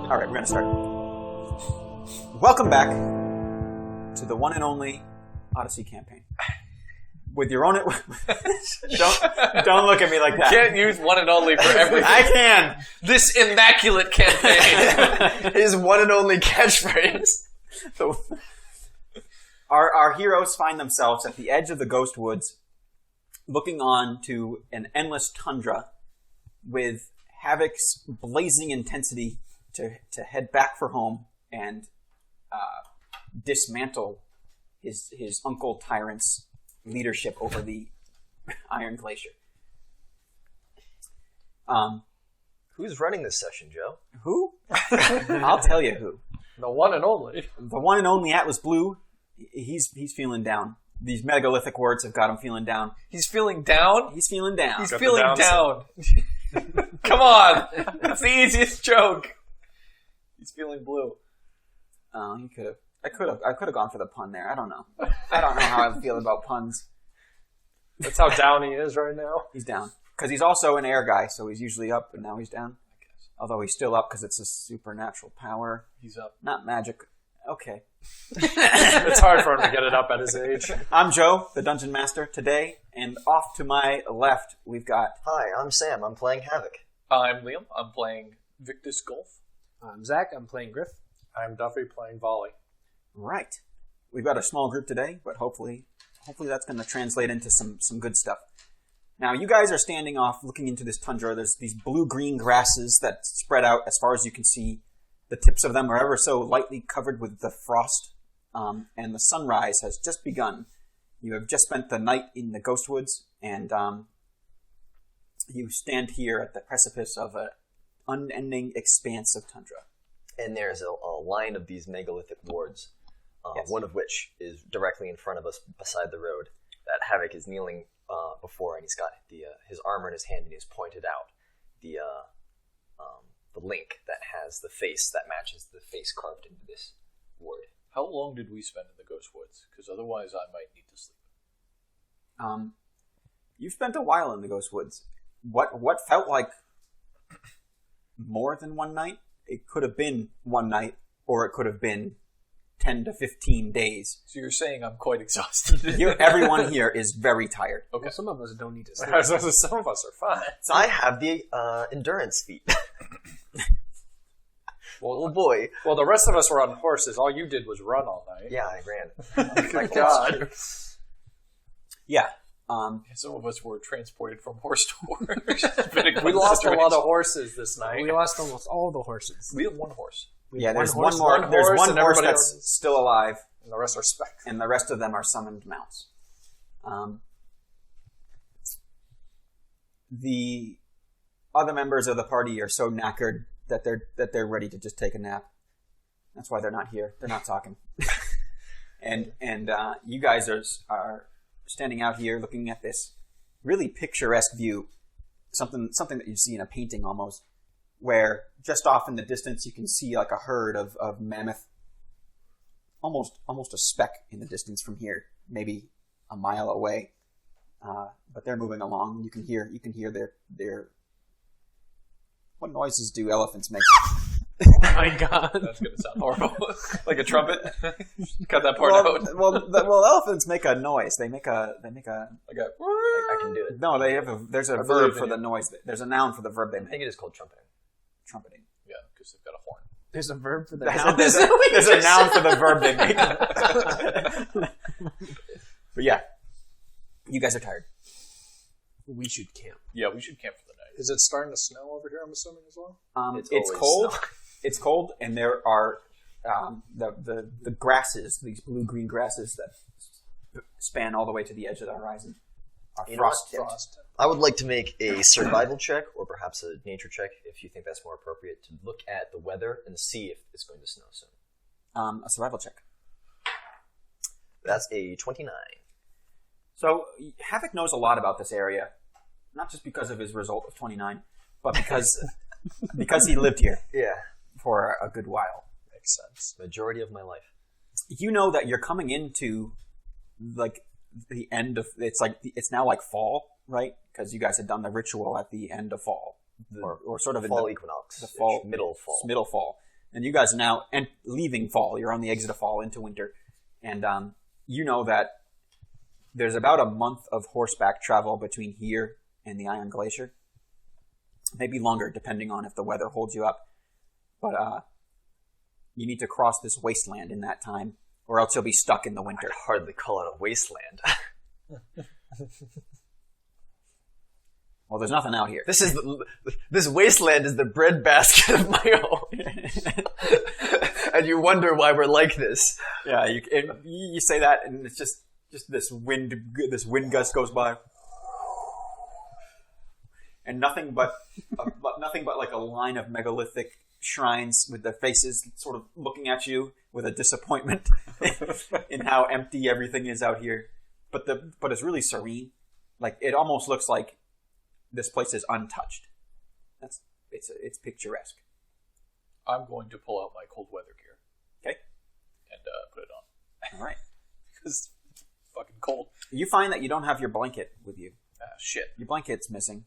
Alright, we're going to start. Welcome back to the one and only Odyssey Campaign. With your own... don't look at me like that. You can't use one and only for everything. I can! This immaculate campaign. His one and only catchphrase. So, our heroes find themselves at the edge of the Ghost Woods, looking on to an endless tundra with Havoc's blazing intensity to head back for home and dismantle his Uncle Tyrant's leadership over the Iron Glacier. Who's running this session, Joe? Who? I'll tell you who. The one and only. The one and only Atlas Blue. He's feeling down. These megalithic words have got him feeling down. He's feeling down? He's feeling down. He's feeling down. Come on. That's the easiest joke. He's feeling blue. Oh, he could have. I could have gone for the pun there. I don't know. I don't know how I feel about puns. That's how down he is right now. He's down. Because he's also an air guy, so he's usually up, but now he's down. I guess. Although he's still up because it's a supernatural power. He's up. Not magic. Okay. It's hard for him to get it up at his age. I'm Joe, the Dungeon Master, today, and off to my left, we've got... Hi, I'm Sam. I'm playing Havoc. I'm Liam. I'm playing Victus Golf. I'm Zach. I'm playing Griff. I'm Duffy playing Vali. Right. We've got a small group today, but hopefully that's going to translate into some good stuff. Now, you guys are standing off looking into this tundra. There's these blue-green grasses that spread out as far as you can see. The tips of them are ever so lightly covered with the frost, and the sunrise has just begun. You have just spent the night in the Ghost Woods, and you stand here at the precipice of an unending expanse of tundra. And there's a line of these megalithic wards, Yes. one of which is directly in front of us beside the road that Havoc is kneeling before, and he's got his armor in his hand, and he's pointed out the link that has the face that matches the face carved into this ward. How long did we spend in the Ghost Woods? Because otherwise I might need to sleep. You've spent a while in the Ghost Woods. What felt like more than one night? It could have been one night, or it could have been 10 to 15 days. So you're saying I'm quite exhausted. Everyone here is very tired. Okay. Well, some of us don't need to sleep. Some of us are fine. So I have the endurance feat. Oh boy. Well, the rest of us were on horses. All you did was run all night. Yeah, I ran. Good God. Yeah. Some of us were transported from horse to horse. We lost a lot of horses this night. We lost almost all the horses. We have one horse. Yeah, there's one one horse, more. There's one and horse everybody that's else still alive, And the rest are spec. and the rest of them are summoned mounts. The other members of the party are so knackered that they're ready to just take a nap. That's why they're not here. They're not talking. and you guys are standing out here looking at this really picturesque view, something that you see in a painting almost, where just off in the distance you can see like a herd of mammoth, almost a speck in the distance from here, maybe a mile away. But they're moving along. You can hear their what noises do elephants make? Oh my god. That's going to sound horrible. Like a trumpet? Cut that part out. Well, elephants make a noise. They make a Like a... I can do it. no. There's a verb for the noise. There's a noun for the verb they I think make. it is called trumpeting. Trumpeting. Yeah, because they've got a horn. There's a verb for the There's a noun for the verb they make. But yeah, you guys are tired. We should camp. Yeah, we should camp for the night. Is it starting to snow over here, I'm assuming, as well? It's always cold. snow. It's cold, and there are the grasses, these blue-green grasses that span all the way to the edge of the horizon, are You know what? frost-tipped. I would like to make a survival check, or perhaps a nature check, if you think that's more appropriate, to look at the weather and see if it's going to snow soon. A survival check. That's a 29. So Havoc knows a lot about this area, not just because of his result of 29, but because he lived here Yeah. for a good while. Makes sense. Majority of my life. You know that you're coming into like the end of it's now like fall, right? Because you guys had done the ritual at the end of fall, or sort of in Fall the equinox. the fall Middle fall. middle fall, and you guys are now leaving fall. You're on the exit of fall into winter, and you know that there's about a month of horseback travel between here and the Iron Glacier, maybe longer depending on if the weather holds you up. But you need to cross this wasteland in that time, or else you'll be stuck in the winter. I'd hardly call it a wasteland. Well, there's nothing out here. This wasteland is the breadbasket of my home. And you wonder why we're like this. Yeah, you say that, and it's just this wind gust goes by, and nothing but like a line of megalithic shrines with their faces sort of looking at you with a disappointment in how empty everything is out here. But it's really serene. Like it almost looks like this place is untouched. It's picturesque. I'm going to pull out my cold weather gear. Okay. And put it on. All right. Because it's fucking cold. You find that you don't have your blanket with you. Ah, shit. Your blanket's missing.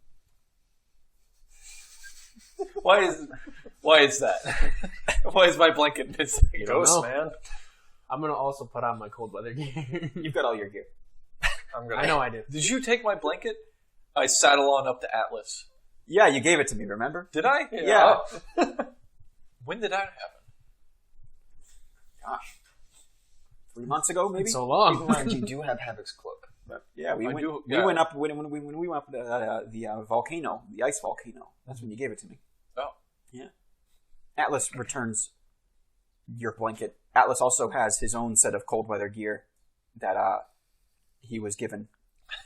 Why is that? Why is my blanket missing? Ghost, know. man. I'm gonna also put on my cold weather gear. You've got all your gear. I know I did. Did you take my blanket? I saddle on up to Atlas. Yeah, you gave it to me, remember? Did I? Yeah. Oh. When did that happen? Gosh. 3 months ago, maybe? It's so Keep long. in mind, you do have Havoc's cloak. Yeah, we I went. do- We yeah. went up when we went up the volcano, the ice volcano. That's when you gave it to me. Oh. Yeah. Atlas returns your blanket. Atlas also has his own set of cold weather gear that he was given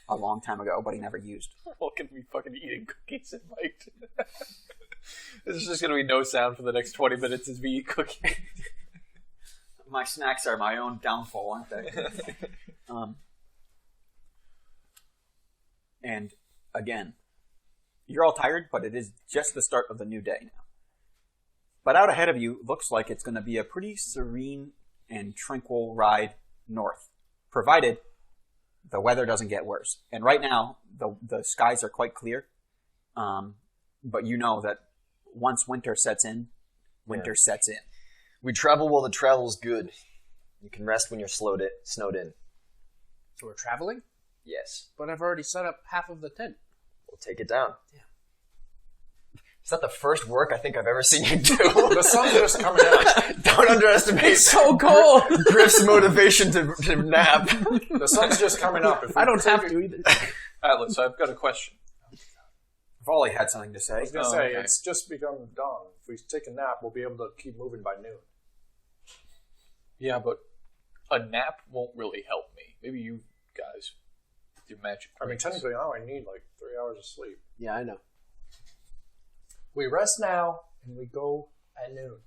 a long time ago, but he never used. Look at me fucking eating cookies and Mike. There's just gonna be no sound for the next 20 minutes as we eat cookies. My snacks are my own downfall, aren't they? And again, you're all tired, but it is just the start of the new day now. But out ahead of you looks like it's going to be a pretty serene and tranquil ride north, provided the weather doesn't get worse. And right now, the skies are quite clear, but you know that once winter sets in, winter sets in. We travel while the travel's good. You can rest when you're snowed in. So we're traveling? Yes. But I've already set up half of the tent. We'll take it down. Yeah. Is that the first work I think I've ever seen you do? The sun's just coming out. Don't underestimate So cold! Griff's motivation to nap. The sun's just coming up. If we I don't have take to it- either. Atlas, I've got a question. Volley had something to say. I was going to Oh, say, okay. it's just become dawn. If we take a nap, we'll be able to keep moving by noon. Yeah, but a nap won't really help me. Maybe you guys do magic. I mean, tricks. technically, I only need like 3 hours of sleep. Yeah, I know. We rest now, and we go at noon.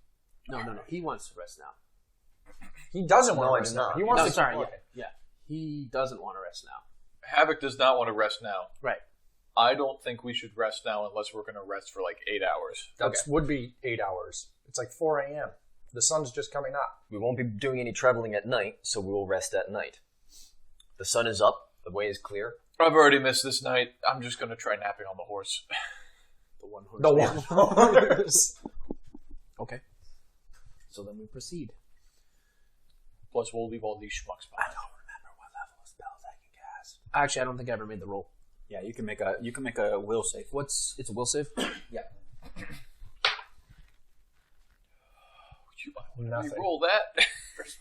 No. He wants to rest now. He doesn't want No, to I rest do now. not. He wants No, to sorry. keep working. Yeah. He doesn't want to rest now. Havoc does not want to rest now. Right. I don't think we should rest now unless we're going to rest for like 8 hours. That would be 8 hours. It's like 4 a.m. The sun's just coming up. We won't be doing any traveling at night, so we will rest at night. The sun is up. The way is clear. I've already missed this night. I'm just going to try napping on the horse. The one horse. The one horse. Okay. So then we proceed. Plus, we'll leave all these schmucks behind. remember what level of spells I can cast. Actually, I don't think I ever made the roll. Yeah, you can make a will save. It's a will save? Yeah. Nothing. Roll that.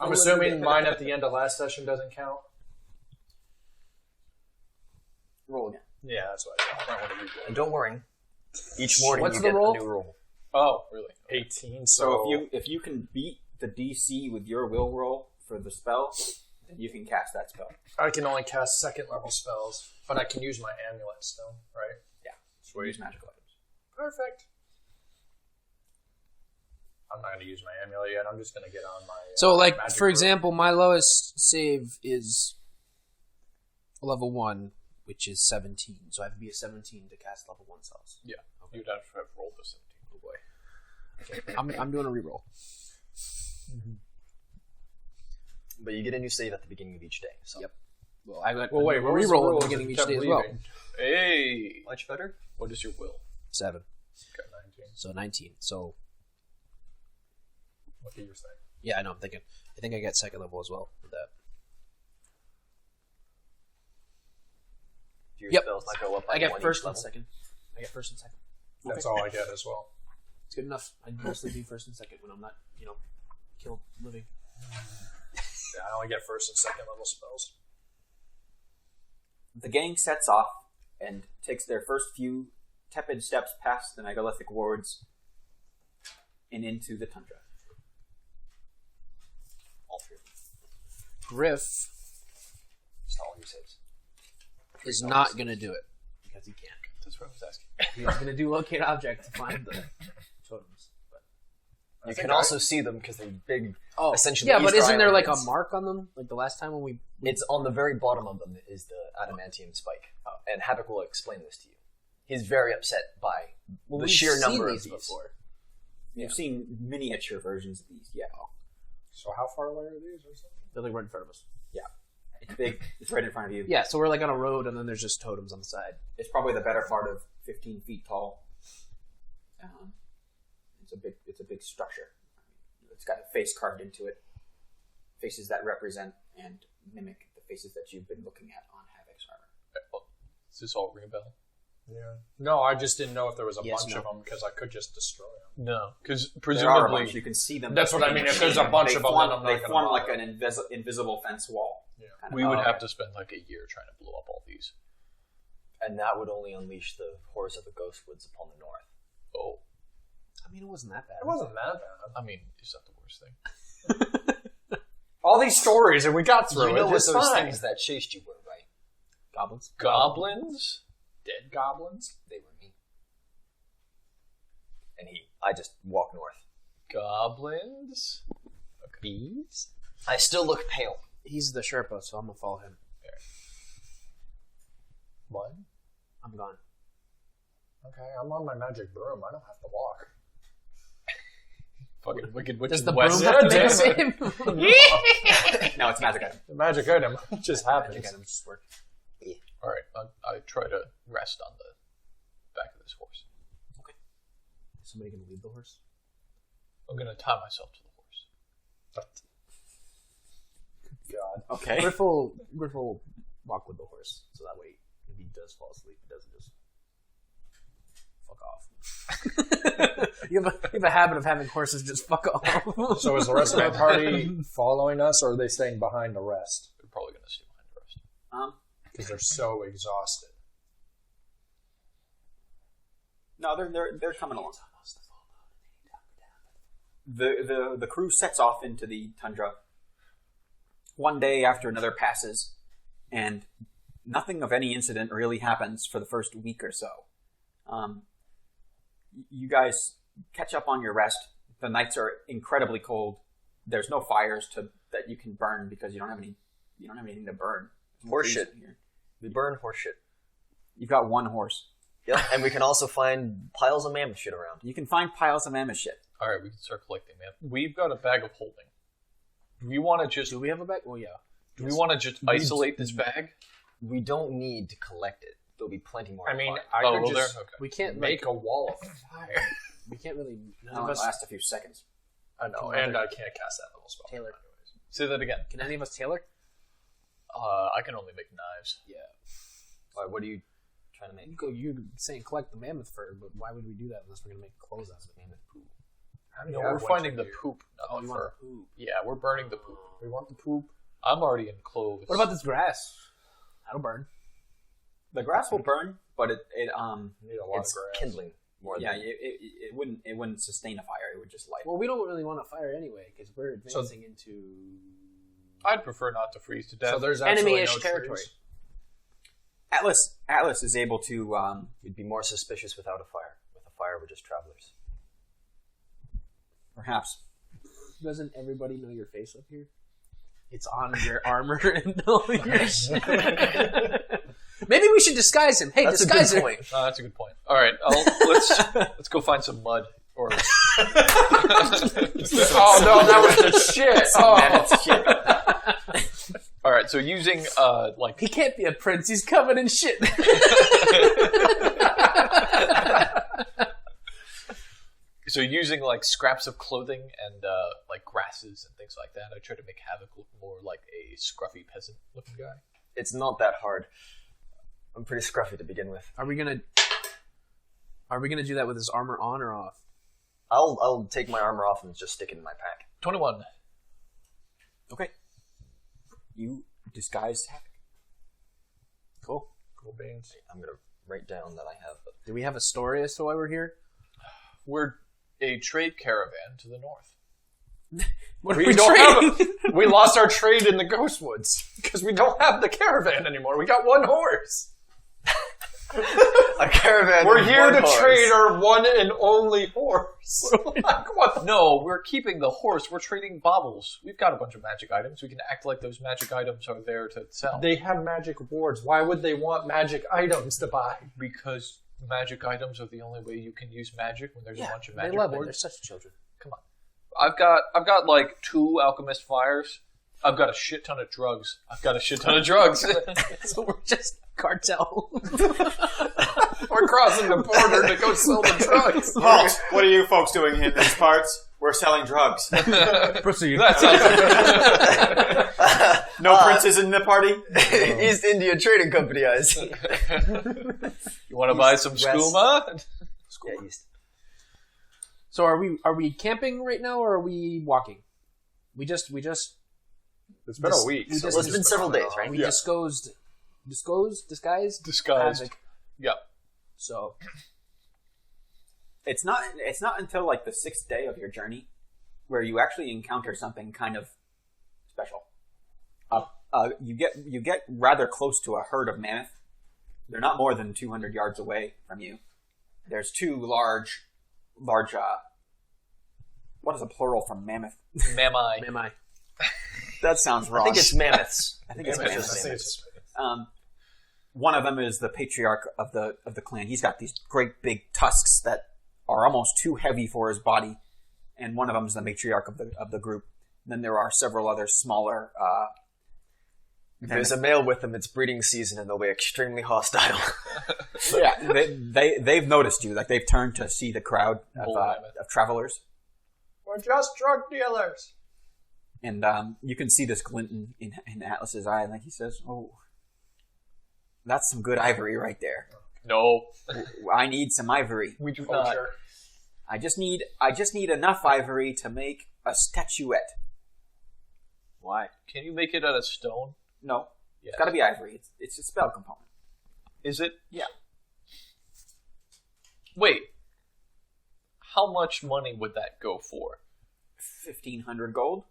I'm assuming mine at the end of last session doesn't count. Roll again. Yeah, that's what I thought. And don't worry. Each morning What's you the get roll? a new roll. Oh, really? 18. So if you can beat the DC with your will roll for the spell, then you can cast that spell. I can only cast second level spells, but I can use my amulet still, right? Yeah. Sweet. Use magical items. Perfect. I'm not going to use my amulet yet. I'm just going to get on my. So, like, magic for roll. example, my lowest save is level 1, which is 17. So I have to be a 17 to cast level 1 spells. Yeah. You'd have to have rolled the 17. Oh boy. I'm doing a reroll. But you get a new save at the beginning of each day. So. Yep. Well, I got Well, wait, a what was the reroll rules at the beginning of if each you kept day as well. leaving? Hey! Much better? What is your will? 7. Okay, 19. So 19. So, What do you think? yeah, I know, I think I get second level as well with that. Do your Yep. spells not go up by I get one first each and level? second. I get first and second. That's all I get as well. It's good enough. I mostly do first and second when I'm not, killed living. Yeah, I only get first and second level spells. The gang sets off and takes their first few tepid steps past the megalithic wards and into the tundra. All three of them. Griff Just all your saves. is not going to do it because he can't. That's what I was asking. He's going to do locate object to find the totems. But You can also see them because they're big. Oh, Essentially, yeah, but Easter isn't there like a Islanders. mark on them? Like the last time when we It's on the very bottom of them is the adamantium spike. And Havoc will explain this to you. He's very upset by the we've sheer seen number of these these. before. You've seen miniature versions of these, yeah. So how far away are these or something? They're like right in front of us. Yeah. It's big. It's right in front of you. Yeah, so we're like on a road, and then there's just totems on the side. It's probably the better part of 15 feet tall. It's a big structure. It's got a face carved into it. Faces that represent and mimic the faces that you've been looking at on Havoc's armor. Does this all ring a bell? Yeah. No, I just didn't know if there was a Yes, bunch no. of them because I could just destroy them. No. Because There are a presumably... bunch. You can see them. That's what I mean. If there's a bunch of them, then I'm not they gonna form bother. like an invisible fence wall. Yeah. kind of. We would have to spend like a year trying to blow up all these. And that would only unleash the horrors of the ghost woods upon the north. Oh. I mean, it wasn't that bad. It wasn't that bad. I mean, is that the worst thing? All these stories, and we got through You know it. what It's those fine. things that chased you were, right? Goblins. Goblins? Dead goblins. They were me. And I just walk north. Goblins? Bees? I still look pale. He's the Sherpa, so I'm gonna follow him. What? I'm gone. Okay, I'm on my magic broom. I don't have to walk. Fucking Wicked Witch Does in the West. broom have to make a Damn save? No, it's magic item. The magic item just happens. Magic items just work. Alright, I try to rest on the back of this horse. Is somebody gonna lead the horse? I'm going to tie myself to the horse. God. Okay. Griff will walk with the horse, so that way if he does fall asleep, he doesn't just fuck off. you have a habit of having horses just fuck off. So is the rest of my party following us, or are they staying behind the rest? They're probably going to stay behind the rest. Because they're so exhausted. No, they're coming along. The crew sets off into the tundra. One day after another passes, and nothing of any incident really happens for the first week or so. You guys catch up on your rest. The nights are incredibly cold. There's no fires that you can burn because you don't have anything to burn. Horseshit. Here. We burn horse shit. You've got one horse. Yep, and we can also find piles of mammoth shit around. You can find piles of mammoth shit. All right, we can start collecting, man. We've got a bag of holding. Do we want to just? Do we have a bag? Well, yeah. Do we want to just isolate this bag? We don't need to collect it. There'll be plenty more. I mean, to find. I could just there. Okay. We can't make a wall of fire. We can't really. None It'll of us. last a few seconds. I know, and I can't cast that level spell. Taylor. Say that again. Can any of us tailor? I can only make knives. Yeah. Alright, what are you trying to make? You're saying collect the mammoth fur, but why would we do that unless we're gonna make clothes out of it? Mammoth poop. No, we're finding the poop, not Oh, the you want fur. the poop? Yeah, we're burning the poop. We want the poop. I'm already in clothes. What about this grass? That'll burn. The grass will burn, but it We need a lot It's of grass. kindling more yeah, than it wouldn't sustain a fire. It would just light. Well, we don't really want a fire anyway because we're advancing into I'd prefer not to freeze to death. So there's absolutely enemy-ish no territory. trees. Atlas is able to. We'd be more suspicious without a fire. With a fire, we're just travelers. Perhaps. Doesn't everybody know your face up here? It's on your armor and all your shit. Maybe we should disguise him. Hey, That's a disguise good him. point. That's a good point. All right, let's go find some mud or. Oh no, that was the shit. Mammoth shit. All right, so using like He can't be a prince. He's covered in shit. So using like scraps of clothing and like grasses and things like that, I try to make Havoc look more like a scruffy peasant-looking guy. It's not that hard. I'm pretty scruffy to begin with. Are we gonna do that with his armor on or off? I'll take my armor off and just stick it in my pack. 21. Okay. You disguise Havoc. Cool. Cool beans. I'm gonna write down that I have. Do we have a story as to why we're here? We're a trade caravan to the north. What We don't have we lost our trade in the Ghost Woods because we don't have the caravan anymore. We got one horse. A caravan. We're with here one to horse. trade our one and only horse. Like, what the No, we're keeping the horse. We're trading baubles. We've got a bunch of magic items. We can act like those magic items are there to sell. They have magic rewards. Why would they want magic items to buy? Because magic items are the only way you can use magic when there's a bunch of magic they love it. boards. They're such children. Come on. I've got like 2 alchemist fires. I've got a shit ton of drugs. So we're just cartel. We're crossing the border to go sell the drugs. Folks, what are you folks doing in these parts? We're selling drugs. Proceed. That sounds No princes in the party? East India Trading Company, I see. You want to buy some West. skooma? Yeah, east. So are we camping right now or are we walking? We just It's been a week. we so just- Well, it's been several days, right? we disguised Disguised. Havoc. Yeah. So It's not until like the 6th day of your journey where you actually encounter something kind of special. You get rather close to a herd of mammoth. They're not more than 200 yards away from you. There's 2 large. What is a plural from mammoth? Mamai. am I? That sounds I wrong. think it's mammoths. I think it's Mammoth. mammoth. I think it's- One of them is the patriarch of the clan. He's got these great big tusks that are almost too heavy for his body, and one of them is the matriarch of the group. And then there are several other smaller. If there's a male with them, it's breeding season, and they'll be extremely hostile. Yeah, they've noticed you. Like they've turned to see the crowd of travelers, We're just drug dealers. and you can see this glint in Atlas's eye. Like he says, "Oh, that's some good ivory right there. No, I need some ivory. we do Oh, not. sure. I just need enough ivory to make a statuette." Why? Can you make it out of stone? No, Yes. it's got to be ivory. It's a spell component. Is it? Yeah. Wait. How much money would that go for? 1,500 gold.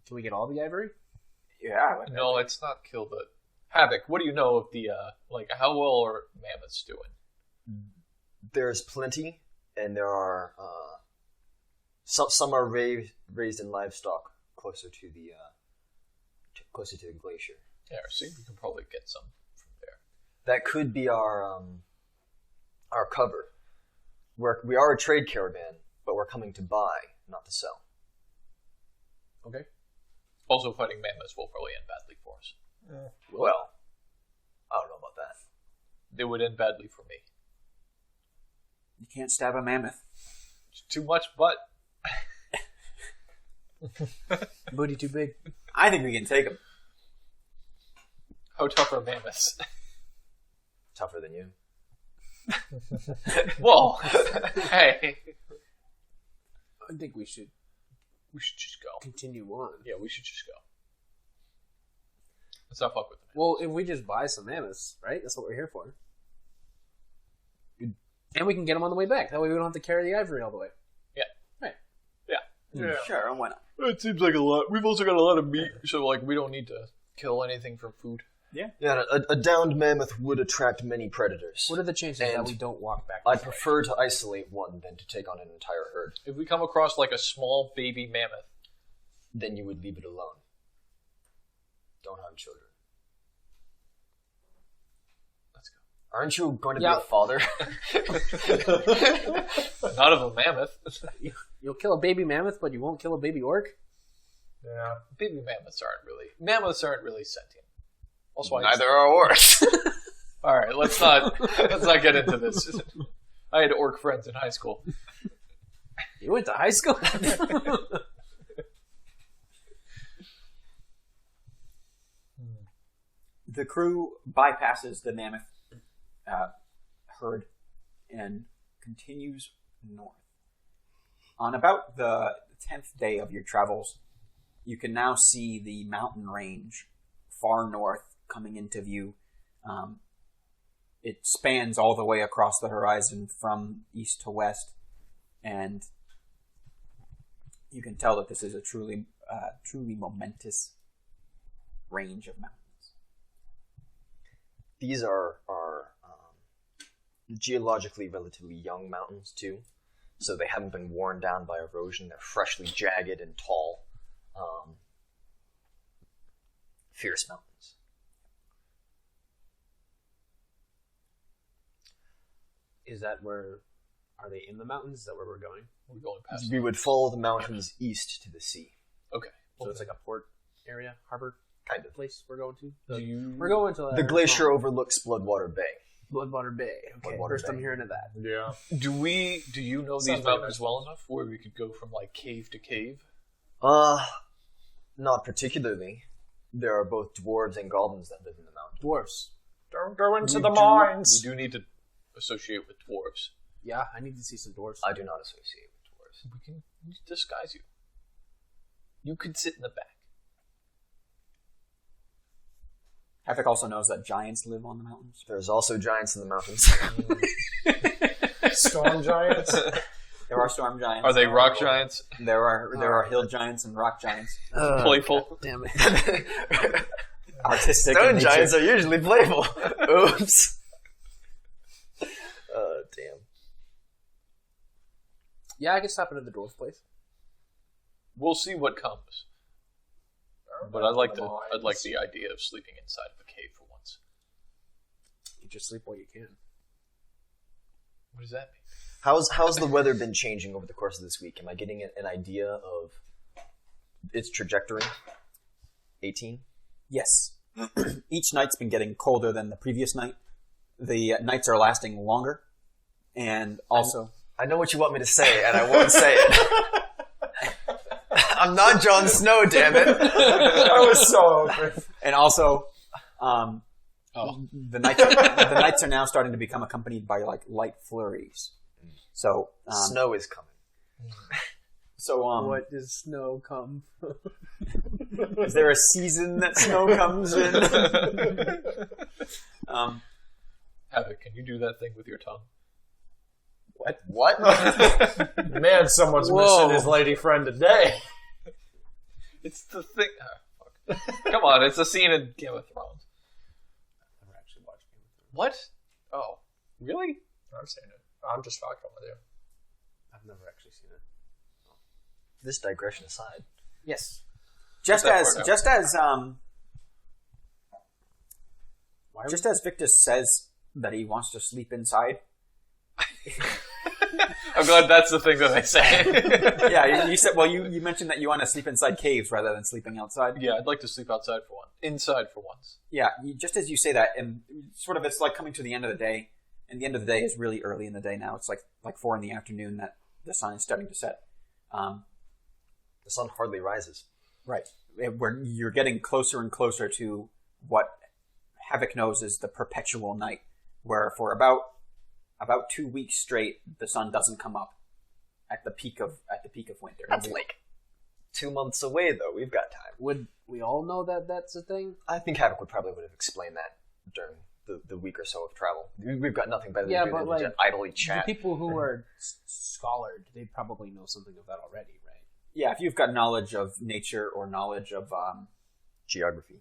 Can we get all the ivory? Yeah. No, let's not kill the Havoc. What do you know of the like? How well are mammoths doing? There's plenty, and there are some are raised in livestock closer to the glacier. Yeah, see, we can probably get some That could be our cover. We are a trade caravan, but we're coming to buy, not to sell. Okay. Also, fighting mammoths will probably end badly for us. Well, I don't know about that. It would end badly for me. You can't stab a mammoth. It's too much butt. Booty too big. I think we can take him. How tough are mammoths? Tougher than you. Whoa. Hey. I think we should We should just go. continue on. Yeah, we should just go. Let's not fuck with them. Well, if we just buy some mammoths, right? That's what we're here for. And we can get them on the way back. That way we don't have to carry the ivory all the way. Yeah. Right. Yeah. Sure, why not? It seems like a lot. We've also got a lot of meat, so like we don't need to kill anything for food. Yeah, a downed mammoth would attract many predators. What are the chances that And we don't walk back? I'd this way? prefer to isolate one than to take on an entire herd. If we come across like a small baby mammoth, Then you would leave it alone. Don't harm children. let's go. Aren't you going to be Yeah. a father? Not of a mammoth. You'll kill a baby mammoth, but you won't kill a baby orc? Yeah. Baby mammoths aren't really sentient. Also, Neither are orcs. All right, let's not get into this. I had orc friends in high school. You went to high school? The crew bypasses the mammoth herd and continues north. On about the 10th day of your travels, you can now see the mountain range far north coming into view. It spans all the way across the horizon from east to west, and you can tell that this is a truly momentous range of mountains. These are geologically relatively young mountains, too. So they haven't been worn down by erosion. They're freshly jagged and tall. Fierce mountains. Is that where... Are they in the mountains? Is that where we're going? We're going past. We would follow the mountains east to the sea. Okay. So it's like a port area, harbor Kind of. place we're going to? Do you? We're going to... The glacier overlooks Bloodwater Bay. Bloodwater Bay. Okay, Bloodwater first Bay. I'm hearing of that. Yeah. Do you know Sounds these like a mountains nice well enough where we could go from like cave to cave? Not particularly. There are both dwarves and goblins that live in the mountains. Dwarfs. Don't go into We the do- mines. We do need to associate with dwarves. Yeah, I need to see some dwarfs. I do not associate with dwarves. We can disguise you. You could sit in the back. Havoc also knows that giants live on the mountains. There's also giants in the mountains. Storm giants. There are storm giants. Are they rock giants? There are hill giants and rock giants. Playful. Damn it. Artistic. in Stone nature. giants are usually playful. Oops. Damn. Yeah, I can stop into the dwarf place. We'll see what comes. But I'd like the idea of sleeping inside of a cave for once. You just sleep while you can. What does that mean? How's the weather been changing over the course of this week? Am I getting an idea of its trajectory? 18? Yes. Each night's been getting colder than the previous night. The nights are lasting longer. And also... I know what you want me to say, and I won't say it. I'm not Jon Snow, damn it. I was so open. And also... the nights are now starting to become accompanied by like light flurries. So Snow is coming. So What does snow come? is there a season that snow comes in? Havoc, can you do that thing with your tongue? What? Man, someone's missing his lady friend today. It's the thing. Oh, fuck. Come on, it's a scene in Game of Thrones. I've never actually watched Game of Thrones. What? Oh, really? I've seen it. I'm just fucking with you. I've never actually seen it. This digression aside. Yes. Just that as part out. Just as Victus says that he wants to sleep inside. I'm glad that's the thing that they say. Yeah, you said. Well, you mentioned that you want to sleep inside caves rather than sleeping outside. Yeah, I'd like to sleep inside for once. Yeah, just as you say that, and sort of it's like coming to the end of the day, and the end of the day is really early in the day now. It's like 4 p.m. that the sun is starting to set. The sun hardly rises. Right. Where you're getting closer and closer to what Havoc knows is the perpetual night, where for about 2 weeks straight the sun doesn't come up at the peak of winter. That's like 2 months away, though. We've got time. Would we all know that that's a thing? I think Havoc would have explained that during the week or so of travel. We've got nothing better to do than like, just idly chat. The people who are scholared, they probably know something of that already, right? Yeah, if you've got knowledge of nature or knowledge of Geography,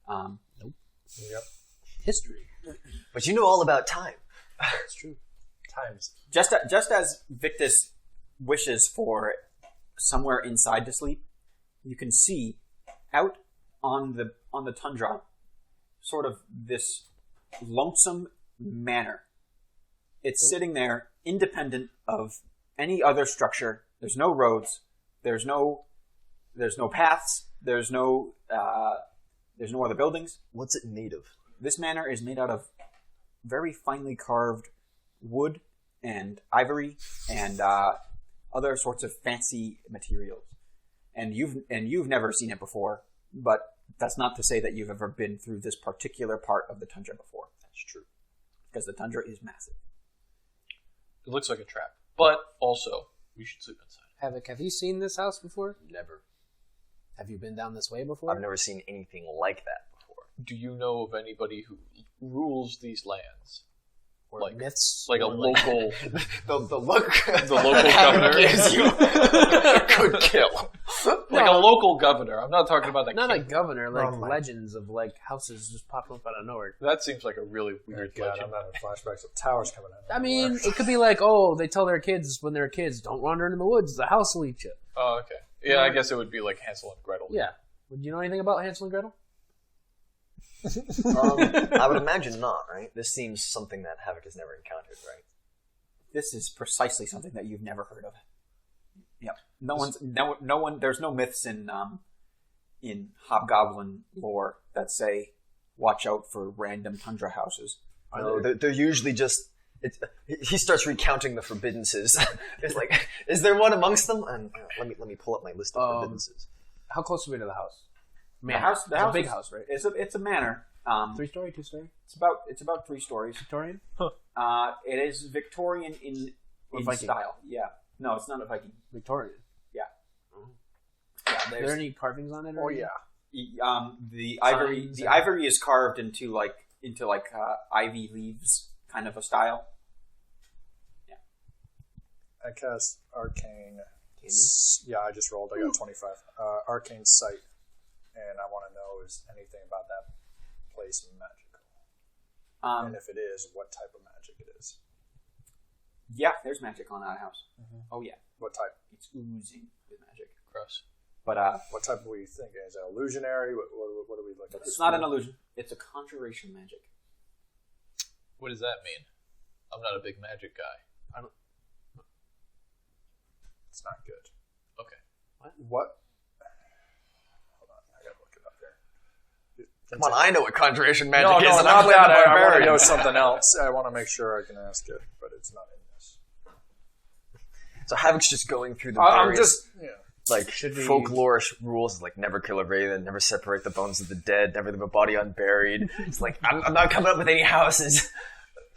Nope. Yep. History. but you know all about time. That's true. Times. Just as Victus wishes for somewhere inside to sleep, you can see out on the tundra sort of this lonesome manor. It's sitting there independent of any other structure. There's no roads. There's no paths. There's no other buildings. What's it made of? This manor is made out of very finely carved wood and ivory and other sorts of fancy materials. And you've never seen it before, but that's not to say that you've ever been through this particular part of the tundra before. That's true. Because the tundra is massive. It looks like a trap. But also, we should sleep inside. Havoc, have you seen this house before? Never. Have you been down this way before? I've never seen anything like that before. Do you know of anybody who rules these lands? Or like myths? Like a local... The look The local governor gives you could kill. Like a local governor. I'm not talking about the Not king. a governor, like Oh my- legends of like houses just popping up out of nowhere. That seems like a really weird God, legend. I'm having flashbacks of towers coming out. I mean, it could be like, oh, they tell their kids when they're kids, don't wander into the woods, the house will eat you. Oh, okay. Yeah, I guess it would be like Hansel and Gretel. Yeah. Would you know anything about Hansel and Gretel? I would imagine not, right? This seems something that Havoc has never encountered, right? This is precisely something that you've never heard of. Yep. No one. There's no myths in Hobgoblin lore that say, "Watch out for random tundra houses." No, they're usually just. He starts recounting the forbiddances. It's like, is there one amongst them? And let me pull up my list of forbiddances. How close are we to the house? The house, It's a big house, right? It's a manor. 3-story, 2-story? It's about 3 stories. Victorian? It is Victorian in Viking. style. Yeah. No, it's not a Viking. Victorian. Yeah. Are there any carvings on it? Oh yeah. The ivory. Signs The and- ivory is carved into ivy leaves kind of a style. I cast Arcane. Yeah, I just rolled. I got 25. Arcane Sight. And I want to know is anything about that place magical. And if it is, what type of magic it is. Yeah, there's magic on that house. Oh yeah, What type? it's oozing with magic. Gross. But What type were you thinking? Is it illusionary? What are we looking at? it's not an illusion. It's a conjuration magic. What does that mean? I'm not a big magic guy. It's not good. Okay. What? Hold on, I gotta look it up here. Come on, I know what conjuration magic No, is. no, and not I'm playing that. the I want to barbarian. know something else. I want to make sure I can ask it, but it's not in this. So Havoc's just going through the I'm various, just, yeah. like Should we- folklore rules, like never kill a raven, never separate the bones of the dead, never leave a body unburied. It's like I'm not coming up with any houses.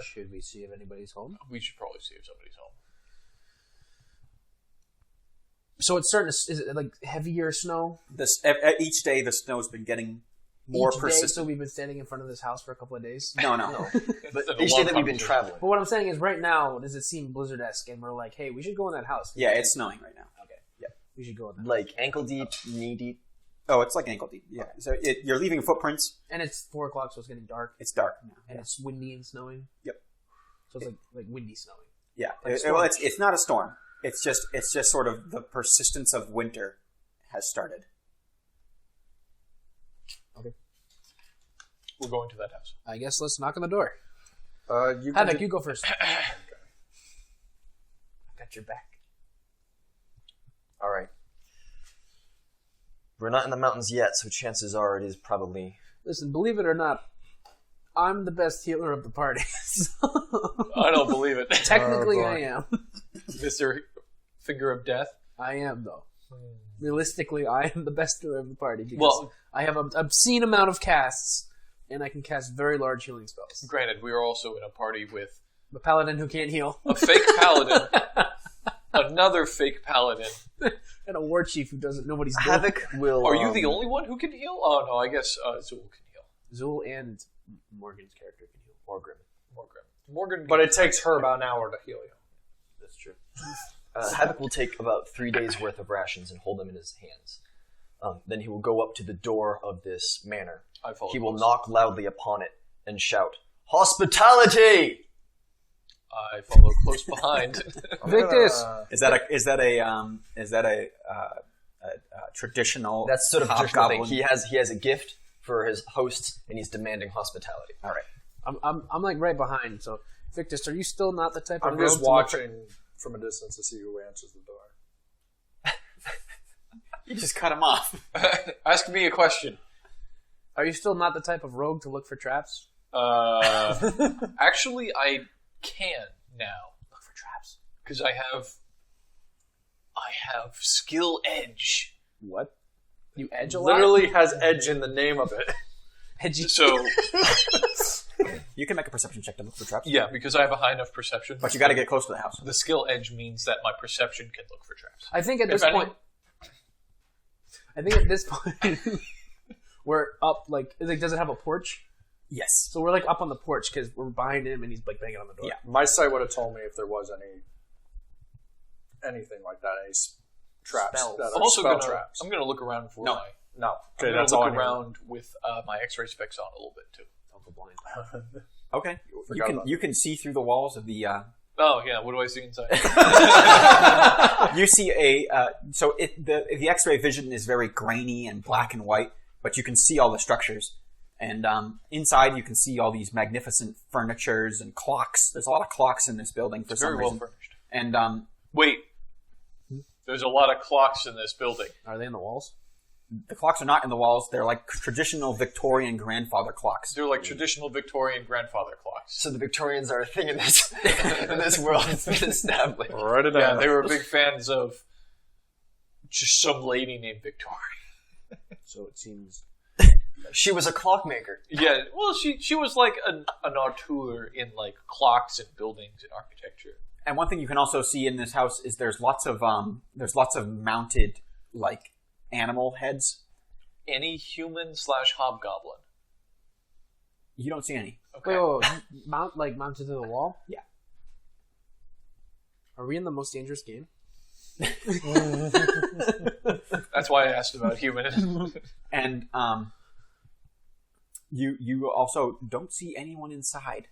Should we see if anybody's home? We should probably see if somebody's home. So it's starting to... Is it like heavier snow? Each day the snow's been getting more Each day, persistent. so we've been standing in front of this house for a couple of days? No. But been a each long day that we've been conversation. traveling. But what I'm saying is right now, does it seem blizzard-esque? And we're like, hey, we should go in that house. Yeah, it's snowing right now. Okay. Yeah. We should go in that Like ankle deep, knee deep. Oh, it's like ankle deep. Yeah. So you're leaving footprints. And it's 4 o'clock, so it's getting dark. It's dark now. And it's windy and snowing. Yep. So it's like windy snowing. Yeah. Like Well, storm. it's not a storm. It's just sort of the persistence of winter has started. We're going to that house. I guess let's knock on the door. You can Havoc, do- you go first. Got your back. All right. We're not in the mountains yet, so chances are it is probably... Listen, believe it or not, I'm the best healer of the party. I don't believe it. Technically, boy. I am. Mr. Finger of Death. I am, though. Realistically, I am the best healer of the party because Well- I have an obscene amount of casts, and I can cast very large healing spells. Granted, we are also in a party with The paladin who can't heal, a fake paladin, another fake paladin. and a war chief who doesn't know what he's doing. Havoc will... Are you the only one who can heal? Oh, no, I guess Zool can heal. Zool and Morgan's character can heal. Morgan. Morgan, But it takes her about an hour to heal you. That's true. Havoc will take about 3 days' worth of rations and hold them in his hands. Then he will go up to the door of this manor. I follow He will close. knock loudly upon it and shout, "Hospitality!" I follow close behind. Victus! Is that a traditional? That's sort of a traditional thing. hobgoblin? He has a gift for his hosts, and he's demanding hospitality. All right. I'm like right behind, so Victus, are you still not the type of I'm just rogue to look for- watching from a distance to see who answers the door. You just cut him off. Ask me a question. Are you still not the type of rogue to look for traps? Actually, I can now Look for traps. because I have skill edge. What? You edge a lot? Literally has edge in the name of it. Edgy. So You can make a perception check to look for traps. yeah, because I have a high enough perception. But you got to get close to the house. The skill edge means that my perception can look for traps. I think at If this any- point... we're up, like, does it have a porch? Yes. So we're, like, up on the porch because we're behind him and he's, like, banging on the door. Yeah. My sight would have told me if there was anything like that, any traps. Spells. That I'm are also spell gonna traps. I'm gonna look around for No. my. No. I'm Okay, gonna that's all look I need. around with my X-ray specs on a little bit too. Don't go blind. Okay. Forgot about You can see through the walls of the. Oh yeah, what do I see inside? You see the X-ray vision is very grainy and black and white, but you can see all the structures. And inside, you can see all these magnificent furnitures and clocks. There's a lot of clocks in this building for It's some very well reason. furnished. And Wait, there's a lot of clocks in this building. Are they in the walls? the clocks are not in the walls. They're like traditional Victorian grandfather clocks. They're like traditional Victorian grandfather clocks. So the Victorians are a thing in this in this world. It's been established. Write it Yeah, down. they were big fans of just some lady named Victoria. So it seems. She was a clockmaker. Yeah, well, she was like an auteur in like clocks and buildings and architecture. And one thing you can also see in this house is there's lots of mounted like animal heads. Any human/hobgoblin. You don't see any. Okay. Wait, mounted to the wall? Yeah. Are we in the most dangerous game? That's why I asked about human. And you also don't see anyone inside.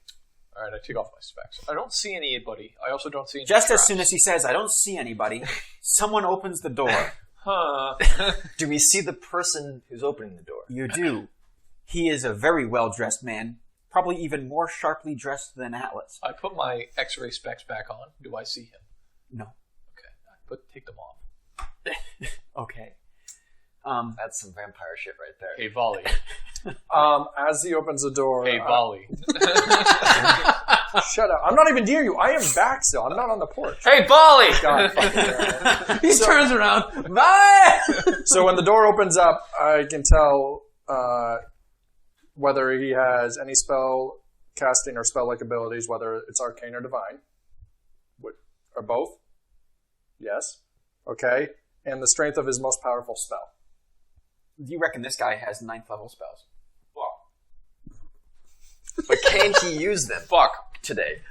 All right, I take off my specs. I don't see anybody. I also don't see any Just as traps. soon as he says, "I don't see anybody," someone opens the door. Huh. Do we see the person who's opening the door? You do. He is a very well-dressed man, probably even more sharply dressed than Atlas. I put my X-ray specs back on. Do I see him? No. Okay. Take them off. Okay. That's some vampire shit right there. Hey, Vali. As he opens the door, Hey, Vali. shut up! I'm not even near you. I am back still. I'm not on the porch. Hey, Vali! God fucking damn it. He turns around. Bye! So when the door opens up, I can tell whether he has any spell casting or spell-like abilities, whether it's arcane or divine. Or both? Yes. Okay. And the strength of his most powerful spell. You reckon this guy has 9th level spells? But can he use them Fuck. today?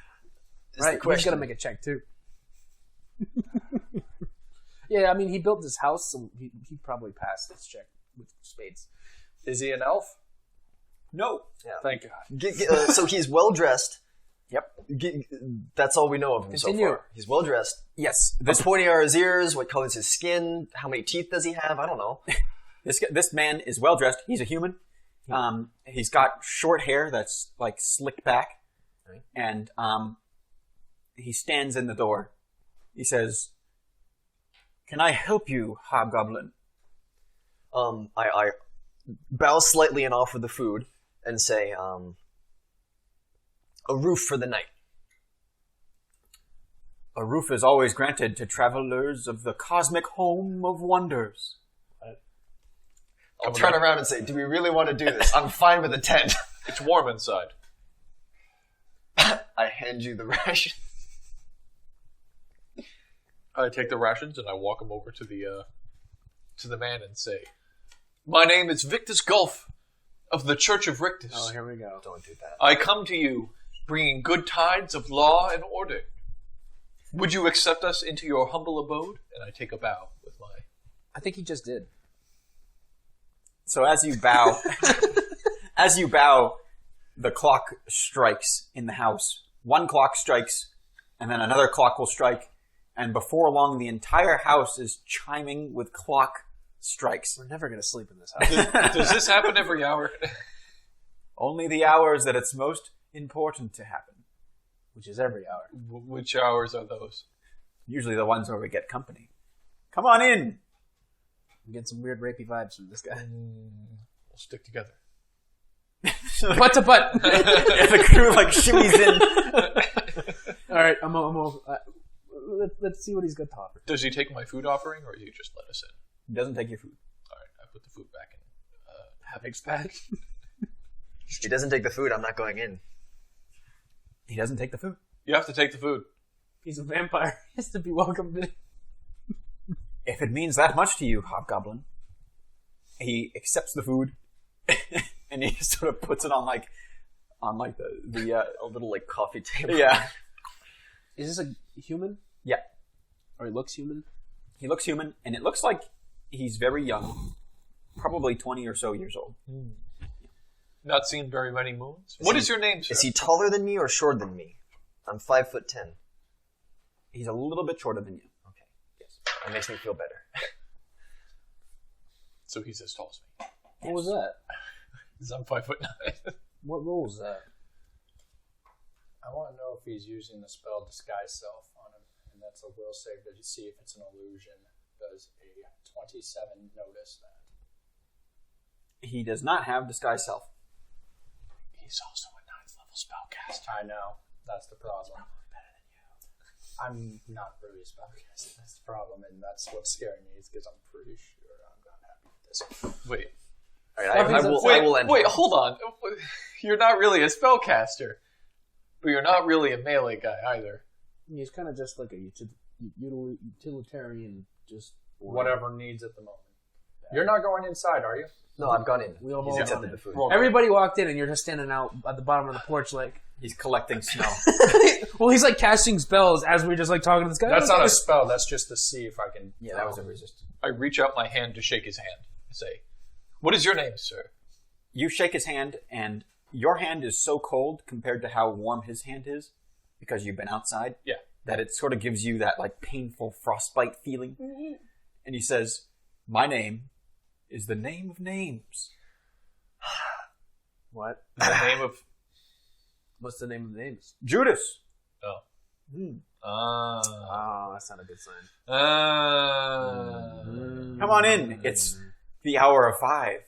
Is Right, the he's question. gonna make a check too. Yeah, I mean, he built this house, so he probably passed this check with spades. Is he an elf? No. Thank God. So he's well dressed. Yep. That's all we know of him so Continue. far. He's well dressed. Yes. How pointy are his ears? What color is his skin? How many teeth does he have? I don't know. This man is well dressed. He's a human. He's got short hair that's like slicked back, Right. and he stands in the door. He says, "Can I help you, Hobgoblin?" I bow slightly and offer the food and say, a roof for the night. A roof is always granted to travelers of the cosmic home of wonders. I'll turn around and say, do we really want to do this? I'm fine with a tent. It's warm inside. I hand you the ration. I take the rations and I walk them over to the man and say, "My name is Victus Gulf of the Church of Riktus. Oh, here we go. Don't do that. I come to you bringing good tides of law and order. Would you accept us into your humble abode?" And I take a bow with my... I think he just did. So as you bow, the clock strikes in the house. One clock strikes, and then another clock will strike, and before long, the entire house is chiming with clock strikes. We're never going to sleep in this house. Does this happen every hour? Only the hours that it's most important to happen. Which is every hour. Which hours are those? Usually the ones where we get company. Come on in! I'm getting some weird rapey vibes from this guy. We'll stick together. Butt to butt! Yeah, the crew like shimmies in. Alright, let's see what he's got to offer. Does he take my food offering, or do you just let us in? He doesn't take your food. All right, I put the food back in Havoc's bag. He doesn't take the food, I'm not going in. He doesn't take the food. You have to take the food. He's a vampire. He has to be welcomed in. If it means that much to you, Hobgoblin, he accepts the food and he sort of puts it on the A little, like, coffee table. yeah. Is this a human? Yeah. Or he looks human? He looks human, and it looks like he's very young, probably 20 or so years old. Not seen very many moons. What is your name, sir? Is he taller than me or shorter than me? I'm 5'10". He's a little bit shorter than you. Okay. Yes. That makes me feel better. So he's as tall as me. What was that? Because I'm 5'9". What role is that? I want to know if he's using the spell Disguise Self on him, and that's a will save to see if it's an illusion. Does a 27 notice that? He does not have Disguise Self. He's also a 9th level spellcaster. I know. That's the problem. I'm not really a spellcaster. That's the problem, and that's what's scaring me, is because I'm pretty sure I'm not happy with this. Wait. All right, I will enter. Wait, hold on. You're not really a spellcaster, but you're not really a melee guy either. He's kind of just like a utilitarian, just... Whatever needs at the moment. You're not going inside, are you? No, I've gone in. We all He's gone accepted in. the food. Everybody walked in, and you're just standing out at the bottom of the porch like... He's collecting snow. Well, he's like casting spells as we're just like talking to this guy. That's not a spell. That's just to see if I can... Yeah, that was a resist. I reach out my hand to shake his hand. I say, "What is your name, sir?" You shake his hand, and your hand is so cold compared to how warm his hand is, because you've been outside, Yeah. that it sort of gives you that like painful frostbite feeling. And he says, "My name is the name of names." What? The name of... What's the name of the names? Judas. Oh. Oh, that's not a good sign. Come on in. It's the hour of 5.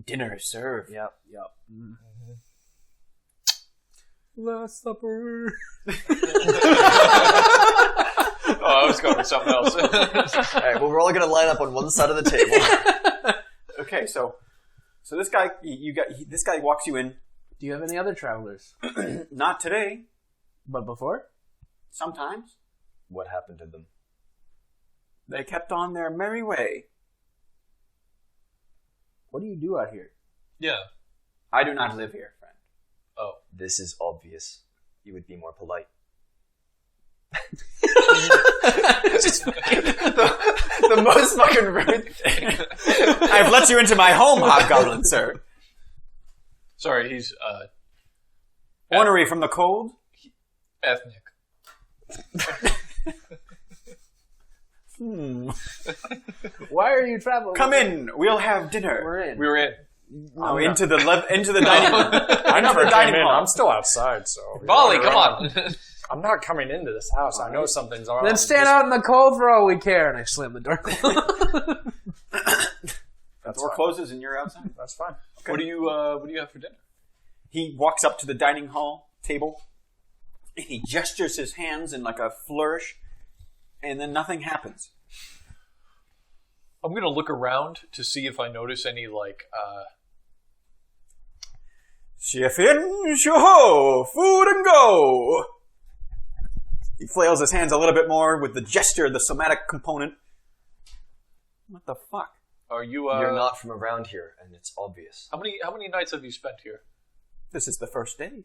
Dinner is served. Yep. Last Supper. I was going for something else. All right, well, we're all going to line up on one side of the table. Okay, so this guy, this guy walks you in. Do you have any other travelers? Not today. But before? Sometimes What happened to them? they kept on their merry way. What do you do out here? Yeah. I do not live here, friend. Oh. This is obvious. You would be more polite. the most fucking rude thing. I've let you into my home, Hobgoblin, sir. Sorry, he's Ornery from the cold. ethnic. Why are you traveling? Come in. We'll have dinner. We're in. We were in. No, into the dining room. I never the came dining in. hall. I'm still outside, so. Vali, come on. I'm not coming into this house. I know something's wrong. Then stand out in the cold for all we care. And I slam the door. The door closes and you're outside. That's fine. Okay. What do you have for dinner? He walks up to the dining hall table. And he gestures his hands in like a flourish, and then nothing happens. I'm gonna look around to see if I notice any Chef in, ho, food and go. He flails his hands a little bit more with the gesture, the somatic component. What the fuck? Are you? You're not from around here, and it's obvious. How many nights have you spent here? This is the first day.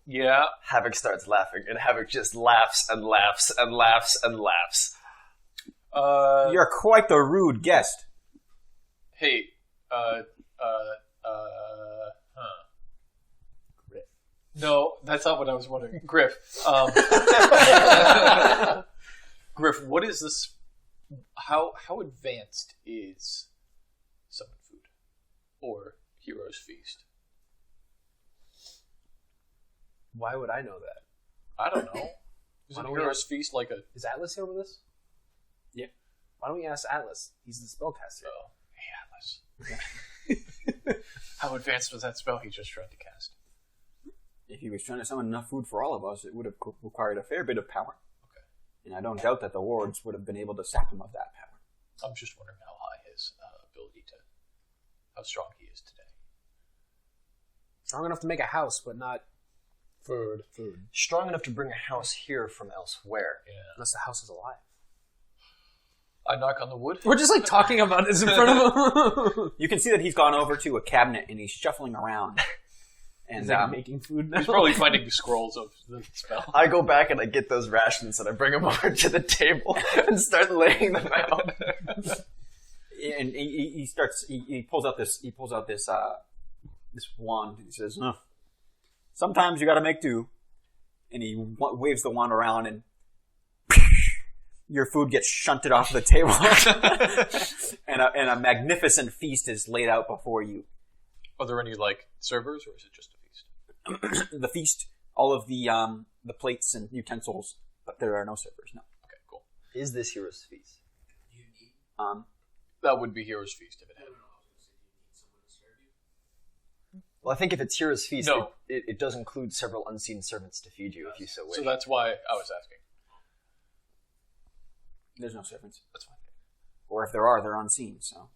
Yeah. Havoc starts laughing, and Havoc just laughs and laughs and laughs and laughs. You're quite the rude guest. Hey, Griff. No, that's not what I was wondering. Griff. Griff, what is this? How advanced is Summon Food or Hero's Feast? Why would I know that? I don't know. Isn't Why don't we Hero's Feast like a? Is Atlas here with us? Yeah. Why don't we ask Atlas? He's the spellcaster. Oh, hey Atlas. How advanced was that spell he just tried to cast? If he was trying to summon enough food for all of us, it would have required a fair bit of power. Okay. And I don't doubt that the wards would have been able to sap him of that power. I'm just wondering how high his how strong he is today. Strong enough to make a house, but not Food. Strong enough to bring a house here from elsewhere. Yeah. unless the house is alive. I knock on the wood. We're just like talking about this in front of him. You can see that he's gone over to a cabinet and he's shuffling around. And He's like making food now. He's probably finding the scrolls of the spell. I go back and I get those rations and I bring them over to the table and start laying them out. And he pulls out this wand. He says, sometimes you got to make do. And he waves the wand around, and your food gets shunted off the table, and a magnificent feast is laid out before you. Are there any like servers, or is it just a feast? The feast, all of the plates and utensils, but there are no servers. No. Okay, cool. Is this Hero's Feast? That would be Hero's Feast if it had. Well, I think if it's Hero's Feast, No. it does include several unseen servants to feed you if you so wish. So that's why I was asking. There's no servants. That's fine. Or if there are, they're unseen. So.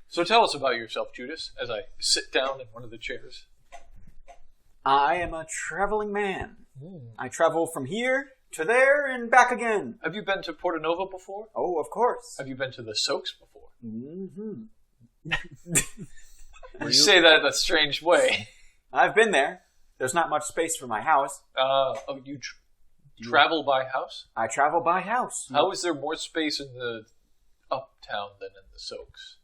So tell us about yourself, Judas, as I sit down in one of the chairs. I am a traveling man. I travel from here to there and back again. Have you been to Portanova before? Oh, of course. Have you been to the Soaks before? Mm-hmm. You say that in a strange way. I've been there. There's not much space for my house. You travel by house? I travel by house. How is there more space in the uptown than in the Soaks?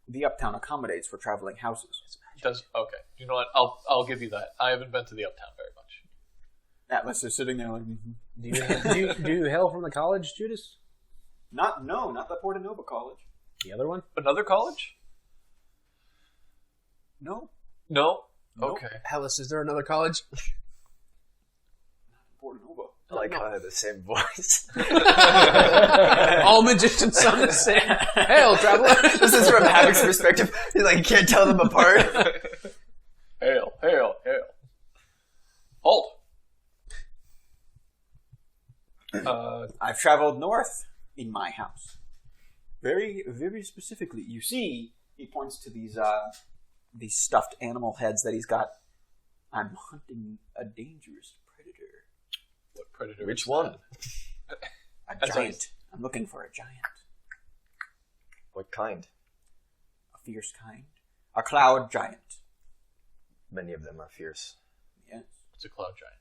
The uptown accommodates for traveling houses. Okay. You know what? I'll give you that. I haven't been to the uptown very much. Atlas is sitting there like, Do you hail from the college, Judas? not the Portanova College. The other one? Another college? No, No. Nope. Okay. Atlas, is there another college? Portanova. I like how I have the same voice. All magicians sound the same. Hail, traveler! This is from Havoc's perspective. He's like, you can't tell them apart. Hail, hail, hail. Halt. I've traveled north in my house. Very, very specifically. You see, he points to these stuffed animal heads that he's got. I'm hunting a dangerous predator. What predator? Which is one? that? A That's giant. nice. I'm looking for a giant. What kind? A fierce kind. A cloud giant. Many of them are fierce. Yes. It's a cloud giant.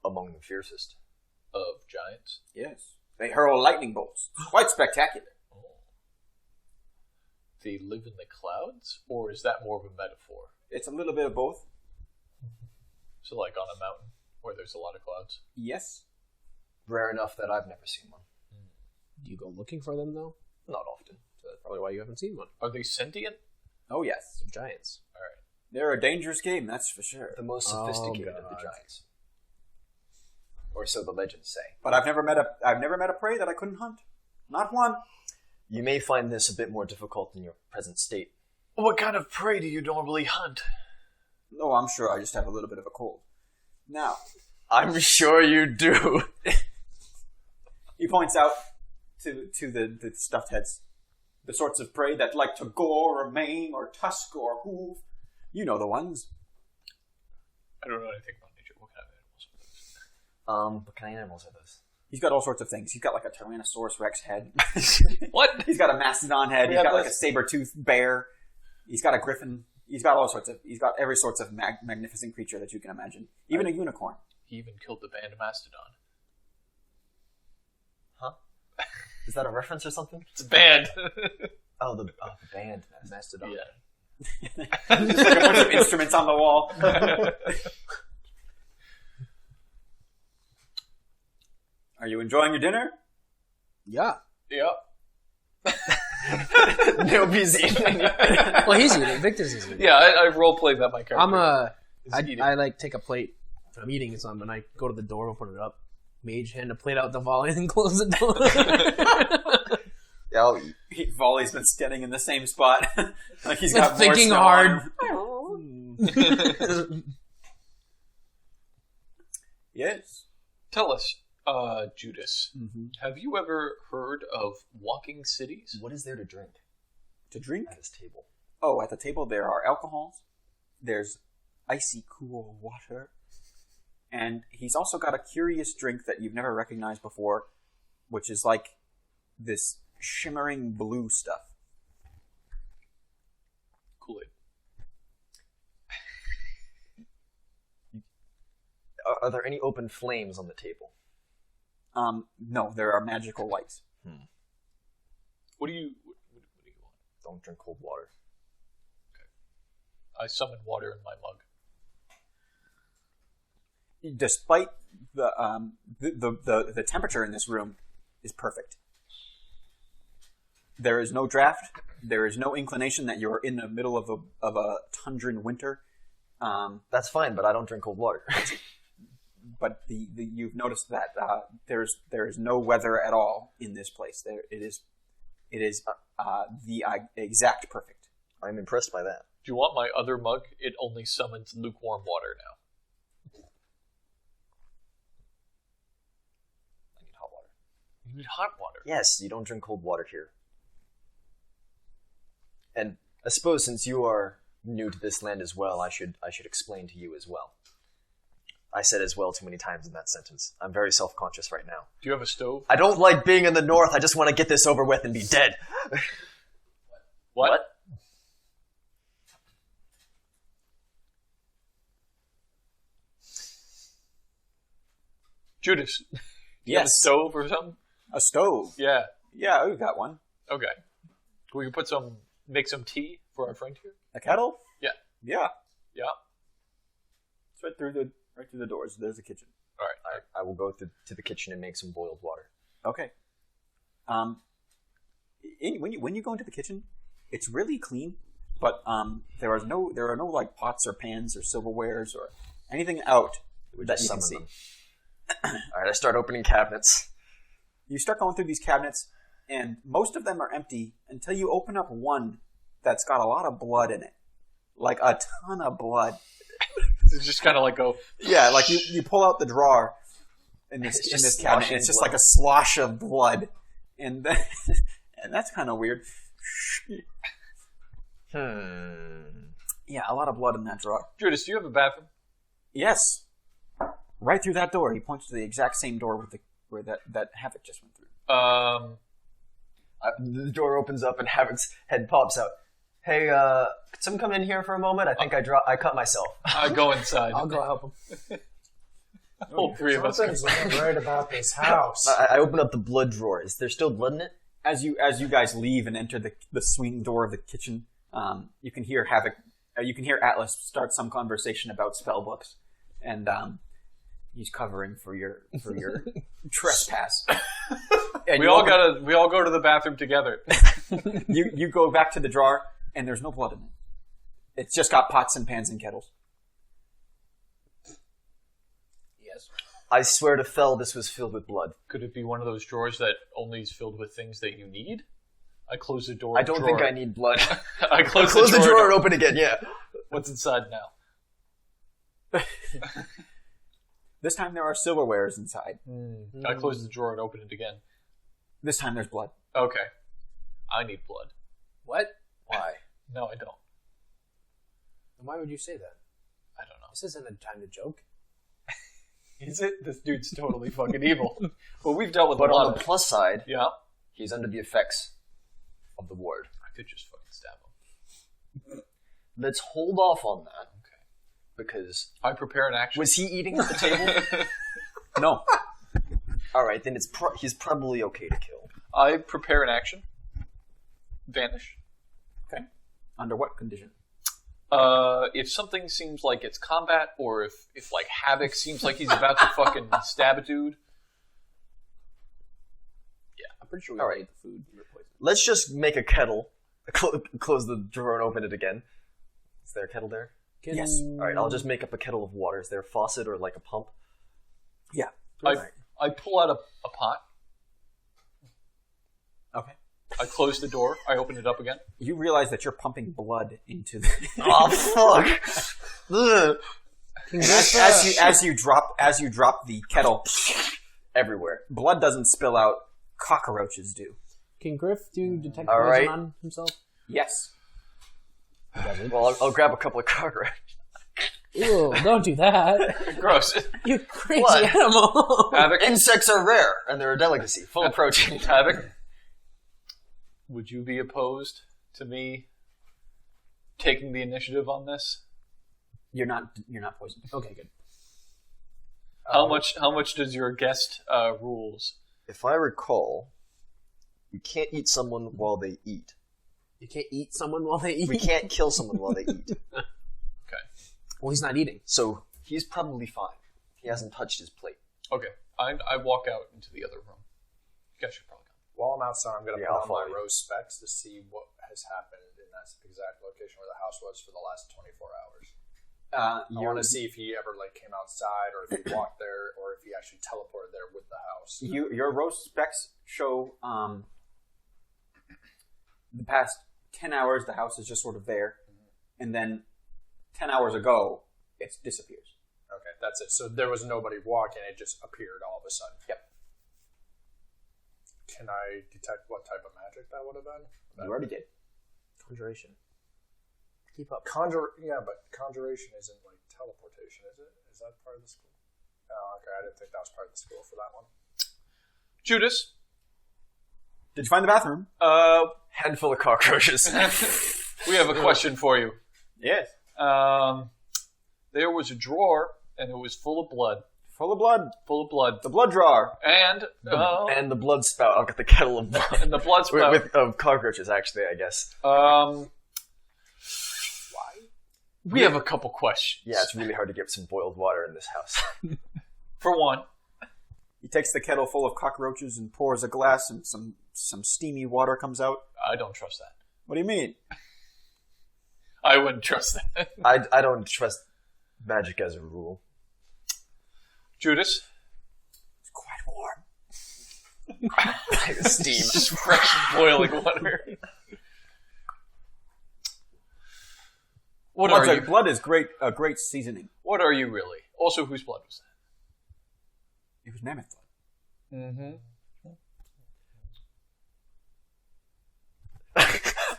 Among the fiercest. Of giants? Yes. They hurl lightning bolts. Quite spectacular. Oh. They live in the clouds? Or is that more of a metaphor? It's a little bit of both. So like on a mountain where there's a lot of clouds? Yes. Rare enough that I've never seen one. Do you go looking for them, though? Not often. So that's probably why you haven't seen one. Are they sentient? Oh yes, They're giants. they're a dangerous game. That's for sure. The most sophisticated of the God. giants. Or so the legends say. But I've never met a prey that I couldn't hunt. Not one. You may find this a bit more difficult in your present state. What kind of prey do you normally hunt? Oh, I'm sure I just have a little bit of a cold. Now, I'm sure you do. he points out to the stuffed heads. The sorts of prey that like to gore or maim or tusk or hoof. You know the ones. I don't know anything about nature. What kind of animals are those? What kind of animals are those? He's got all sorts of things. He's got like a Tyrannosaurus Rex head. What? He's got a mastodon head. He's Yeah, got like a but- saber-toothed bear. He's got a griffin. He's got all sorts of. He's got every sorts of magnificent creature that you can imagine. Even a unicorn. He even killed the band Mastodon. Huh? Is that a reference or something? It's a band. Oh, the band. Mastodon. Yeah. Just like a bunch of instruments on the wall. Are you enjoying your dinner? Yeah. Yeah. Nobody's eating anything. Well, he's eating. Victus is eating. Yeah, I role-played that my character. I like take a plate. I'm eating something. I go to the door, open it up. Mage hand a plate out to Vali and then close the door. Yeah, I'll eat. Volley's been standing in the same spot. Like he's got thinking more hard. Yes. Tell us, Judas, have you ever heard of walking cities? What is there to drink To drink? at this table? Oh, at the table there are alcohols. There's icy cool water. And he's also got a curious drink that you've never recognized before, which is like this shimmering blue stuff. Kool-Aid. Are there any open flames on the table? No, there are magical lights. What do you want? Don't drink cold water. I summon water in my mug. Despite the temperature in this room is perfect. There is no draft. There is no inclination that you're in the middle of a tundran winter. That's fine, but I don't drink cold water. But you've noticed that there is no weather at all in this place. It is the exact perfect. I'm impressed by that. Do you want my other mug? It only summons lukewarm water now. I need hot water. You need hot water. Yes, you don't drink cold water here. And I suppose since you are new to this land as well, I should explain to you as well. I said as well too many times in that sentence. I'm very self-conscious right now. Do you have a stove? I don't like being in the north. I just want to get this over with and be dead. What? Judas, do you have a Yes, stove or something? a stove. Yeah. Yeah, we've got one. Okay. We can make some tea for our friend here? A kettle? Yeah. Yeah. Yeah. It's right through the doors. There's a kitchen. All right. I will go to the kitchen and make some boiled water. Okay. When you go into the kitchen, it's really clean, but there are no like pots or pans or silverwares or anything out We that just you can summon see. them. All right, I start opening cabinets. You start going through these cabinets, and most of them are empty until you open up one that's got a lot of blood in it, like a ton of blood. It's just kind of like go. Yeah, like you pull out the drawer in this It's in just this cabinet, and sloshing it's just blood. like a slosh of blood, and then, and that's kind of weird. Yeah, a lot of blood in that drawer. Judas, do you have a bathroom? Yes, right through that door. He points to the exact same door where that Havoc just went through. The door opens up and Havoc's head pops out. Hey, could someone come in here for a moment? I think I cut myself. I go inside. I'll go help him. All three of us. Something's not right about this house. I open up the blood drawer. Is there still blood in it? As you guys leave and enter the swing door of the kitchen, you can hear Havoc. You can hear Atlas start some conversation about spell books, and he's covering for your trespass. And We all go to the bathroom together. You go back to the drawer, and there's no blood in it. It's just got pots and pans and kettles. Yes. I swear to Fel, this was filled with blood. Could it be one of those drawers that only is filled with things that you need? I close the door. I don't think I need blood. I close Close the the drawer. drawer and open again, yeah. What's inside now? This time there are silverwares inside. I close the drawer and open it again. This time there's blood. Okay. I need blood. What? Why? No, I don't. Why would you say that? I don't know. This isn't a time to joke. Is it? This dude's totally fucking evil. But we've dealt with But a lot on of the it. plus side, Yeah. he's under the effects of the ward. I could just fucking stab him. Let's hold off on that. Okay. Because I prepare an action. was he eating at the table? No. All right, then he's probably okay to kill. I prepare an action. Vanish. Okay. Under what condition? If something seems like it's combat, or if like Havoc seems like he's about to fucking stab a dude. I'm pretty sure we All already right. ate the food. We replaced it. Let's just make a kettle. Close the drawer and open it again. Is there a kettle there? Yes. All right, I'll just make up a kettle of water. Is there a faucet or like a pump? Yeah. I pull out a pot. Okay. I close the door. I open it up again. You realize that you're pumping blood into the... Oh fuck! Ugh. as you drop the kettle, Everywhere. blood doesn't spill out. Cockroaches do. Can Griff do detect All poison right. on himself? Yes. Well, I'll grab a couple of cockroaches. Ew, don't do that. Gross. You crazy What? animal. Havoc. Insects are rare, and they're a delicacy, full of protein. Havoc. Would you be opposed to me taking the initiative on this? You're not poisoned. Okay, good. How much does your guest rules? If I recall, we can't eat someone while they eat. You can't eat someone while they eat. We can't kill someone while they eat. Okay. Well, he's not eating. So he's probably fine. He hasn't touched his plate. Okay. I walk out into the other room. You guys should probably come. While I'm outside, I'm going to Yeah, put I'll on my follow you. rose specs to see what has happened in that exact location where the house was for the last 24 hours. I want to see if he ever came outside, or if he walked there, or if he actually teleported there with the house. Your rose specs show the past 10 hours the house is just sort of there, and then 10 hours ago it disappears. Okay, that's it. So there was nobody walking; it just appeared all of a sudden. Yep. Can I detect what type of magic that would have been? You already did. Conjuration. Keep up. But conjuration isn't like teleportation, is it? Is that part of the school? Oh, okay. I didn't think that was part of the school for that one. Judas. Did you find the bathroom? Handful of cockroaches. We have a question for you. Yes. There was a drawer, and it was full of blood. Full of blood. Full of blood. The blood drawer. And And the blood spout. I'll get the kettle of blood. and the blood spout. Of cockroaches, actually, I guess. Why? We have a couple questions. Yeah, it's really hard to get some boiled water in this house. For one, He takes the kettle full of cockroaches and pours a glass, and some steamy water comes out. I don't trust that. What do you mean? I wouldn't trust that. I don't trust magic as a rule. Judas, It's quite warm. Steam. just fresh boiling water. What are you? Blood is a great seasoning. What are you really? Also, whose blood was It was mammoth blood. that? Mm-hmm.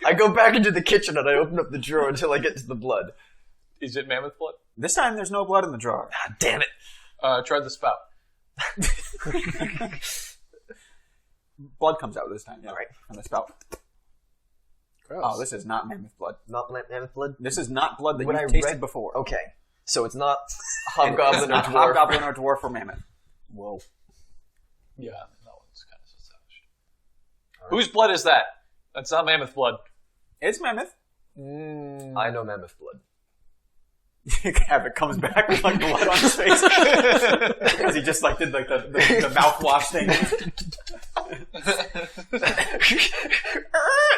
I go back into the kitchen and I open up the drawer until I get to the blood. Is it mammoth blood? This time there's no blood in the drawer. Ah, damn it. Try the spout. Blood comes out this time. Yeah, Alright. From the spout. Gross. Oh, this is not mammoth blood. Not mammoth blood? This is not blood that When you've I tasted read- before. Okay. So it's not It's hobgoblin or not dwarf. hobgoblin or dwarf or mammoth. Whoa. Yeah, that one's kind of established. Whose blood is that? That's not mammoth blood. It's mammoth. I know mammoth blood. Havoc comes back with blood on his face because he just did the mouthwash thing.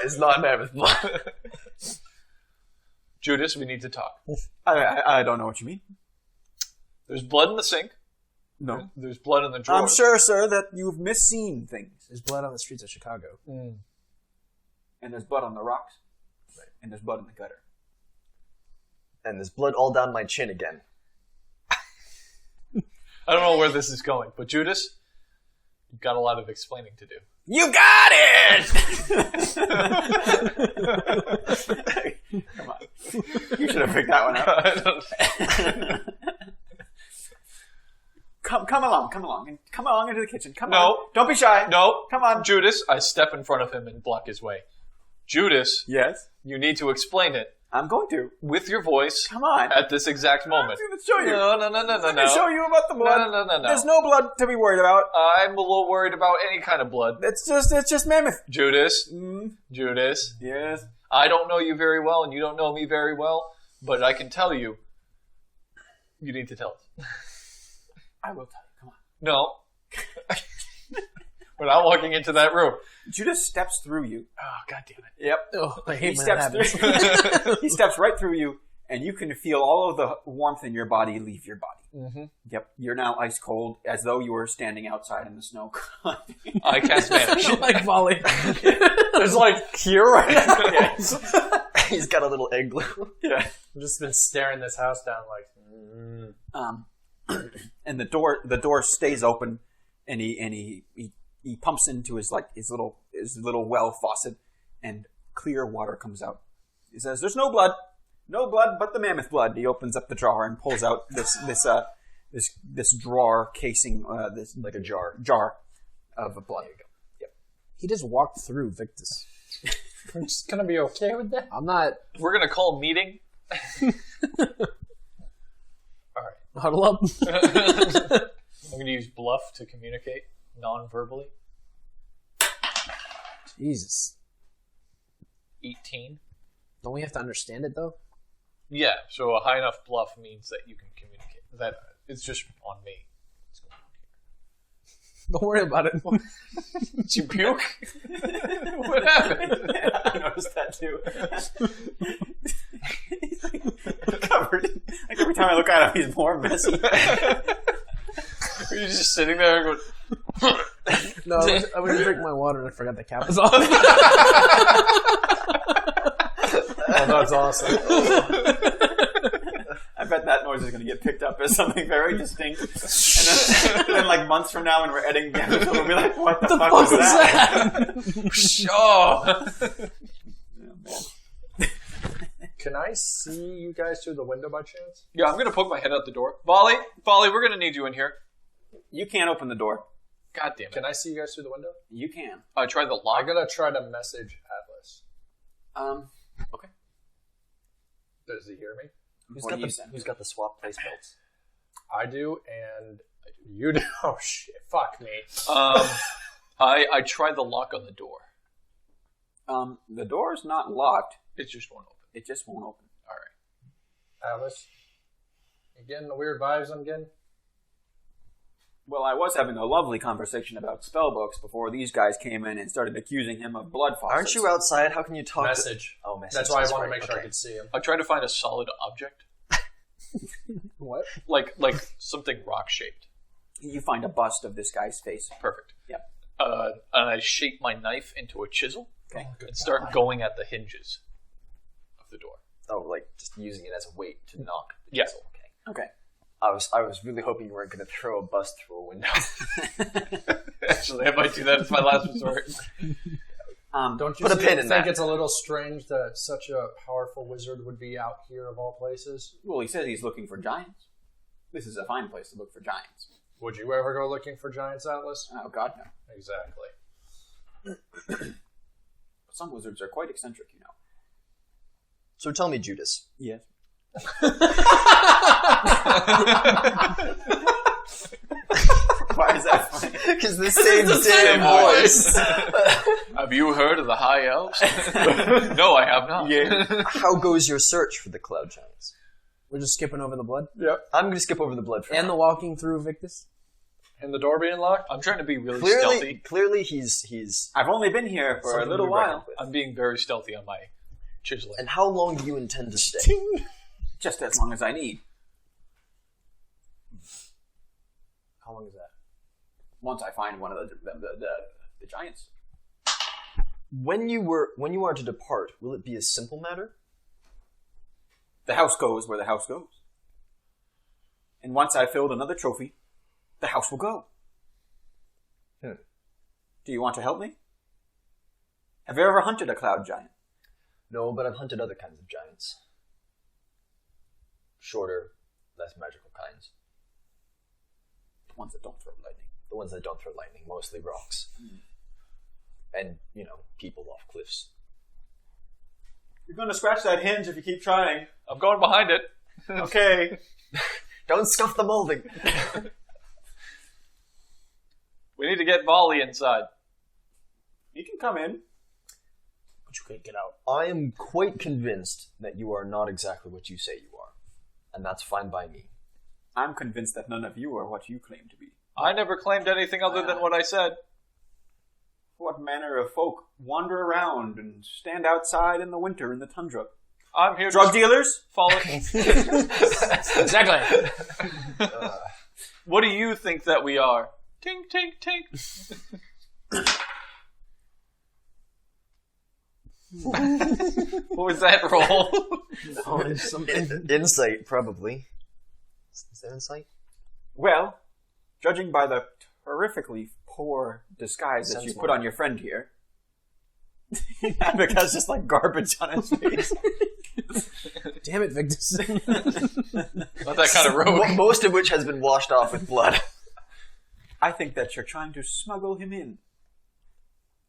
It's not mammoth blood. Judas, we need to talk. I don't know what you mean. There's blood in the sink. No. There's blood in the drawers. I'm sure, sir, that you've misseen things. There's blood on the streets of Chicago. And there's blood on the rocks. Right. And there's blood in the gutter. And there's blood all down my chin again. I don't know where this is going, but Judas, you've got a lot of explaining to do. You got it! Come on. You should have picked that one up. Come along into the kitchen. Come on. Don't be shy. No. Come on. Judas, I step in front of him and block his way. Judas, Yes? you need to explain it I'm going to. with your voice Come on. at this exact moment. I'm going to show you. No. I'm going to show you about the blood. No. There's no blood to be worried about. I'm a little worried about any kind of blood. It's just mammoth. Judas, Mm. Judas, Yes. I don't know you very well and you don't know me very well, but I can tell you, you need to tell us. I will tell you. Come on. No. We're not walking into that room. Judas steps through you. Oh, God damn it. Yep. Oh, I He hate when that steps happens. through. He steps right through you, and you can feel all of the warmth in your body leave your body. Mm-hmm. Yep. You're now ice cold, as though you were standing outside in the snow. I cast Vanish. like Vali. There's like here right now. He's got a little egg glue. Yeah. I've just been staring this house down like. And the door stays open, and he pumps into his little well faucet, and clear water comes out. He says, "There's no blood but the mammoth blood." He opens up the drawer and pulls out this drawer casing, this Like a jar. of blood. He just walked through Victus. I'm just gonna be okay with that. I'm not. We're going to call a meeting. Huddle up. I'm going to use bluff to communicate non-verbally. Jesus. 18. Don't we have to understand it, though? Yeah, so a high enough bluff means that you can communicate. That it's just on me. What's going on here? Don't worry about it. Did you puke? What happened? I noticed that too. He's like covered. Like every time I look at him, he's more messy. Were you just sitting there going... No, I was drink my water and I forgot the cap was off. Oh, that's awesome. I bet that noise is going to get picked up as something very distinct. And then like months from now when we're editing the episode, we'll be like, what the fuck was that? Oh! Can I see you guys through the window by chance? Yeah, I'm going to poke my head out the door. Vali, we're going to need you in here. You can't open the door. God damn it. Can I see you guys through the window? You can. I tried the I'm lock. gonna try to message Atlas. Okay. Does he hear me? Who's What do you send? who's got the swap place belts? I do, and you do. Oh shit! Fuck me. I tried the lock on the door. The door's not locked. It just won't open. It just won't open. All right. Atlas, you getting the weird vibes I'm getting? Well, I was having a lovely conversation about spellbooks before these guys came in and started accusing him of blood faucets. Aren't you outside? How can you talk? Message. Oh, message. That's why I That's wanted to right. make sure I Okay. could see him. I tried to find a solid object, What? like something rock shaped. You find a bust of this guy's face. Perfect. Yep. And I shape my knife into a chisel Okay. and start going at the hinges of the door. Oh, like just using it as a weight to knock. The Yeah. chisel. Okay. Okay. I was really hoping you weren't going to throw a bust through a window. Actually, I might do that as my last resort. Don't you Put a pin in think that. it's a little strange that such a powerful wizard would be out here of all places? Well, he says he's looking for giants. This is a fine place to look for giants. Would you ever go looking for giants, Atlas? Oh, God, no. Exactly. Some wizards are quite eccentric, you know. So tell me, Judas. Yes. Why is that funny? Because the same damn voice. Have you heard of the High Elves? No, I have not. Yeah. How goes your search for the cloud giants? We're just skipping over the blood Yep. I'm going to skip over the blood for and now. the walking through Victus. And the door being locked? I'm trying to be really stealthy. Clearly, he's. I've only been here for a little while. I'm being very stealthy on my chiseling. And how long do you intend to stay? Just as long as I need. How long is that? Once I find one of the giants. When you are to depart, will it be a simple matter? The house goes where the house goes. And once I've filled another trophy, the house will go. Do you want to help me? Have you ever hunted a cloud giant? No, but I've hunted other kinds of giants. Shorter, less magical kinds. The ones that don't throw lightning. The ones that don't throw lightning, mostly rocks. And, people off cliffs. You're going to scratch that hinge if you keep trying. I'm going behind it. Okay. Don't scuff the molding! We need to get Vali inside. You can come in. But you can't get out. I am quite convinced that you are not exactly what you say you are. And that's fine by me. I'm convinced that none of you are what you claim to be. I never claimed anything other than what I said. What manner of folk wander around and stand outside in the winter in the tundra? I'm here Drug to dealers? follow. Exactly. What do you think that we are? Tink, tink, tink. What was that roll? Something. Insight, probably. Is that insight? Well, judging by the horrifically poor disguise that Sounds you put more. on your friend here, Havoc has just like garbage on his face. Damn it, Victus. Not that kind of rogue. Most of which has been washed off with blood. I think that you're trying to smuggle him in.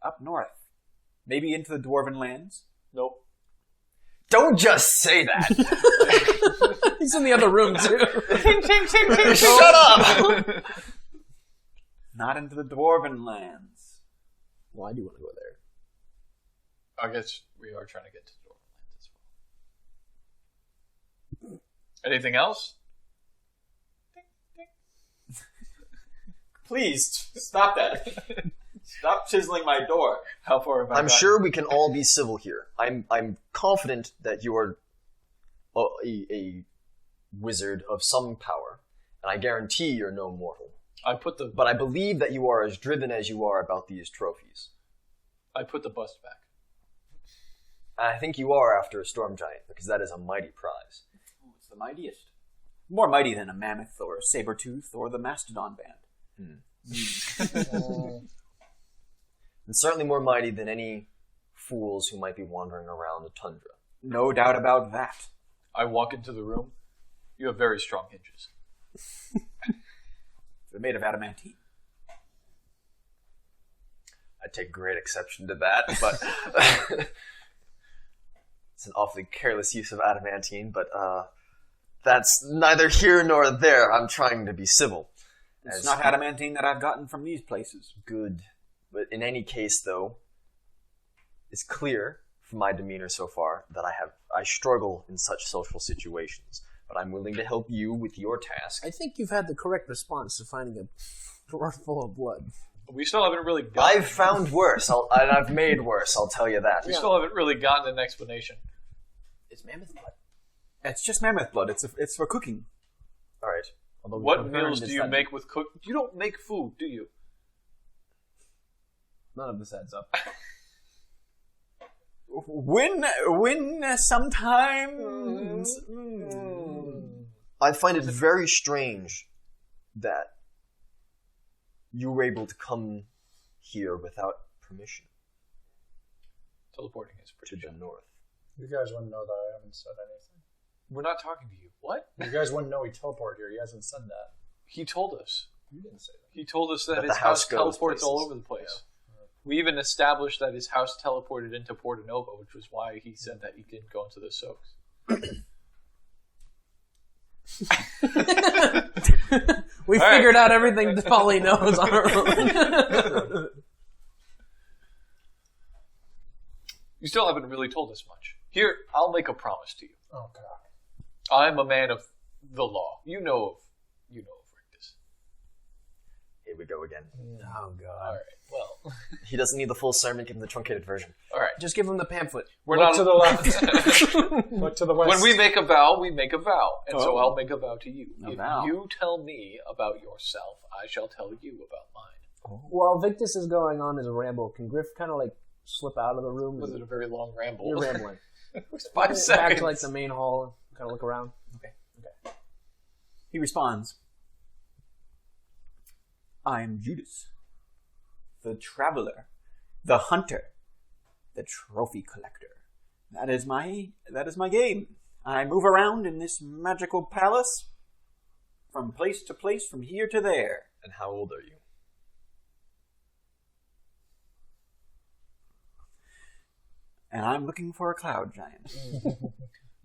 Up north. Maybe into the Dwarven lands. Nope. Don't just say that! He's in the other room, too. Shut up! Not into the Dwarven lands. Well, I do want to go there. I guess we are trying to get to Dwarven Lands as well. Anything else? Please, stop that. Stop chiseling my door. How far have I I'm gotten? sure we can all be civil here. I'm confident that you are a wizard of some power, and I guarantee you're no mortal. But I believe that you are as driven as you are about these trophies. I put the bust back. And I think you are after a storm giant, because that is a mighty prize. Oh, it's the mightiest. More mighty than a mammoth or a saber-tooth or the mastodon band. And certainly more mighty than any fools who might be wandering around the tundra. No doubt about that. I walk into the room. You have very strong hinges. They're made of adamantine. I take great exception to that, but it's an awfully careless use of adamantine, but that's neither here nor there. I'm trying to be civil. It's not adamantine that I've gotten from these places. Good. But in any case, though, it's clear from my demeanor so far that I struggle in such social situations. But I'm willing to help you with your task. I think you've had the correct response to finding a drawer full of blood. We still haven't really gotten... I've found worse, and I've made worse, I'll tell you that. We still haven't really gotten an explanation. It's mammoth blood. It's just mammoth blood. It's for cooking. All right. Although we What confirmed meals it's do you that- make with cook? You don't make food, do you? None of this adds up. When sometimes. I find it very strange that you were able to come here without permission Teleporting is to pretty the good. north. You guys wouldn't know that I haven't said anything. We're not talking to you. What? You guys wouldn't know he teleported here. He hasn't said that. He told us. You didn't say that. He told us that That his the house house goes teleports all places. over the place. We even established that his house teleported into Porta Nova, which was why he said that he didn't go into the soaks. We All figured out everything Polly knows on our own. You still haven't really told us much. Here, I'll make a promise to you. Oh, God. I'm a man of the law. You know of Riktus. A Here we go again. Oh god. All right. Well, He doesn't need the full sermon, give him the truncated version. all right. Just give him the pamphlet. We're Look not to the left. Look to the west. When we make a vow, we make a vow, and so Oh. I'll make a vow to you. A If vow. you tell me about yourself, I shall tell you about mine. While Victus is going on his ramble, can Griff kind of like slip out of the room? Was it a very long ramble? You're rambling. It was 5 Back seconds. to like the main hall, kind of look around. He responds, I am Judas, the traveler, the hunter, the trophy collector. That is my game. I move around in this magical palace from place to place, from here to there. And how old are you? And I'm looking for a cloud giant.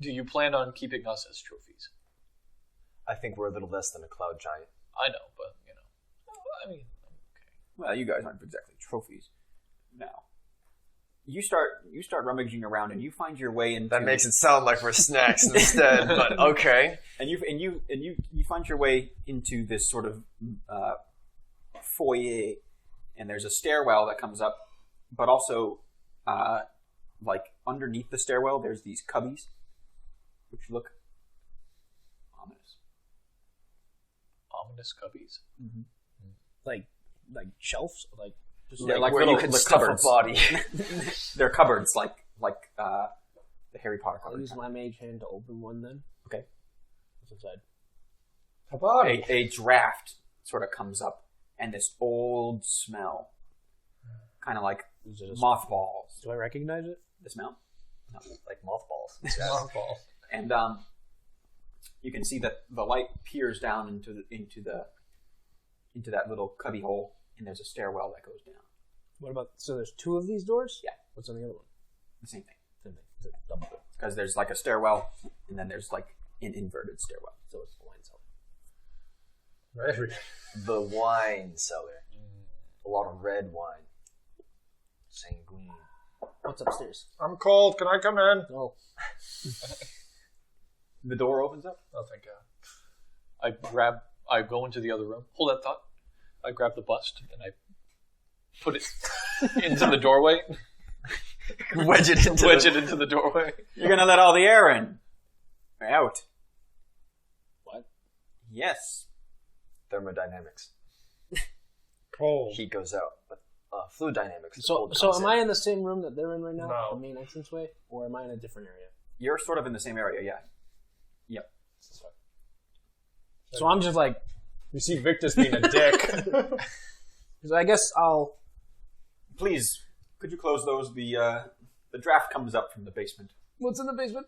Do you plan on keeping us as trophies? I think we're a little less than a cloud giant. I know, but, you know. I mean, Well, you guys aren't exactly trophies. Now, you start rummaging around and you find your way into That makes it sound like we're snacks instead, but okay. and you find your way into this sort of foyer, and there's a stairwell that comes up, but also like underneath the stairwell there's these cubbies which look ominous. ominous cubbies. Like shelves, like just Yeah, like where little you can like stuff cupboards. a body. They're cupboards like the Harry Potter I'll cupboards. use my mage hand to open one then. Okay. What's inside? A body. A draft sort of comes up, and this old smell, kind of like Is it a mothballs. Do I recognize it? The smell, Like mothballs. Mothball. and you can see that the light peers down into that little cubby hole, and there's a stairwell that goes down. What about? So there's two of these doors. Yeah. What's on the other one? The same thing, Same thing. Is it double door? because there's like a stairwell, and then there's like an inverted stairwell. So it's the wine cellar. Right. The wine cellar. A lot of red wine. Sanguine. What's upstairs? I'm cold. Can I come in? Oh, The door opens up. Oh, thank God. I go into the other room. Hold that thought. I grab the bust and I put it into the doorway. Wedge it into the doorway. You're gonna let all the air in, or out. What? Yes. thermodynamics. Cold. Heat goes out, but fluid dynamics. the so cold so comes am in. I in the same room that they're in right now? No. The main entranceway, or am I in a different area? You're sort of in the same area, yeah. Yep. So I'm just like, You see Victus being a dick. so I guess I'll. Please, could you close those? The draft comes up from the basement. What's in the basement?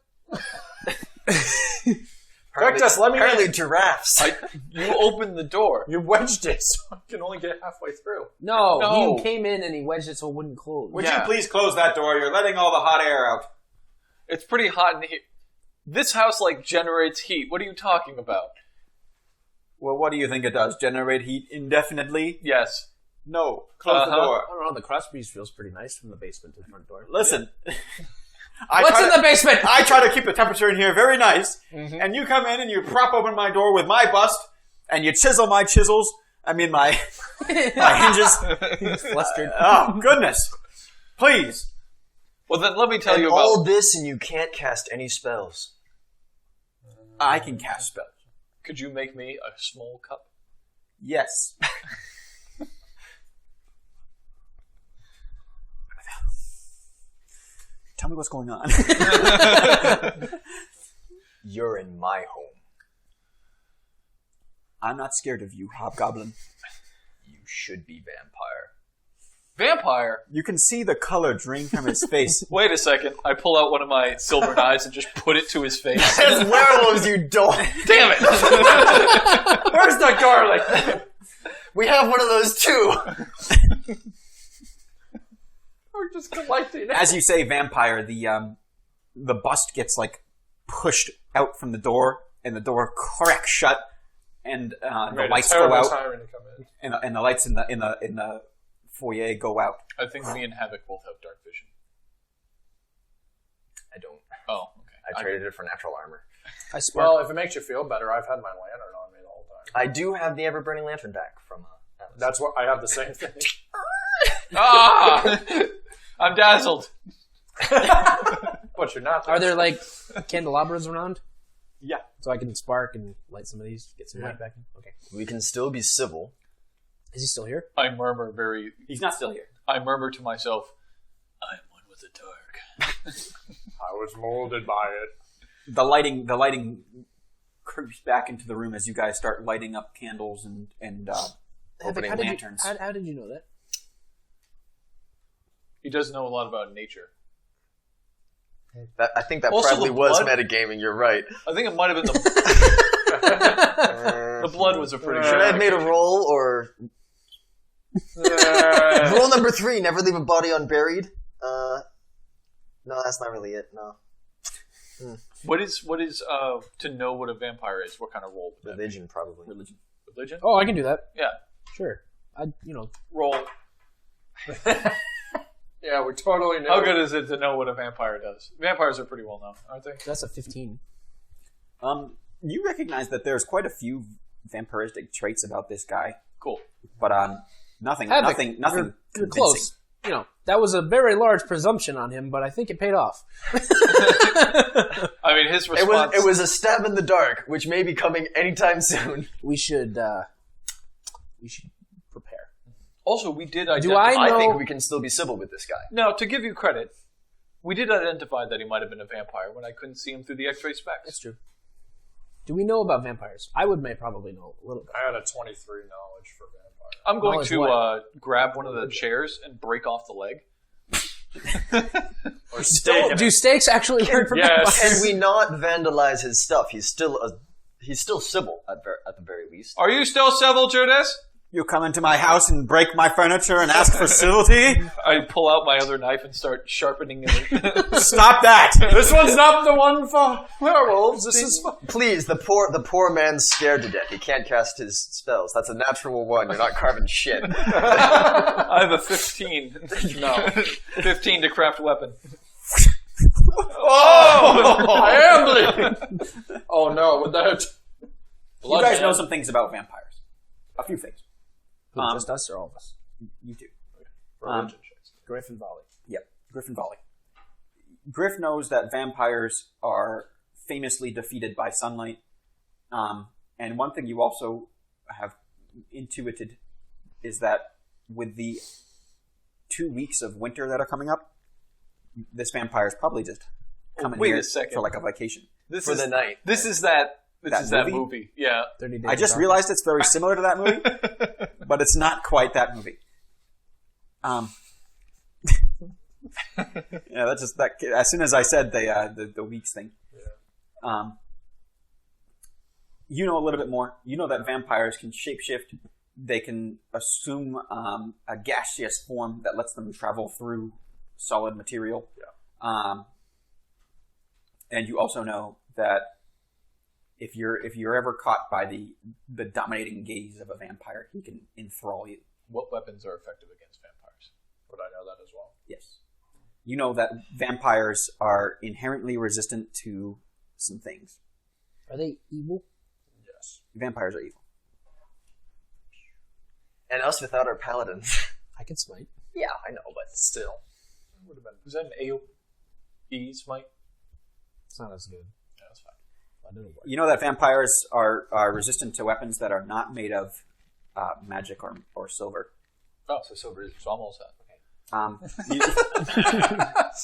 Victus, let me Apparently in. giraffes. You opened the door. You wedged it, so I can only get halfway through. No, No. he came in and he wedged it so it wouldn't close. Would Yeah. you please close that door? You're letting all the hot air out. It's pretty hot in here. This house generates heat. What are you talking about? Well, what do you think it does? Generate heat indefinitely? Yes. No. Close the I door. don't know. The cross breeze feels pretty nice from the basement to the front door. Listen. What's in the basement? I try to keep the temperature in here very nice, Mm-hmm. and you come in and you prop open my door with my bust, and you chisel my chisels. I mean my hinges. Flustered. Oh goodness! Please. Well, then let me tell And you about. all this, and you can't cast any spells. I can cast spells. Could you make me a small cup? Yes. Tell me what's going on. You're in my home. I'm not scared of you, Hobgoblin. You should be vampire. Vampire? You can see the color drain from his face. Wait a second. I pull out one of my silver knives and just put it to his face. As werewolves, you don't. Damn it! Where's the garlic? We have one of those too. We're just collecting it. As you say, vampire, the bust gets pushed out from the door, and the door cracks shut, and the lights go out, Tyrant to come in. and the lights in the foyer go out. I think me and Havoc both have dark vision. I don't. Oh, okay. I traded it for natural armor. I spark. Well, if it makes you feel better, I've had my lantern on me the whole time. I do have the ever-burning lantern back from that That's what I have the same thing. Ah! I'm dazzled. But you're not. Are there like candelabras around? Yeah. So I can spark and light some of these, get some light back in? Okay. We can still be civil. Is he still here? I murmur very. He's not still here. I murmur to myself, I'm one with the dark. I was molded by it. The lighting creeps back into the room as you guys start lighting up candles and opening how did lanterns. How did you know that? He does know a lot about nature. I think that Also, probably the was blood- metagaming, you're right. I think it might have been the... the blood was a pretty Should I have made a roll, or... Rule number 3, never leave a body unburied. No, that's not really it, no. What is to know what a vampire is? What kind of roll? Would that be? Religion, probably. Religion? Oh, I can do that. Yeah. Sure. Roll. Yeah, we totally know. How good is it to know what a vampire does? Vampires are pretty well known, aren't they? That's a 15. You recognize that there's quite a few vampiristic traits about this guy, Cool. but nothing Havoc, nothing You're convincing. close. That was a very large presumption on him, but I think it paid off. I mean, his response... It was a stab in the dark, which may be coming anytime soon. We should prepare. Also, we did Do identify... I know? I think we can still be civil with this guy. Now, to give you credit, we did identify that he might have been a vampire when I couldn't see him through the X-ray specs. That's true. Do we know about vampires? I may probably know a little bit. I had a 23 knowledge for vampire. I'm going Knowledge to what? grab one of the chairs and break off the leg. Or steak. Do stakes actually work for vampires? Can we not vandalize his stuff? He's still civil at the very least. Are you still civil, Judas? You come into my house and break my furniture and ask for civility? I pull out my other knife and start sharpening it. Stop that! This one's not the one for werewolves. This is fun. Please, the poor man's scared to death. He can't cast his spells. That's a natural 1. You're not carving shit. I have a 15. No. 15 to craft weapon. Oh! I am bleeding! Oh no, with that... You guys know some things about vampires. A few things. Just us or all of us? You do. Griff and Vali. Yep, Griff and Vali. Griff knows that vampires are famously defeated by sunlight. And one thing you also have intuited is that with the 2 weeks of winter that are coming up, this vampire is probably just coming wait here a second. for like a vacation. This For is the night. This is that movie? movie. Yeah. 30 days I just of realized it's very similar to that movie, but it's not quite that movie. Yeah, that's just that. As soon as I said the weeks thing, you know a little bit more. You know that vampires can shapeshift. They can assume a gaseous form that lets them travel through solid material. Yeah. And you also know that if you're ever caught by the dominating gaze of a vampire, he can enthrall you. What weapons are effective against vampires? Would I know that as well? Yes. You know that vampires are inherently resistant to some things. Are they evil? Yes. Vampires are evil. And us without our paladins. I can smite. Yeah, I know, but still. Would have been. Was that an AoE smite? It's not as good. Yeah, that's fine. I don't know what. You know that vampires are resistant to weapons that are not made of magic or silver. Oh, so silver is almost that. Okay.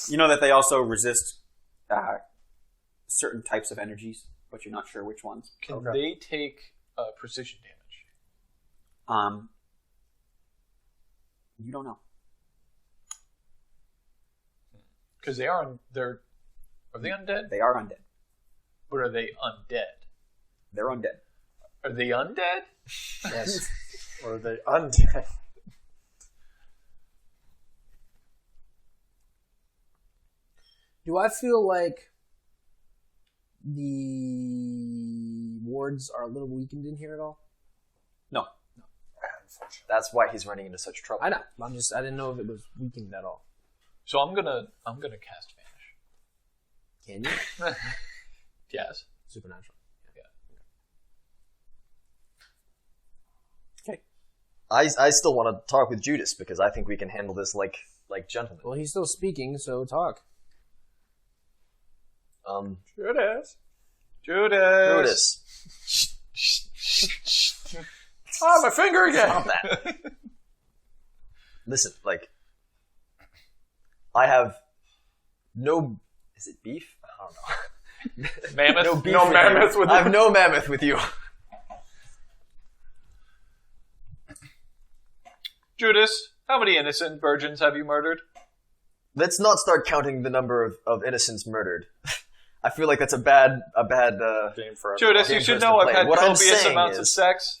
You know that they also resist certain types of energies, but you're not sure which ones. Can they take precision damage? You don't know. Because are they undead? They are undead. But are they undead? They're undead. Are they undead? Yes. Or are they undead? Do I feel like the wards are a little weakened in here at all? No. That's why he's running into such trouble. I know. I didn't know if it was weakened at all. So I'm gonna cast vanish. Can you? Yes. Supernatural. Okay. I still want to talk with Judas because I think we can handle this like gentlemen. Well, he's still speaking, so talk. Judas. Judas. Oh, my finger again. Stop that. Listen, like, I have no. Is it beef? I don't know. Mammoth? No beef. No with mammoth you. with I you. have no mammoth with you. Judas, how many innocent virgins have you murdered? Let's not start counting the number of innocents murdered. I feel like that's a bad. Game for Judas, you Game should first know to I've play. had What I'm copious saying amounts of is- sex.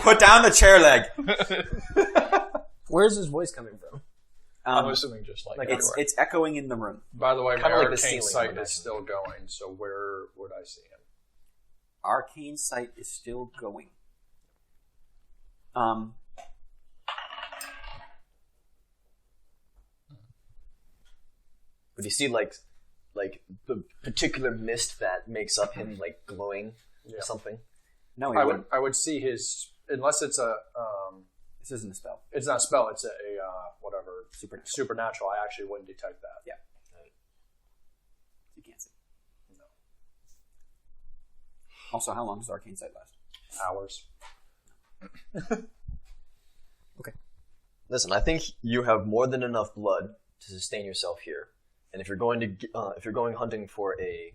Put down the chair leg. Where's his voice coming from? I'm assuming just like everywhere. It's echoing in the room. By the way, my Kinda like the arcane ceiling sight on that. is still going, so where would I see him? Arcane sight is still going. But you see, like the particular mist that makes up him, like glowing Yeah. or something. No, he I wouldn't. would see his, unless it's a This isn't a spell. it's not a spell, it's a whatever Supernatural. supernatural. I actually wouldn't detect that. Yeah. You can't see. No. Also, how long does arcane sight last? Hours. Listen, I think you have more than enough blood to sustain yourself here. And if you're going hunting for a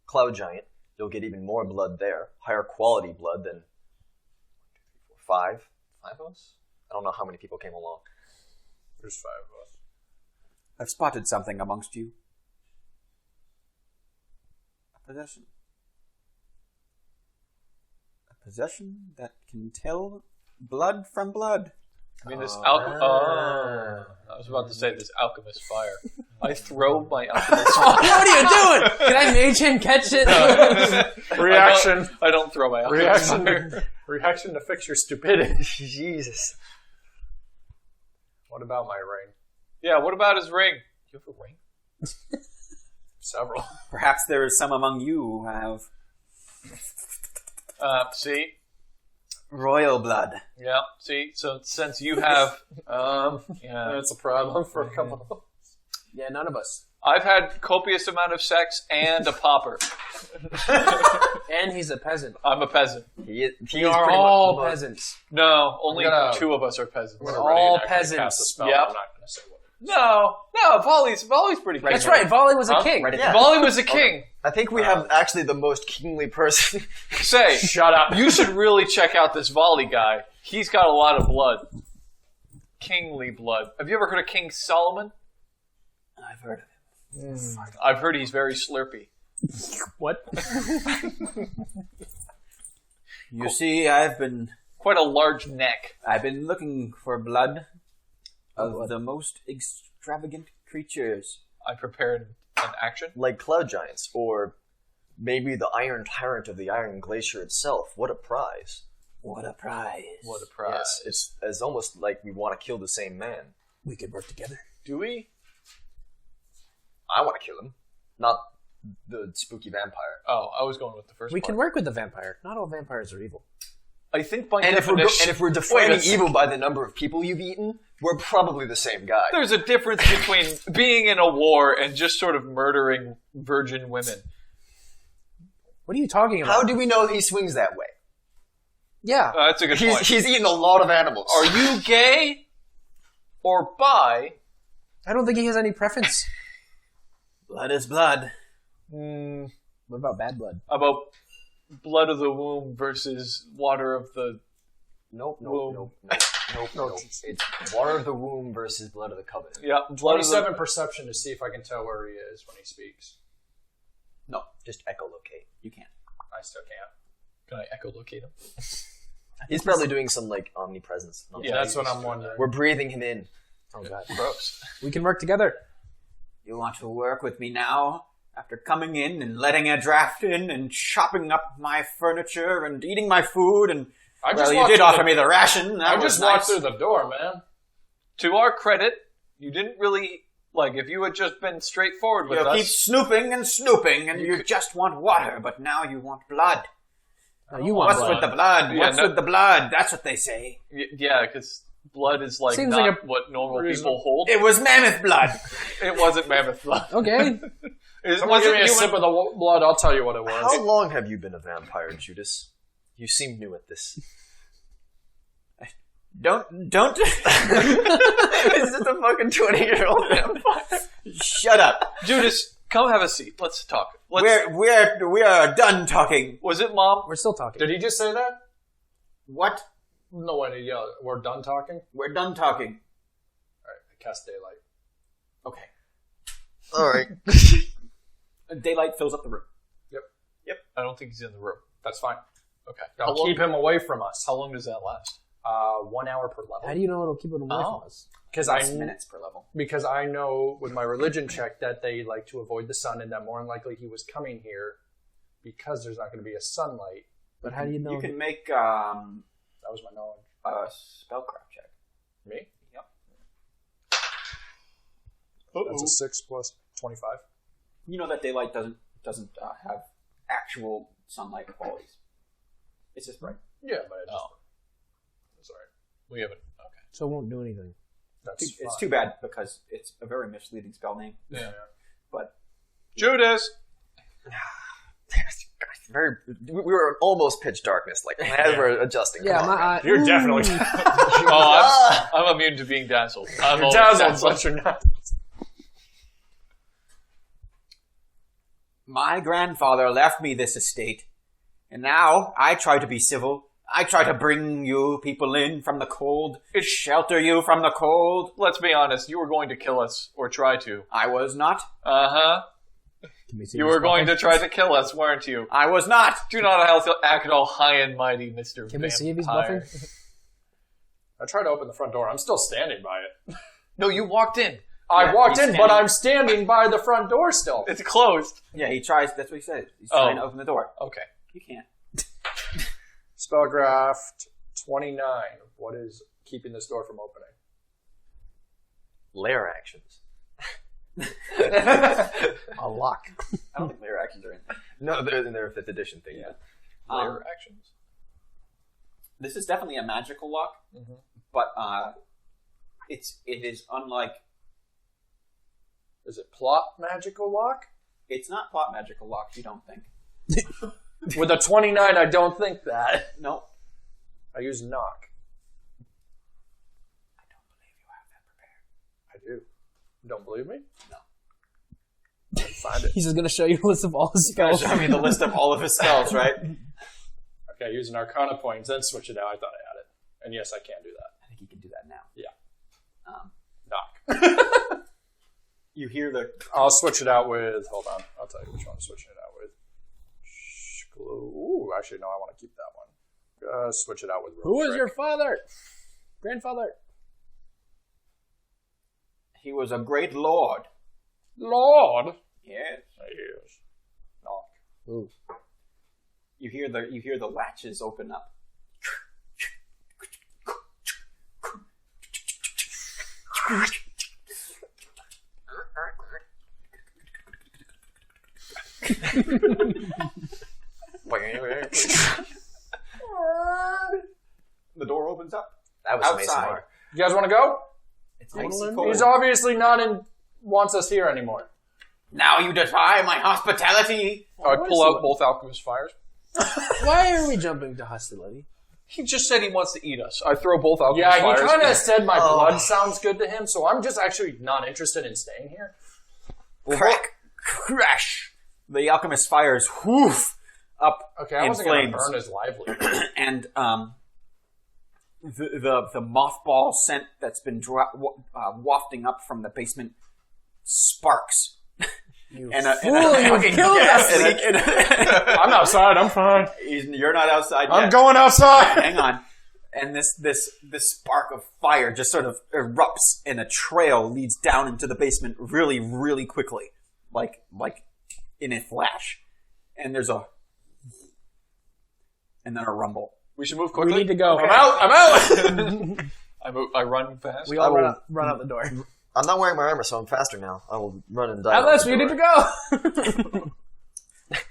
cloud giant, you'll get even more blood there, higher quality blood than 5 of us. I don't know how many people came along. There's 5 of us. I've spotted something amongst you. A possession. A possession that can tell blood from blood. I mean, this I was about to say this alchemist fire. I throw my alchemist fire. What are you doing? Can I mage him catch it? Reaction. I don't throw my alchemist fire. Reaction to fix your stupidity. Jesus. What about my ring? Yeah, what about his ring? Do you have a ring? Several. Perhaps there is some among you who have See? royal blood. Yeah, see? So since you have... yeah. That's a problem for a couple of Yeah, none of us. I've had copious amount of sex and a pauper. And he's a peasant. I'm a peasant. He is We are pretty all much- peasants. No, only I'm gonna- 2 of us are peasants. We're Ready, all I'm gonna cast a peasants. spell. Yep. I'm not going to say what. No, Vali's pretty That's good. right, Vali was a Huh? king. Ready? Yeah. Vali was a king. I think we have actually the most kingly person. Say, Shut up. you should really check out this Vali guy. He's got a lot of blood. Kingly blood. Have you ever heard of King Solomon? I've heard of it. I've heard he's very slurpy. What? You see, I've been Quite a large neck. looking for blood of the most extravagant creatures. I prepared an action. Like cloud giants, or maybe the Iron Tyrant of the Iron Glacier itself. What a prize. What a prize. What a prize. Yes, it's almost like we want to kill the same man. We could work together. Do we? I want to kill him, not the spooky vampire. Oh, I was going with the first We part. can work with the vampire. Not all vampires are evil. I think by And definition... if we're Wait defining a second. evil by the number of people you've eaten, we're probably the same guy. There's a difference between being in a war and just sort of murdering virgin women. What are you talking about? How do we know he swings that way? Yeah. That's a good point. He's eaten a lot of animals. Are you gay or bi? I don't think he has any preference. Blood is blood. What about bad blood? About blood of the womb versus water of the... Nope, Whoa. nope. It's water of the womb versus blood of the covenant. Yeah, blood of 27 the... perception to see if I can tell where he is when he speaks. No, Just echolocate. you can't. I still can't. Can I echolocate him? He's probably doing some like omnipresence. Yeah, That's what I'm wondering. We're breathing him in. Oh god. Gross. We can work together. You want to work with me now? After coming in and letting a draft in and chopping up my furniture and eating my food and... I Well, just you walked did through offer the- me the ration. That I was just nice. walked through the door, man. To our credit, you didn't really... Like, if you had just been straightforward with You us... keep snooping and snooping, and you just want water, but now you want blood. No, you want What's blood. with the blood? Yeah, What's no- with the blood? That's what they say. Yeah, because blood is like Seems not like a what normal reasonable- people hold. It was mammoth blood. It wasn't mammoth blood. Okay. Someone give me a sip of the blood, I'll tell you what it was. How long have you been a vampire, Judas? You seem new at this. Don't. Is this a fucking 20-year-old vampire? Shut up. Judas, come have a seat. Let's talk. We are done talking. Was it Mom? We're still talking. Did he just say that? What? No, when he yelled, we're done talking? We're done talking. Alright, I cast daylight. Okay. Alright. Daylight fills up the room. I don't think he's in the room. That's fine. Okay. I'll keep him away from us. How long does that last? 1 hour per level. How do you know it'll keep it away Oh. from us? Because Minutes per level. because I know with my religion check that they like to avoid the sun, and that more than likely he was coming here because there's not going to be a sunlight. But how do you know? You can make That was my knowledge. a spellcraft check. Me? Yep. That's a 6 plus 25. You know that daylight doesn't have actual sunlight qualities. It's just bright. Yeah, but I just... Oh. Sorry. We haven't. Okay. So it won't do anything. That's It's fine. too bad because it's a very misleading spell name. Yeah. But Judas! We were in almost pitch darkness, like as we're adjusting. Yeah, Come my on, eye. You're definitely... Oh, I'm immune to being dazzled. I'm You're always dazzled, but you're not. my grandfather left me this estate, and now I try to be civil. I try to bring you people in from the cold, shelter you from the cold. Let's be honest, you were going to kill us, or try to. I was not. Uh-huh. Can we see You this were going weapon? to try to kill us, weren't you? I was not. Do not act all high and mighty, Mr. Can we see if he's Vampire. buffing? I tried to open the front door. I'm still standing by it. No, you walked in. I walked he's in, but standing- I'm standing by the front door still. It's closed. Yeah, he tries. That's what he said. He's trying to Oh. open the door. Okay. You can't. Spellcraft 29. What is keeping this door from opening? lair actions. A lock. I don't think layer actions are in there. No, they're in their 5th edition thing. Yeah. Layer actions. This is definitely a magical lock, but it is unlike. Is it plot magical lock? It's not plot magical lock. You don't think? With a 29, I don't think that. No. I use knock. I don't believe you have that prepared. I do. You don't believe me? No. Find it. He's just gonna show you a list of all his spells. Show me the list of all of his spells, right? Okay, use an Arcana point, then switch it out. I thought I had it. And yes, I can do that. I think you can do that now. Yeah. Um, Knock. you hear the I'll switch it out with... Hold on. I'll tell you which one I'm switching it out with. Ooh, actually, no, I want to keep that one. Switch it out with Who Rope is Trick. your father? Grandfather? he was a great lord. Lord? Yes. Yes. Knock. Ooh. You hear the latches open up. The door opens up. That was Outside. some ASMR. You guys want to go? It's icy cold. He's obviously not in... wants us here anymore. Now you defy my hospitality. I pull out both alchemist fires. Why are we jumping to hostility? He just said he wants to eat us. I throw both alchemist Yeah, fires. he kind of said my blood sounds good to him, so I'm just actually not interested in staying here. Crack, crash. The alchemist fires whoof up Okay, I in wasn't going to flames, burn his livelihood. and the mothball scent that's been wafting up from the basement sparks. You And a fool, you fucking killed gas us! leak. I'm outside, I'm fine. You're not outside yet. I'm going outside! Hang on. And this spark of fire just sort of erupts, and a trail leads down into the basement really, really quickly, like in a flash. And there's and then a rumble. We should move We quickly. need to go. I'm out! I run fast. We all run out the door. I'm not wearing my armor, so I'm faster now. I will run and die. Atlas, we need to go!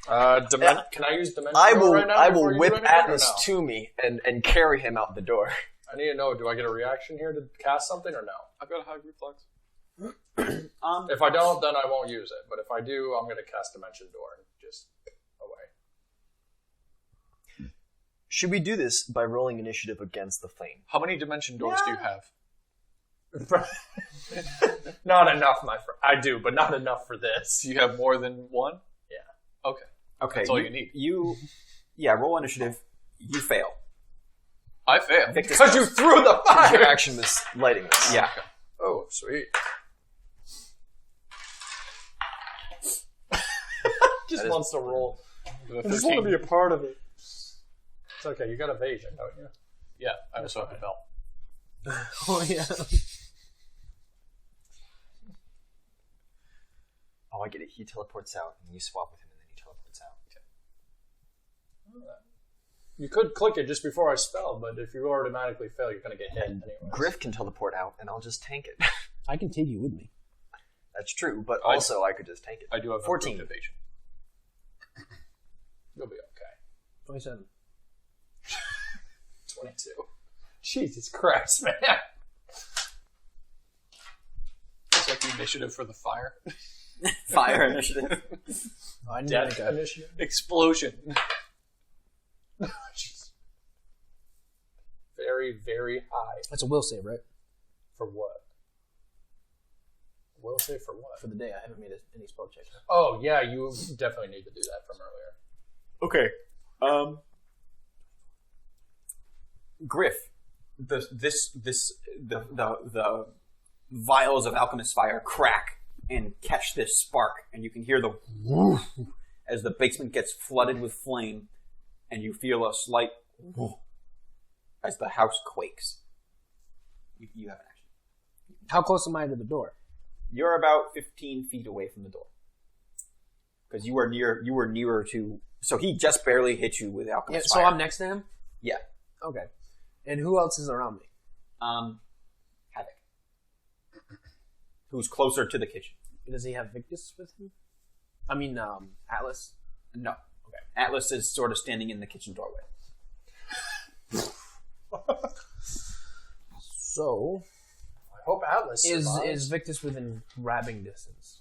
Can I use dimension I door will. right now? I before will you whip do anything, or Atlas no? to me and carry him out the door. I need to know. Do I get a reaction here to cast something or no? I've got a high reflex. If I don't, then I won't use it. But if I do, I'm going to cast dimension door and just away. Should we do this by rolling initiative against the flame? How many dimension doors do you have? Not enough, my friend. I do, but not enough for this. Do you have more than one? Yeah. Okay. Okay. That's all you need. Roll initiative. You fail. I fail. Because you threw the Your fire! action was lighting this. Yeah. Oh, sweet. Just wants to roll. I I just want to be a part of it. It's okay, you got evasion, don't you? Yeah, I also have a belt. Oh yeah. Oh, I get it. He teleports out, and you swap with him, and then he teleports out. You could click it just before I spell, but if you automatically fail, you're going to get hit anyway. Griff can teleport out, and I'll just tank it. I can take you with me. That's true, but also I could just tank it. I do have 14 evasion. You'll be okay. 27. 22. Jesus Christ, man. It's like the initiative for the fire. Fire initiative. Oh, I didn't Death make a- initiative. Explosion. Jeez. Very, very high. That's a will save, right? For what? Will save for what? For the day, I haven't made any spell checks. Oh, yeah, you definitely need to do that from earlier. Okay. Griff, the vials of alchemist fire crack and catch this spark, and you can hear the woof as the basement gets flooded with flame, and you feel a slight woof as the house quakes. You have an action. How close am I to the door? You're about 15 feet away from the door. Because you were nearer to... So he just barely hit you with Yeah, alchemist so fire. I'm next to him? Yeah. Okay. And who else is around me? Havoc. Who's closer to the kitchen. Does he have Victus with him? I mean, Atlas? No. Okay. Atlas is sort of standing in the kitchen doorway. So, I hope Atlas survives. is Victus within grabbing distance?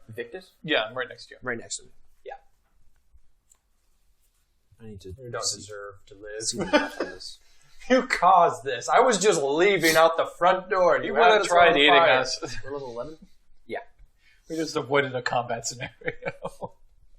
Victus? Yeah, I'm right next to you. Right next to me. Yeah. I need to You don't see deserve to the live. math of this. You caused this. I was just leaving out the front door. And You you would had have us tried on eating fire. us. We're level 11? Yeah. We just avoided a combat scenario.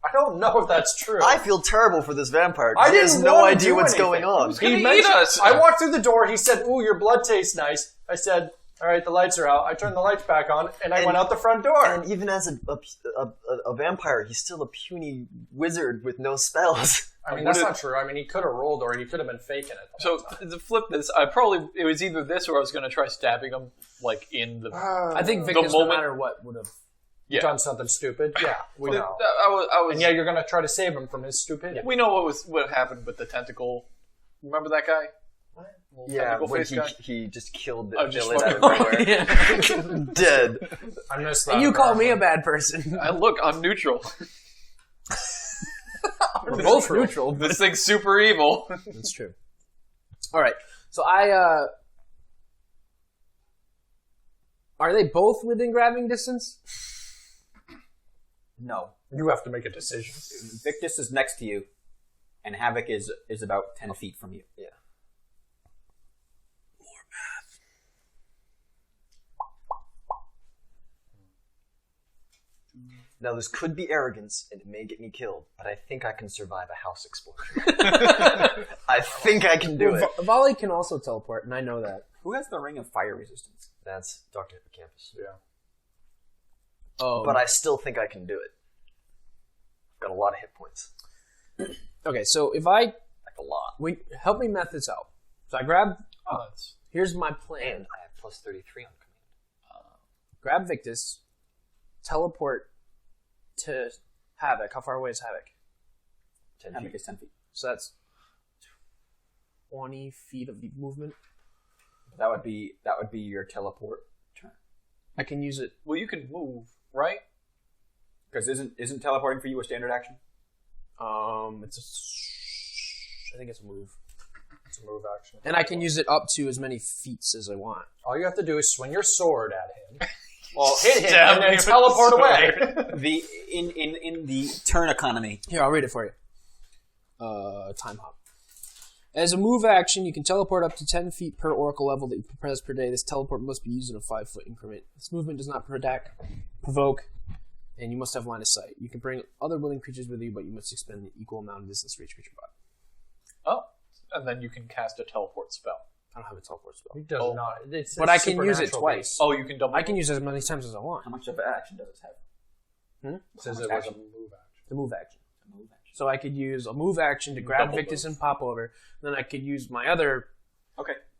I don't know if that's true. I feel terrible for this vampire. I He has didn't no wanna idea do what's anything. going on. Who's gonna eat us? I walked through the door. He said, "Ooh, your blood tastes nice." I said, "All right, the lights are out." I turned the lights back on, and I went out the front door. And even as a vampire, he's still a puny wizard with no spells. I mean, that's not true. I mean, he could have rolled, or he could have been faking it. the whole So time. to flip this, it was either this or I was going to try stabbing him like in the. I think Victus, no moment- matter what, would have... Yeah, done something stupid. Yeah, we know. I was. And yeah, you're gonna try to save him from his stupidity. We know what happened with the tentacle. Remember that guy? Little Yeah, tentacle when face guy? he just killed the Oh, just villain out fucking- of nowhere. Dead. I missed that. And you call me a bad person. Look, I'm neutral. We're both neutral. This thing's super evil. That's true. All right. So are they both within grabbing distance? No. You have to make a decision. Victus is next to you, and Havoc is about 10 feet from you. Yeah. Now, this could be arrogance, and it may get me killed, but I think I can survive a house explosion. I think I can do it. Vali can also teleport, and I know that. Who has the ring of fire resistance? That's Dr. Hippocampus. Yeah. Oh, But I still think I can do it. Got a lot of hit points. okay. So if I Like a lot. help me math this out. So I grab. Oh, that's Here's my plan. And I have plus 33 on command. Grab Victus, teleport to Havoc. How far away is Havoc? 10 Havoc feet. is 10 feet. So that's 20 feet of movement. That would be your teleport turn. I can use it. well. You can move, right? Because isn't teleporting for you a standard action? I think it's a move. It's a move action. And I can use it up to as many feats as I want. All you have to do is swing your sword at him. Well, Hit him and then teleport away. In the turn economy. Here, I'll read it for you. Time hop. As a move action, you can teleport up to 10 feet per oracle level that you press per day. This teleport must be used in a 5-foot increment. This movement does not provoke, and you must have line of sight. You can bring other willing creatures with you, but you must expend an equal amount of distance for each creature body. Oh, and then you can cast a teleport spell. I don't have a teleport spell. He does not. It's But I can use it twice. Oh, you can double. I can use it as many times as I want. How much of an action does this have? It says it was a move action. The move action. So I could use a move action to grab Victus and pop over. Then I could use my other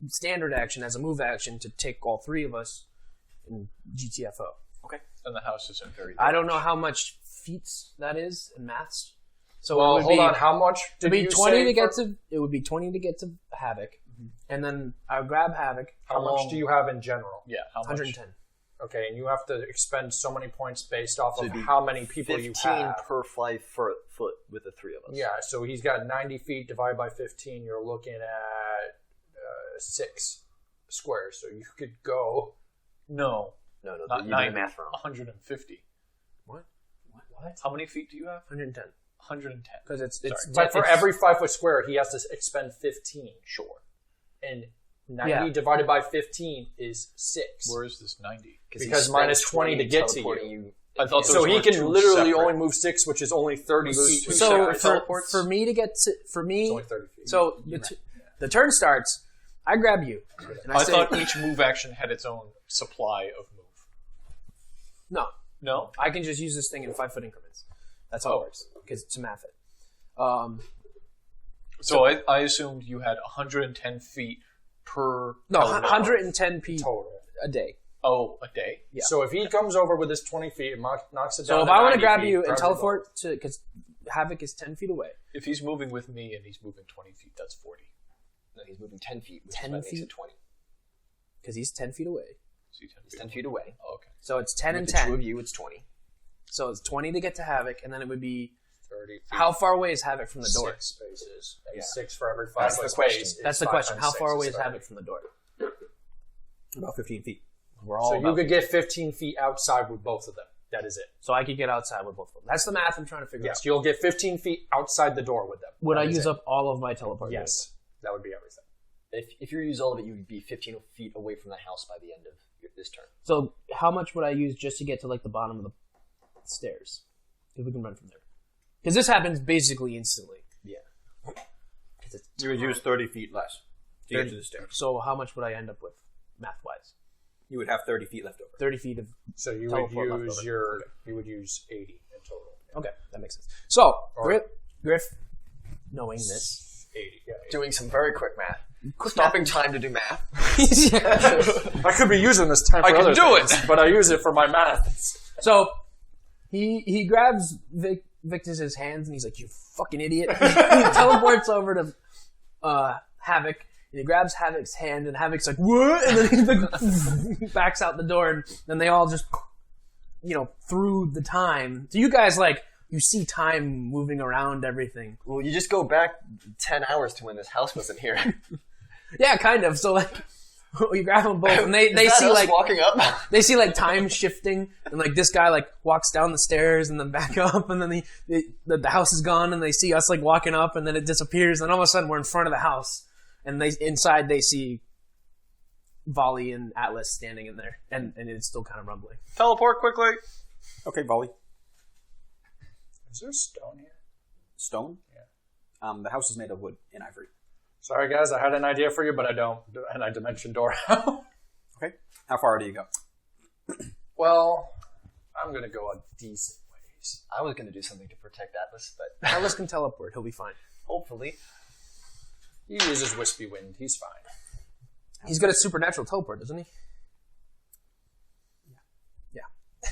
standard action as a move action to take all three of us in GTFO. Okay. And the house isn't very. I don't know how much feats that is in maths. So Well, it would hold be, on. How much did It'd be you 20 say to get for- to. It would be 20 to get to Havoc, and then I'll grab Havoc. How much do you have in general? Yeah, how much? 110. Okay, and you have to expend so many points based off of it'd be how many people 15 you have. per 5 foot with the 3 of us. Yeah, so he's got 90 feet divided by 15. You're looking at 6 squares. So you could go. No, No, not you did 90. math wrong. 150. What? How many feet do you have? 110. 110. Because it's But for every 5 foot square, he has to expend 15. Sure. And 90 divided by 15 is 6. Where is this 90? Because minus 20 to get to you. I thought So those he were can two literally separate. only move 6, which is only 30 feet. So teleports? for me to get to It's only 30 feet. so the turn starts. I grab you, and I I say, thought each move action had its own supply of move. no. No? I can just use this thing in 5-foot increments. That's how it works because to math it. So I assumed you had 110 feet per. No, teleport. 110 feet Total. a day. Oh, a day? Yeah. So if he comes over with his 20 feet and knocks it down So if to I want to 90 grab feet, you and grab teleport to, because Havoc is 10 feet away. If he's moving with me and he's moving 20 feet, that's 40. No, he's moving 10 feet, which 10 is what makes feet? it 20. Because he's 10 feet away. So you 10 He's 10 feet away. Oh, okay. So it's 10 With and the 10. two of you, it's 20. So it's 20 to get to Havoc, and then it would be 30 feet. how far away is Havoc from the door? 6 spaces. And Yeah. 6 for every 5 That's foot the question. space. That's the question. How far away is Havoc from the door? About 15 feet. We're all So you about- could get 15 feet outside with both of them. That is it. So I could get outside with both of them. That's the math I'm trying to figure Yes, out. you'll get 15 feet outside the door with them. Would That I is use it. up all of my teleport? Yes, that would be everything. If you use all of it, you would be 15 feet away from the house by the end of this turn. So how much would I use just to get to like the bottom of the stairs? If we can run from there. Because this happens basically instantly. Yeah. You would use 30 feet less to get to the stairs. So how much would I end up with, math-wise? You would have 30 feet left over. 30 feet of... So you Teleport would left use over. your you would use 80 in total. Okay, that makes sense. So, Griff, knowing this... 80. Yeah. Doing some very quick math. Stopping time to do math. I could be using this time for can other do things, but I use it for my math. So, he grabs Victus's hands and he's like, "You fucking idiot!" He teleports over to Havoc and he grabs Havoc's hand and Havoc's like, "What?" And then he like, backs out the door and then they all just, through the time. So you guys you see time moving around everything. Well, you just go back 10 hours to when this house wasn't here. Yeah, kind of. So we grab them both and they Is that see us walking up. they see time shifting and this guy walks down the stairs and then back up and then the house is gone and they see us walking up and then it disappears and all of a sudden we're in front of the house and inside they see Vali and Atlas standing in there and it's still kind of rumbling. Teleport quickly. Okay, Vali. Is there stone here? Stone? Yeah. The house is made of wood and ivory. Sorry, guys. I had an idea for you, but I don't. And I dimension door out. Okay. How far do you go? Well, I'm going to go a decent ways. I was going to do something to protect Atlas, but Atlas can teleport. He'll be fine. hopefully. He uses wispy wind. He's fine. He's got a supernatural teleport, doesn't he? Yeah.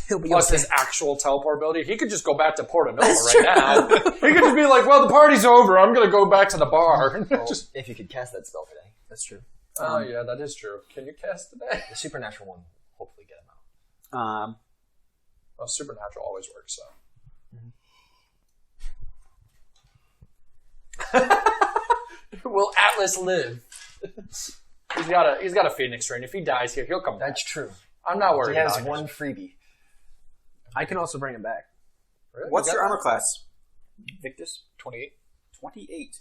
He'll be Plus okay. his actual teleport ability. He could just go back to Porta Nova That's right now. He could just be like, well, the party's over. I'm going to go back to the bar. Just, If you could cast that spell today. That's true. oh, yeah, that is true. Can you cast today? The supernatural one will hopefully get him out. Well, supernatural always works, so. will Atlas live? He's got a Phoenix ring. If he dies here, he'll come back. That's true. I'm not worried He has about it. one freebie. I can also bring him back. Really? What's You your got armor class? Victus? 28. 28.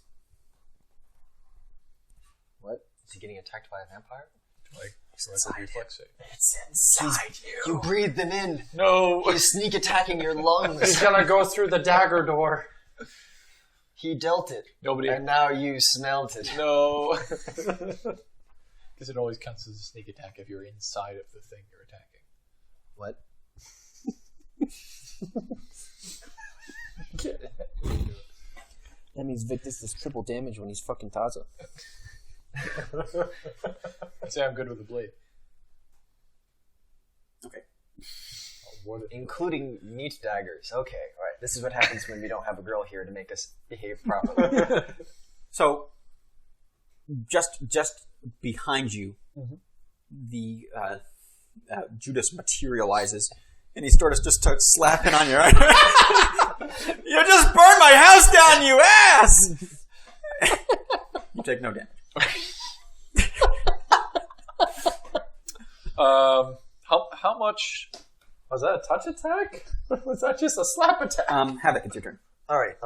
Is he getting attacked by a vampire? Like, inside reflex save. It's inside you. You breathed them in. No. He's sneak attacking your lungs. He's gonna go through the dagger door. He dealt it. Nobody. And now you smelt it. No. Because it always counts as a sneak attack if you're inside of the thing you're attacking. What? That means Victus does triple damage when he's fucking Taza. I'd say I'm good with a blade. Okay. Including meat daggers. Okay, alright. This is what happens when we don't have a girl here to make us behave properly. So, just behind you, the Judas materializes, and he sort of just starts slapping on your arm. You just burned my house down, you ass! You take no damage. How much? Was that a touch attack? Was that just a slap attack? Havoc, it's your turn. Alright,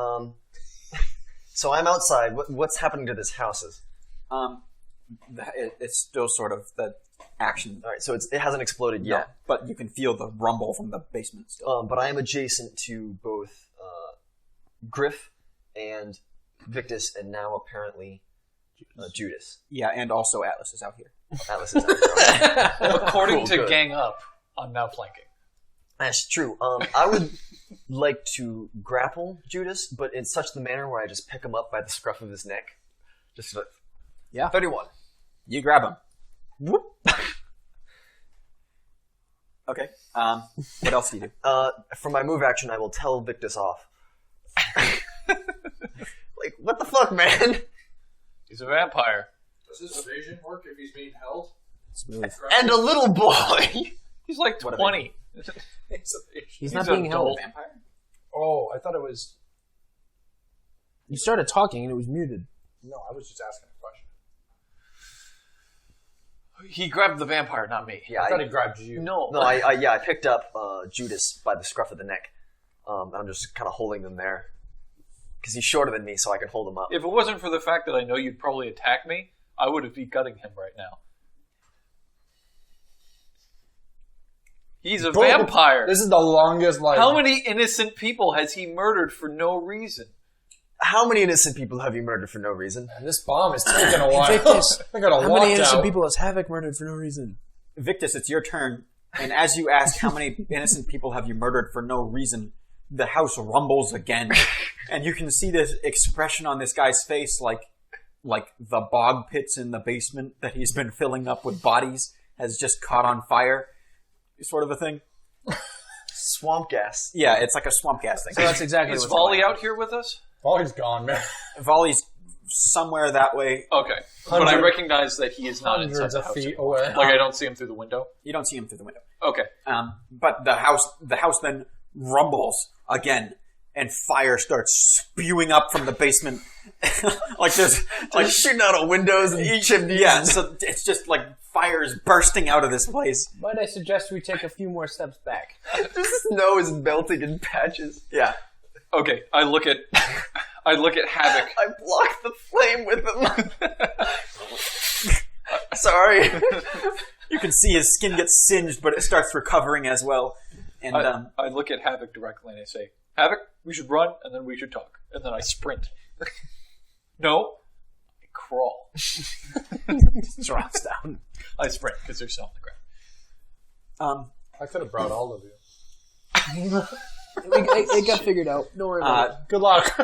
so I'm outside. What's happening to this houses? It's still sort of the action. Alright, so it hasn't exploded No, yet. but you can feel the rumble from the basement still. But I am adjacent to both Griff and Victus, and now apparently Judas. Yeah, and also Atlas is out here. Atlas is out there. According Cool, to good. Gang Up, I'm now flanking. That's true. I would like to grapple Judas, but in such the manner where I just pick him up by the scruff of his neck. Just like, Yeah. 31. You grab him. Whoop. Okay. What else do you do? For my move action, I will tell Victus off. Like, what the fuck, man? He's a vampire. Does his evasion work if he's being held? Smooth. And a little boy. He's like What 20. He's not He's being an held. adult. Vampire? Oh, I thought it was... You started talking and it was muted. No, I was just asking a question. He grabbed the vampire, not me. Yeah, I thought he grabbed you. No. No, I picked up Judas by the scruff of the neck. I'm just kind of holding him there. Because he's shorter than me, so I can hold him up. If it wasn't for the fact that I know you'd probably attack me, I would be gutting him right now. He's a vampire. This is the longest life. How many innocent people has he murdered for no reason? How many innocent people have you murdered for no reason? This bomb is taking a while. Victus, I gotta How walk many innocent out. people has Havoc murdered for no reason? Victus, it's your turn. And as you ask how many innocent people have you murdered for no reason, the house rumbles again. And you can see this expression on this guy's face like the bog pits in the basement that he's been filling up with bodies has just caught on fire. Sort of a thing. Swamp gas. Yeah, it's like a swamp gas thing. So that's exactly Is what's Vali going on. out here with us? Oh, he's gone, man. Volley's somewhere that way. Okay. But I Hundred- recognize that he is not inside Hundreds the of house. feet away. Like, I don't see him through the window? You don't see him through the window. Okay. But the house then rumbles again, and fire starts spewing up from the basement. Like there's like shooting out of windows and chimneys. yeah, so it's just like fire is bursting out of this place. Might I suggest we take a few more steps back? The snow is melting in patches. Yeah, Okay, I look at Havoc. I blocked the flame with him. Sorry. you can see his skin gets singed, but it starts recovering as well. And I look at Havoc directly and I say, Havoc, we should run and then we should talk. And then I sprint. No, I crawl. Drops down. I sprint because there's snow on the ground. I could have brought all of you. It got figured out. Don't worry about it. Good luck.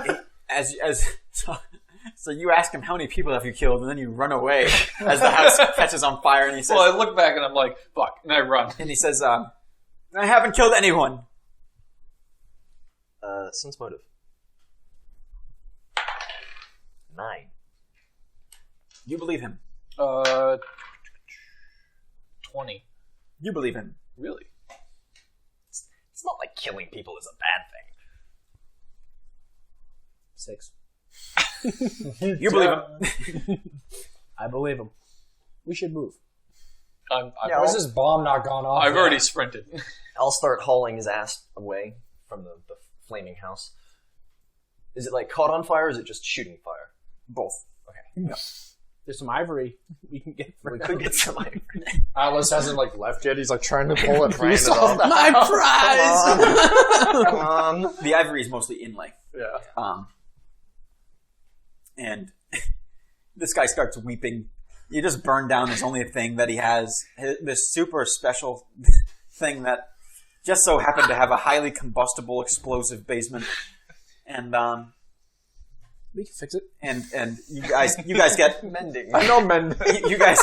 so you ask him how many people have you killed, and then you run away as the house catches on fire, and he says, Well, I look back and I'm like, fuck, and I run. I haven't killed anyone. Sense motive. 9. You believe him. 20. You believe him. Really? It's not like killing people is a bad thing. 6. You believe him? I believe him. We should move. Why is this bomb not gone off? I've already sprinted. I'll start hauling his ass away from the flaming house. Is it like caught on fire or is it just shooting fire? Both. Okay. There's some ivory we can get. We could get some ivory. Atlas hasn't like left yet. He's like trying to pull a piece it off. My prize! Come on. The ivory is mostly inlay. Yeah. And this guy starts weeping. You just burned down his only thing that he has. This super special thing that just so happened to have a highly combustible explosive basement. And We can fix it. and you guys get Mending. I know men. you guys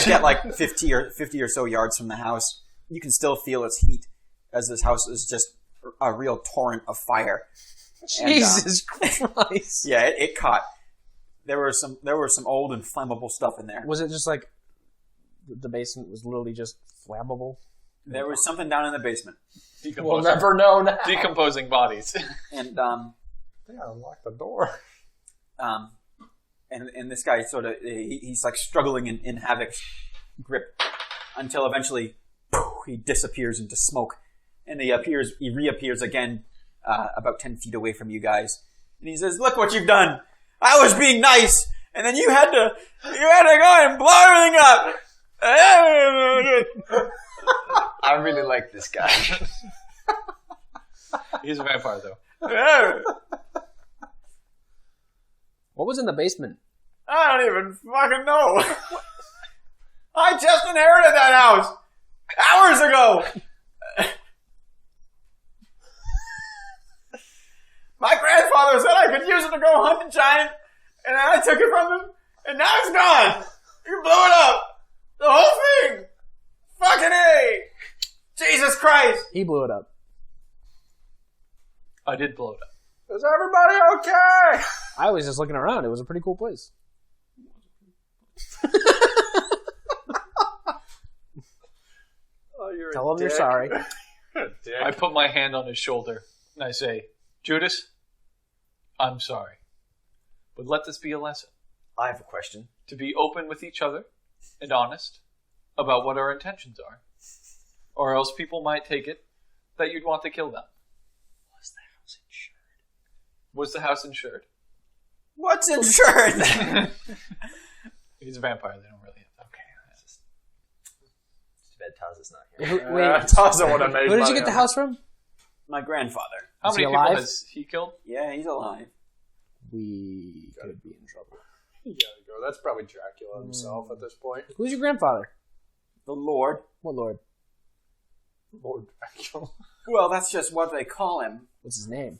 get like 50 or so yards from the house. You can still feel its heat as this house is just a real torrent of fire. Jesus Christ! Yeah, it caught. There were some old and flammable stuff in there. Was it just like the basement was literally just flammable? There was something down in the basement, We'll never know now. Decomposing bodies. and They gotta lock the door. and this guy sort of he's like struggling in Havoc's grip until eventually he disappears into smoke, and he reappears again about 10 feet away from you guys, and he says, "Look what you've done! I was being nice, and then you had to go and blow everything up." I really like this guy. He's a vampire, though. What was in the basement? I don't even fucking know. I just inherited that house hours ago. My grandfather said I could use it to go hunt a giant, and I took it from him, and now it's gone. You blew it up. The whole thing. Fucking A. Jesus Christ. He blew it up. I did blow it up. Is everybody okay? I was just looking around. It was a pretty cool place. Oh, you're Tell him you're sorry. I put my hand on his shoulder and I say, Judas, I'm sorry. But let this be a lesson. I have a question. To be open with each other and honest about what our intentions are. Or else people might take it that you'd want to kill them. Was the house insured? Was the house insured? What's insured? He's a vampire. They don't really have that. Okay. It's too bad Taz is not here. Wait, Taz would have made who did you money get the on house from? My grandfather. How Is many he people alive? has he killed? Yeah, he's alive. We could be in trouble. You gotta go. That's probably Dracula himself at this point. Who's your grandfather? The Lord. What lord? Lord Dracula. Well, that's just what they call him. What's his name?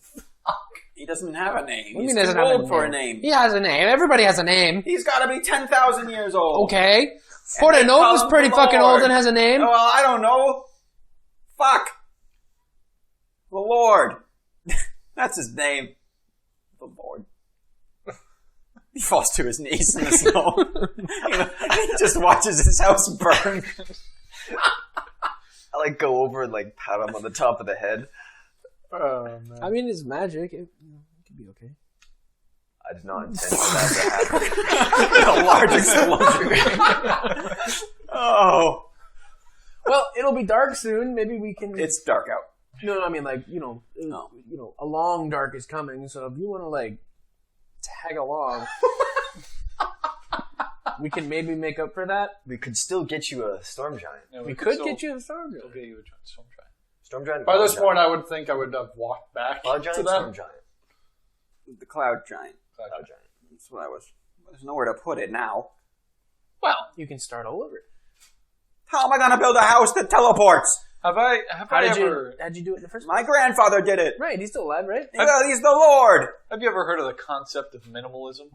He doesn't have a name. What do you He's mean too doesn't have old for a name. He has a name. Everybody has a name. He's got to be 10,000 years old. Okay. they call Portanova's him pretty the fucking Lord. old and has a name. Well, I don't know. Fuck. The Lord. That's his name. The Lord. He falls to his knees in the snow. He just watches his house burn. I like go over and like pat him on the top of the head. Oh man. I mean, it's magic. It could be okay. I did not intend for that to happen. A large explosion. Oh. Well, it'll be dark soon. Maybe we can. It's dark out. No, I mean, like, a long dark is coming. So if you want to like tag along, we can maybe make up for that. We could still get you a storm giant. Yeah, We could still- get you a storm. still get you a storm giant. Storm giant. By this cloud point, I would think I would have walked back giant. to Cloud giant, them. storm giant. The cloud giant. Cloud giant. That's what I was. There's nowhere to put it now. Well, You can start all over. How am I going to build a house that teleports? how'd How'd you you do it in the first place? My grandfather did it. Right, he's still alive, right? Well, he's the Lord. have you ever heard of the concept of minimalism?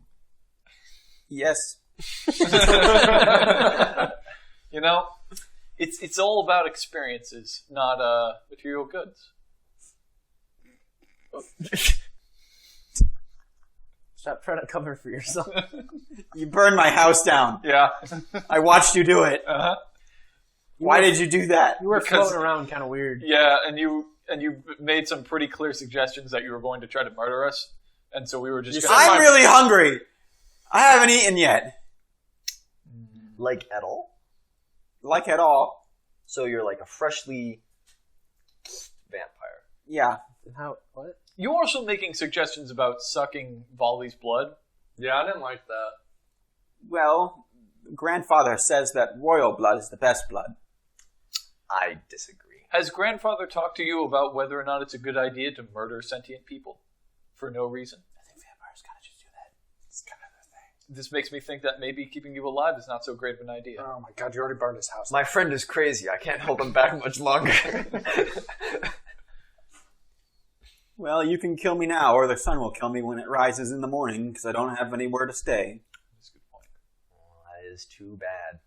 Yes. You know, it's all about experiences, not material goods. Stop trying to cover for yourself. You burned my house down. Yeah. I watched you do it. Uh-huh. Why did you do that? You were Because- floating around kind of weird. Yeah, and you made some pretty clear suggestions that you were going to try to murder us. And so we were just. I'm really hungry. I haven't eaten yet. Like at all? Like at all. So you're like a freshly vampire. Yeah. How? What? You're also making suggestions about sucking Vali's blood. Yeah, I didn't like that. Well, grandfather says that royal blood is the best blood. I disagree. Has grandfather talked to you about whether or not it's a good idea to murder sentient people for no reason? I think vampires gotta just do that. It's kind of the thing. This makes me think that maybe keeping you alive is not so great of an idea. Oh my god, you already burned his house. My friend is crazy. I can't hold him back much longer. Well, you can kill me now, or the sun will kill me when it rises in the morning, because I don't have anywhere to stay. That's a good point. That is too bad.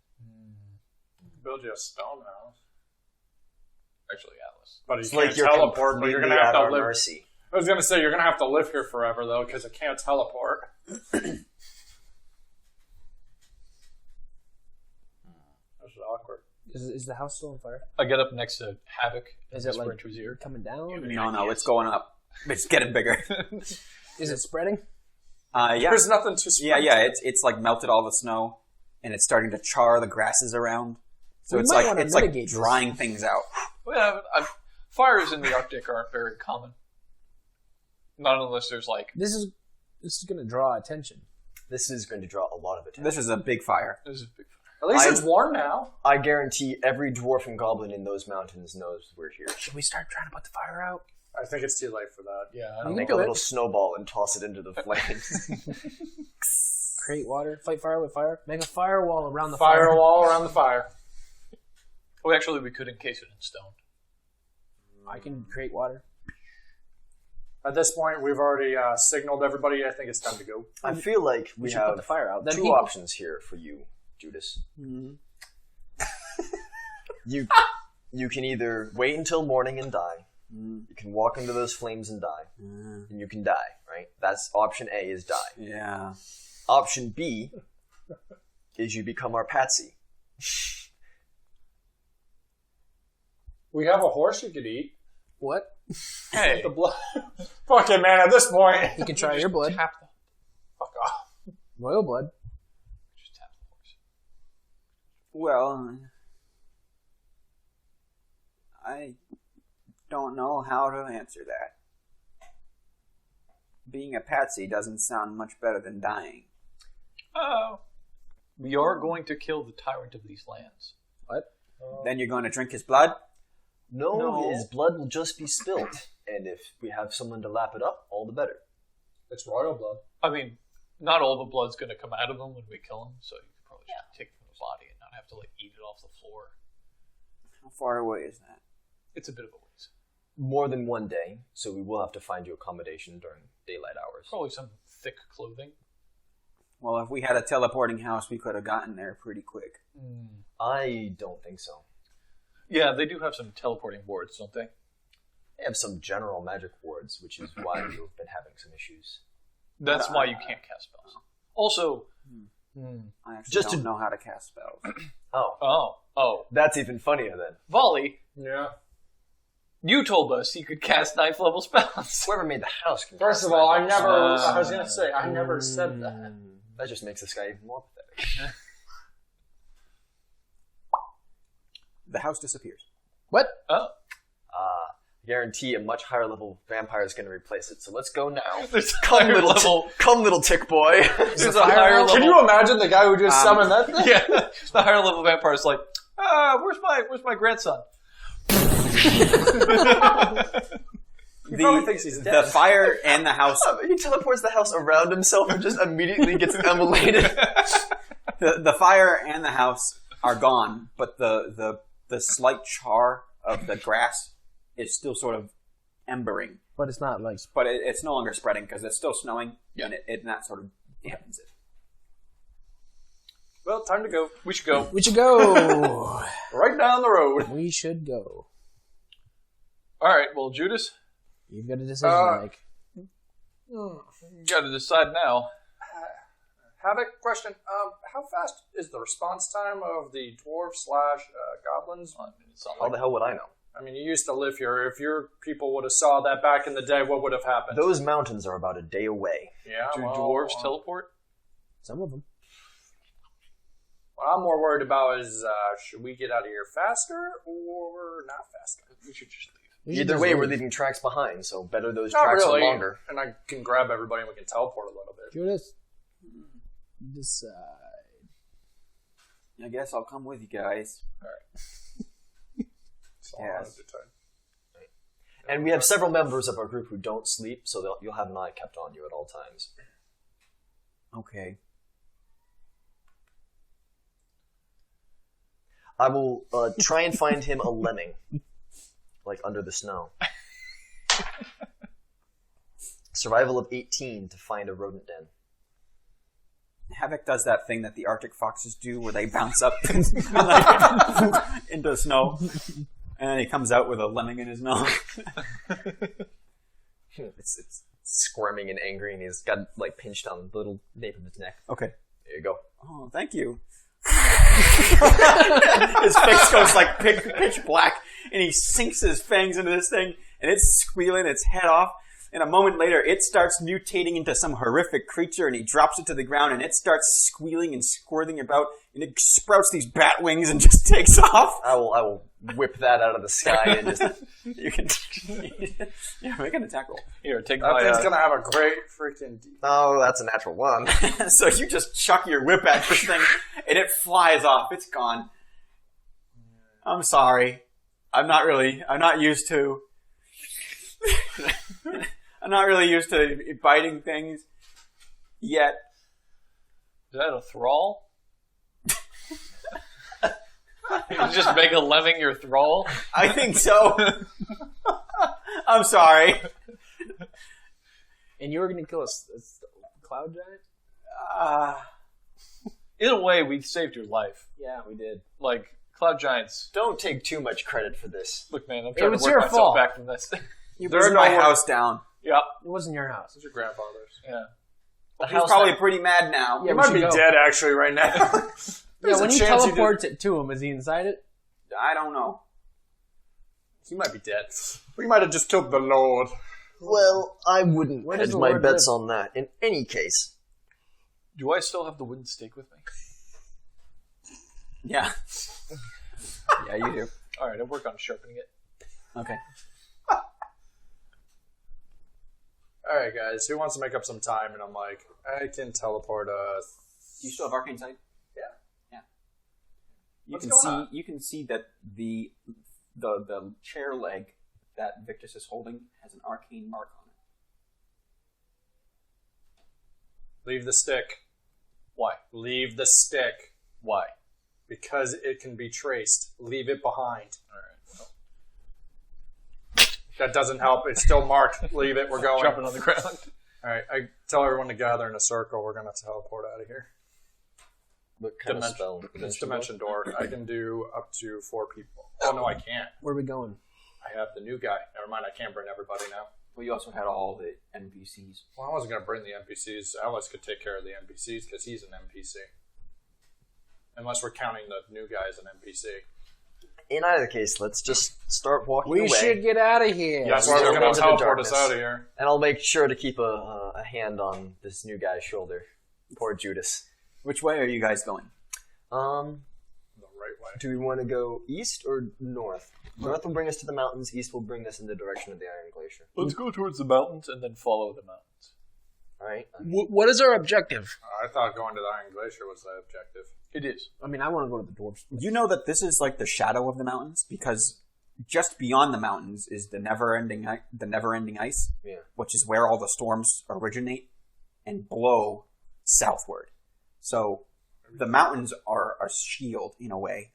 Build you a stone house. Actually, Atlas. But It's you can't like you're teleport, but you're completely gonna have at to our live. mercy. I was gonna say you're gonna have to live here forever though, because it can't teleport. That's awkward. Is the house still on fire? I get up next to Havoc and Is it whisper like into his ear. coming down? No, it's going up. It's getting bigger. Is it spreading? Yeah. There's nothing to spread. Yeah. It's like melted all the snow, and it's starting to char the grasses around. So We it's might like wanna it's like mitigate this. drying things out. Well, fires in the Arctic aren't very common. Not unless there's like... This is going to draw attention. This is going to draw a lot of attention. This is a big fire. This is a big fire. At least it's warm now. I guarantee every dwarf and goblin in those mountains knows we're here. Should we start trying to put the fire out? I think it's too late for that. Yeah, I You don't can Make do a it. little snowball and toss it into the flames. Create water, fight fire with fire, make a firewall around the fire. Firewall around the fire. Well, actually, we could encase it in stone. I can create water. At this point, we've already signaled everybody. I think it's time to go. I feel like we should put have the fire out. Then two people- options here for you, Judas. You can either wait until morning and die. You can walk into those flames and die. And you can die, right? That's option A is die. Yeah. Option B is you become our patsy. We have a horse you could eat. What? Hey, The blood. Fuck it, man. At this point, You can try your blood. tap the, fuck off. Royal blood. just tap the horse. Well, I don't know how to answer that. Being a patsy doesn't sound much better than dying. Oh. We are going to kill the tyrant of these lands. What? Then you're going to drink his blood? No, his blood will just be spilt. And if we have someone to lap it up, all the better. It's royal blood. I mean, not all the blood's going to come out of him when we kill him, so you could probably just take it from the body and not have to like eat it off the floor. How far away is that? It's a bit of a ways. More than one day, so we will have to find you accommodation during daylight hours. Probably some thick clothing. Well, if we had a teleporting house, we could have gotten there pretty quick. I don't think so. Yeah, they do have some teleporting boards, don't they? They have some general magic wards, which is why you've been having some issues. That's why you can't cast spells. Also, I actually Just don't to- know how to cast spells. oh, That's even funnier then. Vali, Yeah. you told us you could cast 9th level spells. Whoever made the house can First of cast all, I magic. never. I was gonna say I never said that. That just makes this guy even more pathetic. The house disappears. What? Oh, Guarantee a much higher level vampire is going to replace it. So let's go now. there's a Come higher little, level. come little tick boy. There's a higher level. Can you imagine the guy who just summoned that thing? Yeah, the higher level vampire is like, where's my grandson? He probably thinks he's dead. The fire and the house. He teleports the house around himself and just immediately gets immolated. The fire and the house are gone, but the slight char of the grass is still sort of embering. But it's not like... But it's no longer spreading because it's still snowing, Yeah. and it that sort of dampens it. Well, time to go. We should go. We should go. Right down the road. We should go. All right. Well, Judas, You've got a decision to make. you got to decide now. Havoc, question. How fast is the response time of the dwarf / goblins? It's not How the hell would I know? I mean, you used to live here. If your people would have saw that back in the day, what would have happened? Those mountains are about a day away. Yeah, Do dwarves teleport? Some of them. What I'm more worried about is, should we get out of here faster or not faster? We should just leave. Either way, we're leaving tracks behind, so better those Not tracks really. are longer. And I can grab everybody and we can teleport a little bit. Judas, decide. I guess I'll come with you guys. So Yes. And we have several members of our group who don't sleep, so you'll have an eye kept on you at all times. Okay. I will try and find him a lemming, like under the snow. Survival of 18 to find a rodent den. Havoc does that thing that the Arctic foxes do where they bounce up into snow. And then he comes out with a lemming in his mouth. It's squirming and angry, and he's got like pinched on the little nape of his neck. Okay. There you go. Oh, thank you. His face goes like pitch black, and he sinks his fangs into this thing, and it's squealing its head off. And a moment later, it starts mutating into some horrific creature, and he drops it to the ground, and it starts squealing and squirting about, and it sprouts these bat wings and just takes off. I will whip that out of the sky and just. You can, yeah, make an attack roll. Here, take That my... thing's gonna have a great freaking... Oh, that's a natural one. So you just chuck your whip at this thing, and it flies off. It's gone. I'm sorry. I'm not used to... I'm not really used to biting things yet. Is that a thrall? You just make a lemming your thrall? I think so. I'm sorry. And you were going to kill a cloud giant? In a way, we saved your life. Yeah, we did. Like, cloud giants. Don't take too much credit for this. Look, man, I'm trying was to work your myself fault. back from this. You burned my house down. Yep. It wasn't your house. It's your grandfather's. Yeah. He's probably pretty mad now. Yeah, He we might should be go. dead, actually, right now. Yeah, when a he chance he teleports it to him, is he inside it? I don't know. He might be dead. We might have just killed the Lord. Well, I wouldn't Where does hedge the my Lord bets live? on that. In any case, Do I still have the wooden stake with me? Yeah. Yeah, you do. Alright, I'll work on sharpening it. Okay. Alright, guys, who wants to make up some time? And I'm like, I can teleport us. Do you still have arcane sight? Yeah. Yeah. What's going on? You can see that the chair leg that Victus is holding has an arcane mark on it. Leave the stick. Why? Leave the stick. Why? Because it can be traced. Leave it behind. Alright. That doesn't help. It's still marked. Leave it. We're going. Jumping on the ground. Alright, I tell everyone to gather in a circle. We're going to teleport out of here. what kind of Dimension- spell? It's Dimension Door. I can do up to 4 people. Oh, no, I can't. Where are we going? I have the new guy. Never mind, I can't bring everybody now. Well, you also had all the NPCs. Well, I wasn't going to bring the NPCs. Alice could take care of the NPCs because he's an NPC. Unless we're counting the new guy as an NPC. In either case, let's just start walking We away. should get out of here. Yeah, that's why we're going into to the teleport us darkness. out of here. And I'll make sure to keep a hand on this new guy's shoulder. Poor Judas. Which way are you guys going? The right way. Do we want to go east or north? North will bring us to the mountains. East will bring us in the direction of the Iron Glacier. Let's go towards the mountains and then follow the mountains. All right. What is our objective? I thought going to the Iron Glacier was the objective. It is. I mean, I want to go to the dwarves. You know that this is like the shadow of the mountains because just beyond the mountains is the never-ending ice, Yeah. which is where all the storms originate and blow southward. So the mountains are a shield in a way.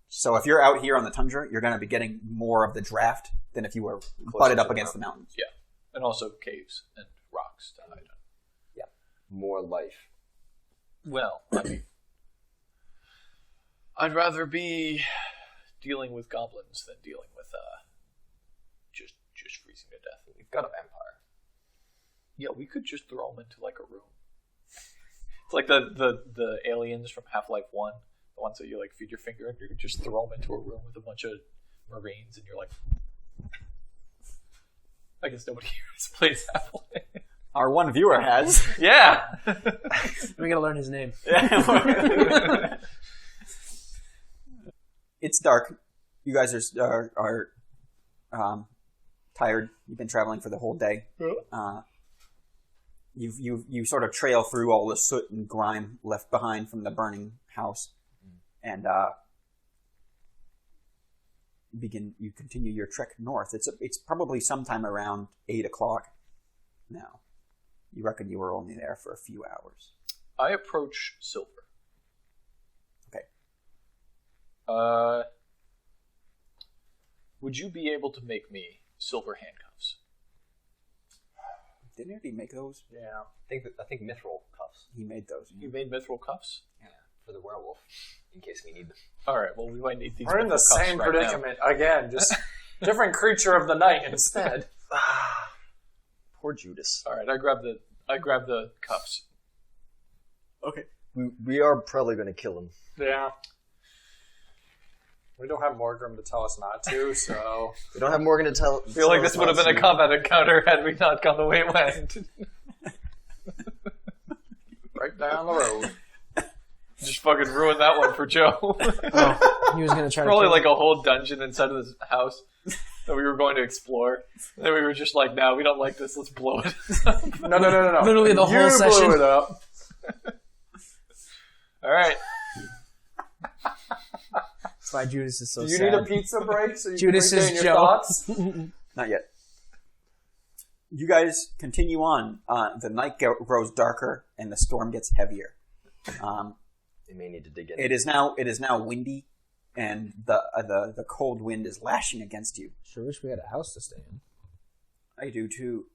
So if you're out here on the tundra, you're going to be getting more of the draft than if you were butted up to the against the mountains. Yeah. And also caves and rocks to hide on. More life. Well, I mean, I'd rather be dealing with goblins than dealing with just freezing to death. We've got a vampire. Yeah, we could just throw them into like a room. It's like the aliens from Half-Life 1, the ones that you like feed your finger and you could just throw them into a room with a bunch of Marines, and you're like, I guess nobody here plays halfway. Our one viewer has. Yeah. We gotta learn his name. It's dark. You guys are tired. You've been traveling for the whole day. You sort of trail through all the soot and grime left behind from the burning house, and you continue your trek north. It's probably sometime around 8 o'clock now. You reckon you were only there for a few hours. I approach Silver. Okay. Would you be able to make me silver handcuffs? Didn't he make those? Yeah. I think mithril cuffs. He made those. You made mithril cuffs? Yeah, for the werewolf, in case we need them. All right. Well, we might need these. We're in the mithril cuffs same right predicament again. Just different creature of the night instead. Poor Judas. Now. All right. I grab the cuffs. Okay. We are probably going to kill him. Yeah. We don't have Morgrim to tell us not to, so... We don't have Morgan to tell... I feel like this would have been a combat encounter had we not gone the way it went. Right down the road. Just fucking ruined that one for Joe. He was gonna try Probably to like a whole dungeon inside of this house that we were going to explore. And then we were just like, no, we don't like this. Let's blow it. No. Literally the whole you session. blew it up. All right. That's why Judas is so Do you sad. need a pizza break so you Judas can regain is your Joe. thoughts? Not yet. You guys continue on. The night grows darker and the storm gets heavier. They may need to dig in. It is now windy, and the cold wind is lashing against you. Sure wish we had a house to stay in. I do too.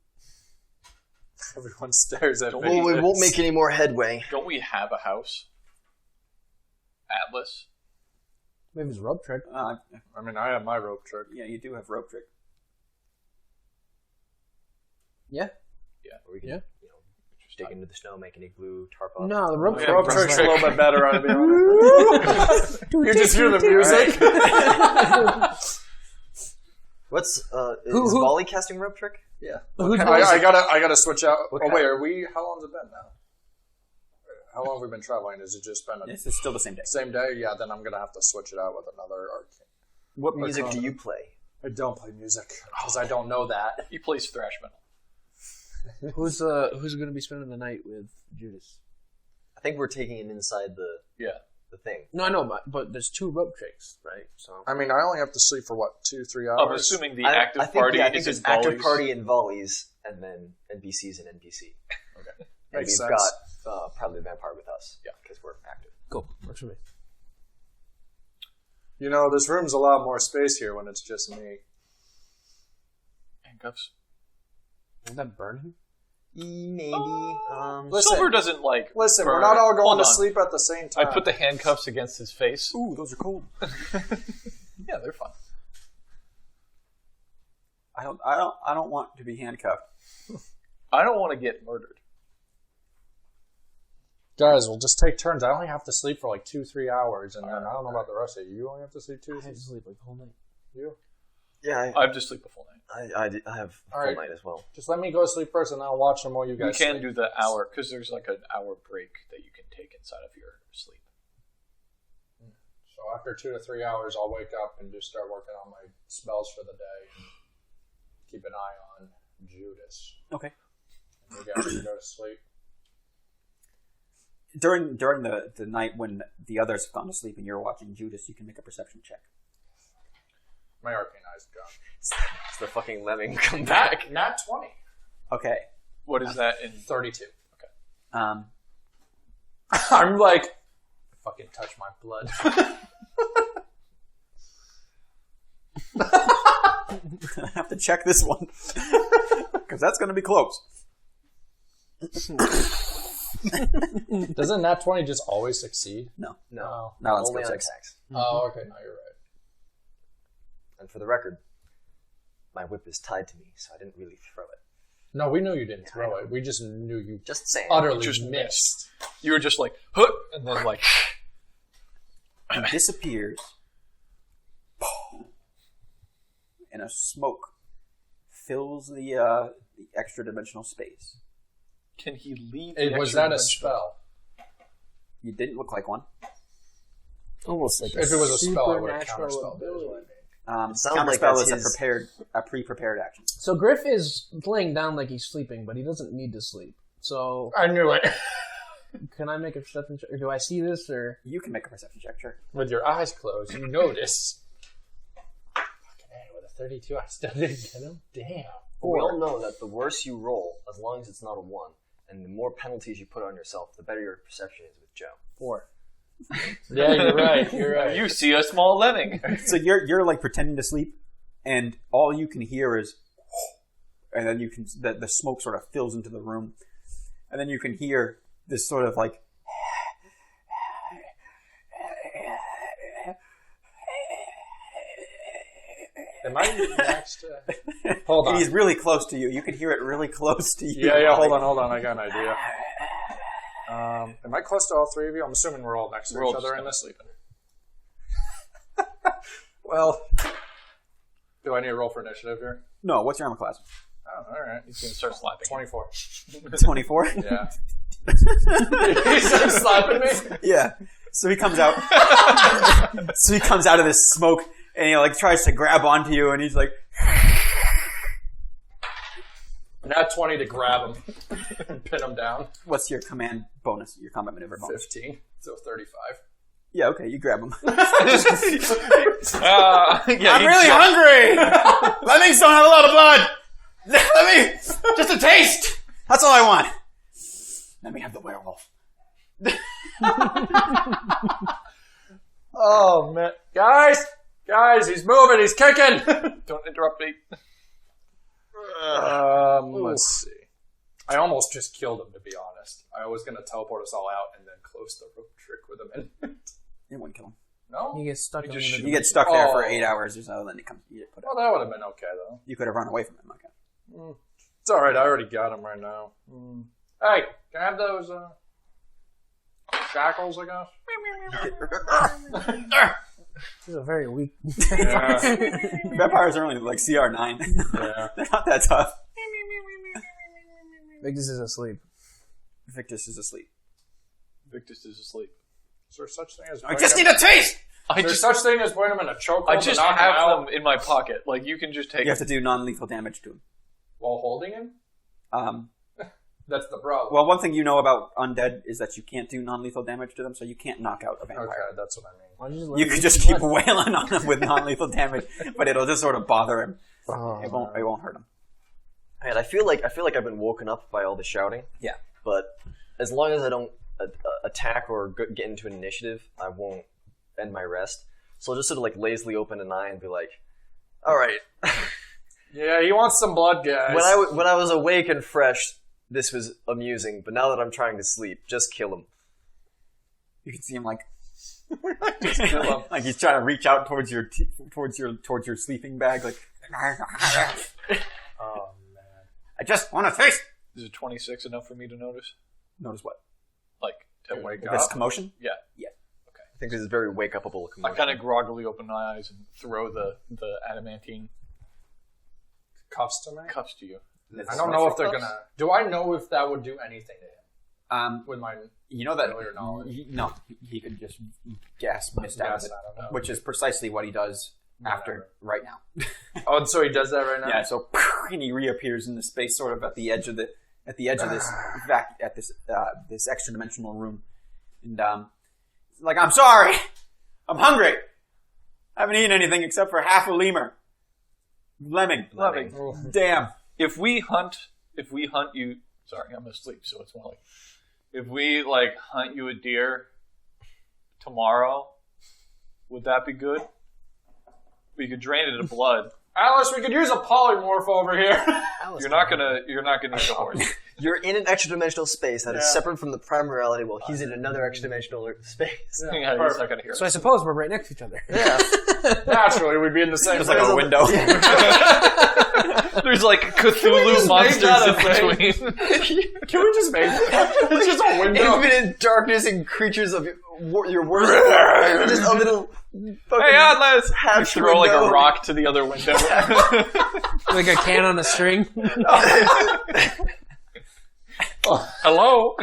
Everyone stares at me. Well, we won't make any more headway. Don't we have a house? Atlas? Maybe it's a rope trick. I mean, I have my rope trick. Yeah, you do have rope trick. Yeah. Or we can, Yeah. dig into the snow, make an igloo, tarp up. No, the rope Yeah, trick. Rope rope trick's a trick. little bit better, I'd be honest. You just hear the music. What's is Who- Vali casting rope trick? Yeah. Who's I gotta switch out. What Oh kind? wait, are we? How long's it been now? How long have we been traveling? Has it just been It's still the same day. same day? Yeah, then I'm gonna have to switch it out with another arcane. What music do you play? I don't play music because I don't know that. He plays thrash metal. Who's going to be spending the night with Judas? I think we're taking him inside the Yeah. thing. No, I know, but there's 2 rope tricks, right? So I mean, I only have to sleep for what, 2-3 hours? I'm assuming the I active think, party yeah, I think is there's in active volleys. party and volleys, and then NPCs and NPC. Okay, And makes we've sense. got probably the vampire with us. Yeah. Because we're active. cool, works for me. You know, this room's a lot more space here when it's just me. Handcuffs. Won't that burn him? Maybe. Listen, Silver doesn't like. Listen, burn. we're not all going Hold to on. sleep at the same I time. put the handcuffs against his face. Ooh, those are cold. Yeah, they're fun. I don't want to be handcuffed. I don't want to get murdered. Guys, we'll just take turns. I only have to sleep for like 2-3 hours, and then I don't know about the rest of you. You only have to sleep 2. I had to sleep like the whole night. You Yeah, I have to sleep a full night. I have full Alright. night as well. just let me go sleep first, and I'll watch them while you We guys. can sleep. do the hour because there's like an hour break that you can take inside of your sleep. So after 2 to 3 hours, I'll wake up and just start working on my spells for the day, and keep an eye on Judas. Okay. And you guys can go to sleep. During the night when the others have gone to sleep and you're watching Judas, you can make a perception check. My arcane eye's gone. It's the fucking lemming come back. Nat 20. Okay. What is that in? 32. Um, I'm like, fucking touch my blood. I have to check this one because that's going to be close. Doesn't Nat 20 just always succeed? No. No, Not on only skill on checks. attacks. Oh, okay. No, you're right. And for the record, my whip is tied to me, so I didn't really throw it. No, we knew you didn't throw it. We just knew you Just saying. utterly Just missed. You were just like, huh, and then like, He disappears. and a smoke fills the extra dimensional space. Can he leave? Was that a spell? You didn't look like one. Almost like If it was a spell, I would have supernatural counterspelled it. Is what I mean. sounds Counterspell like is that's a pre-prepared action. So Griff is laying down like he's sleeping, but he doesn't need to sleep. So I knew it. can I make a perception check? Or do I see this? Or You can make a perception check, sure. With your eyes closed, you notice. Fucking A, with a 32, I still didn't get him. Damn. We all know that the worse you roll, as long as it's not a 1, and the more penalties you put on yourself, the better your perception is with Joe. 4. Yeah, you're right. You're right. You see a small lemming. So you're like pretending to sleep, and all you can hear is, and then you can the smoke sort of fills into the room, and then you can hear this sort of like. Am I next to... Hold on. He's really close to you. You can hear it really close to you. Yeah, hold on. I got an idea. Am I close to all three of you? I'm assuming we're all next to each other in this. sleeping. Well, do I need to roll for initiative here? No, what's your armor class? Oh, all right. He's gonna start slapping. 24. 24? Yeah. He starts slapping me? Yeah. So he comes out. Of this smoke, and he like tries to grab onto you, and he's like, Nat 20 to grab him and pin him down. "What's your command bonus? Your combat maneuver bonus?" 15, so 35. Yeah, okay, you grab him. Yeah, I'm really hungry! Lemmings don't have a lot of blood! Let me... Just a taste! That's all I want. Let me have the werewolf. Oh, man. Guys, he's moving, he's kicking! Don't interrupt me. Let's see. I almost just killed him, to be honest. I was going to teleport us all out and then close the rope trick with him in. You wouldn't kill him. No? you get stuck in just the You get stuck there for Oh. 8 hours or so, then you come. You put it. Well, that would have been okay, though. You could have run away from him. Okay. It's alright, I already got him right now. Hey, can I have those, shackles, I guess? This is a very weak. Vampires are only like CR9. Yeah. They're not that tough. Victus is asleep. Victus is asleep. Victus is asleep. Is there such thing as I just need a taste! I Is there just such thing as putting him in a chokehold I to just knock him have out them in my pocket. Like you can just take. You have to do non-lethal damage to him. while holding him? That's the problem. Well, one thing you know about undead is that you can't do non-lethal damage to them, so you can't knock out a vampire. Okay, that's what I mean. Why don't you let You him could eat just the keep blood? wailing on him with non-lethal damage, but it'll just sort of bother him. Oh, It won't hurt him. Man, I feel like I've been woken up by all the shouting. Yeah. But as long as I don't attack or get into an initiative, I won't end my rest. So I'll just sort of like lazily open an eye and be like, "All right." Yeah, he wants some blood, guys. When I was awake and fresh, this was amusing. But now that I'm trying to sleep, just kill him. You can see him like, kill him. like he's trying to reach out towards your sleeping bag, like. Oh, man. I just want to taste. Is it 26 enough for me to notice? Notice what? Like to Wake This up. commotion. Yeah. I think this is very wake-upable I commotion. kind of groggily open my eyes and throw the adamantine Cuffs to me? cuffs to you. I don't know if they're gonna... Do I know if that would do anything to him? With my... You know that Familiar knowledge. no, he could just gasp mist out of it, Gas out of it. which is precisely what he does after right now. Oh, so he does that right now? Yeah, so and he reappears in the space, sort of at the edge of this this extra dimensional room, and like, "I'm sorry, I'm hungry. I haven't eaten anything except for half a lemming. Damn. If we hunt you, sorry, I'm asleep, so it's more like, if we like hunt you a deer tomorrow, would that be good? We could drain it of blood. Alice, we could use a polymorph over here. You're not gonna eat the horse. You're in an extra-dimensional space that is separate from the prime reality while he's in another extra-dimensional space. Yeah, he's not gonna hear So I suppose we're right next to each other. Yeah. Naturally, we'd be in the same There's like a window. There's like Cthulhu monsters in between. Can we just make that? It's just a window. Infinite darkness and creatures of your worst. Just a little. Hey, Atlas! Hatch Throw like a window. rock to the other window. Like a can on a string. Hello?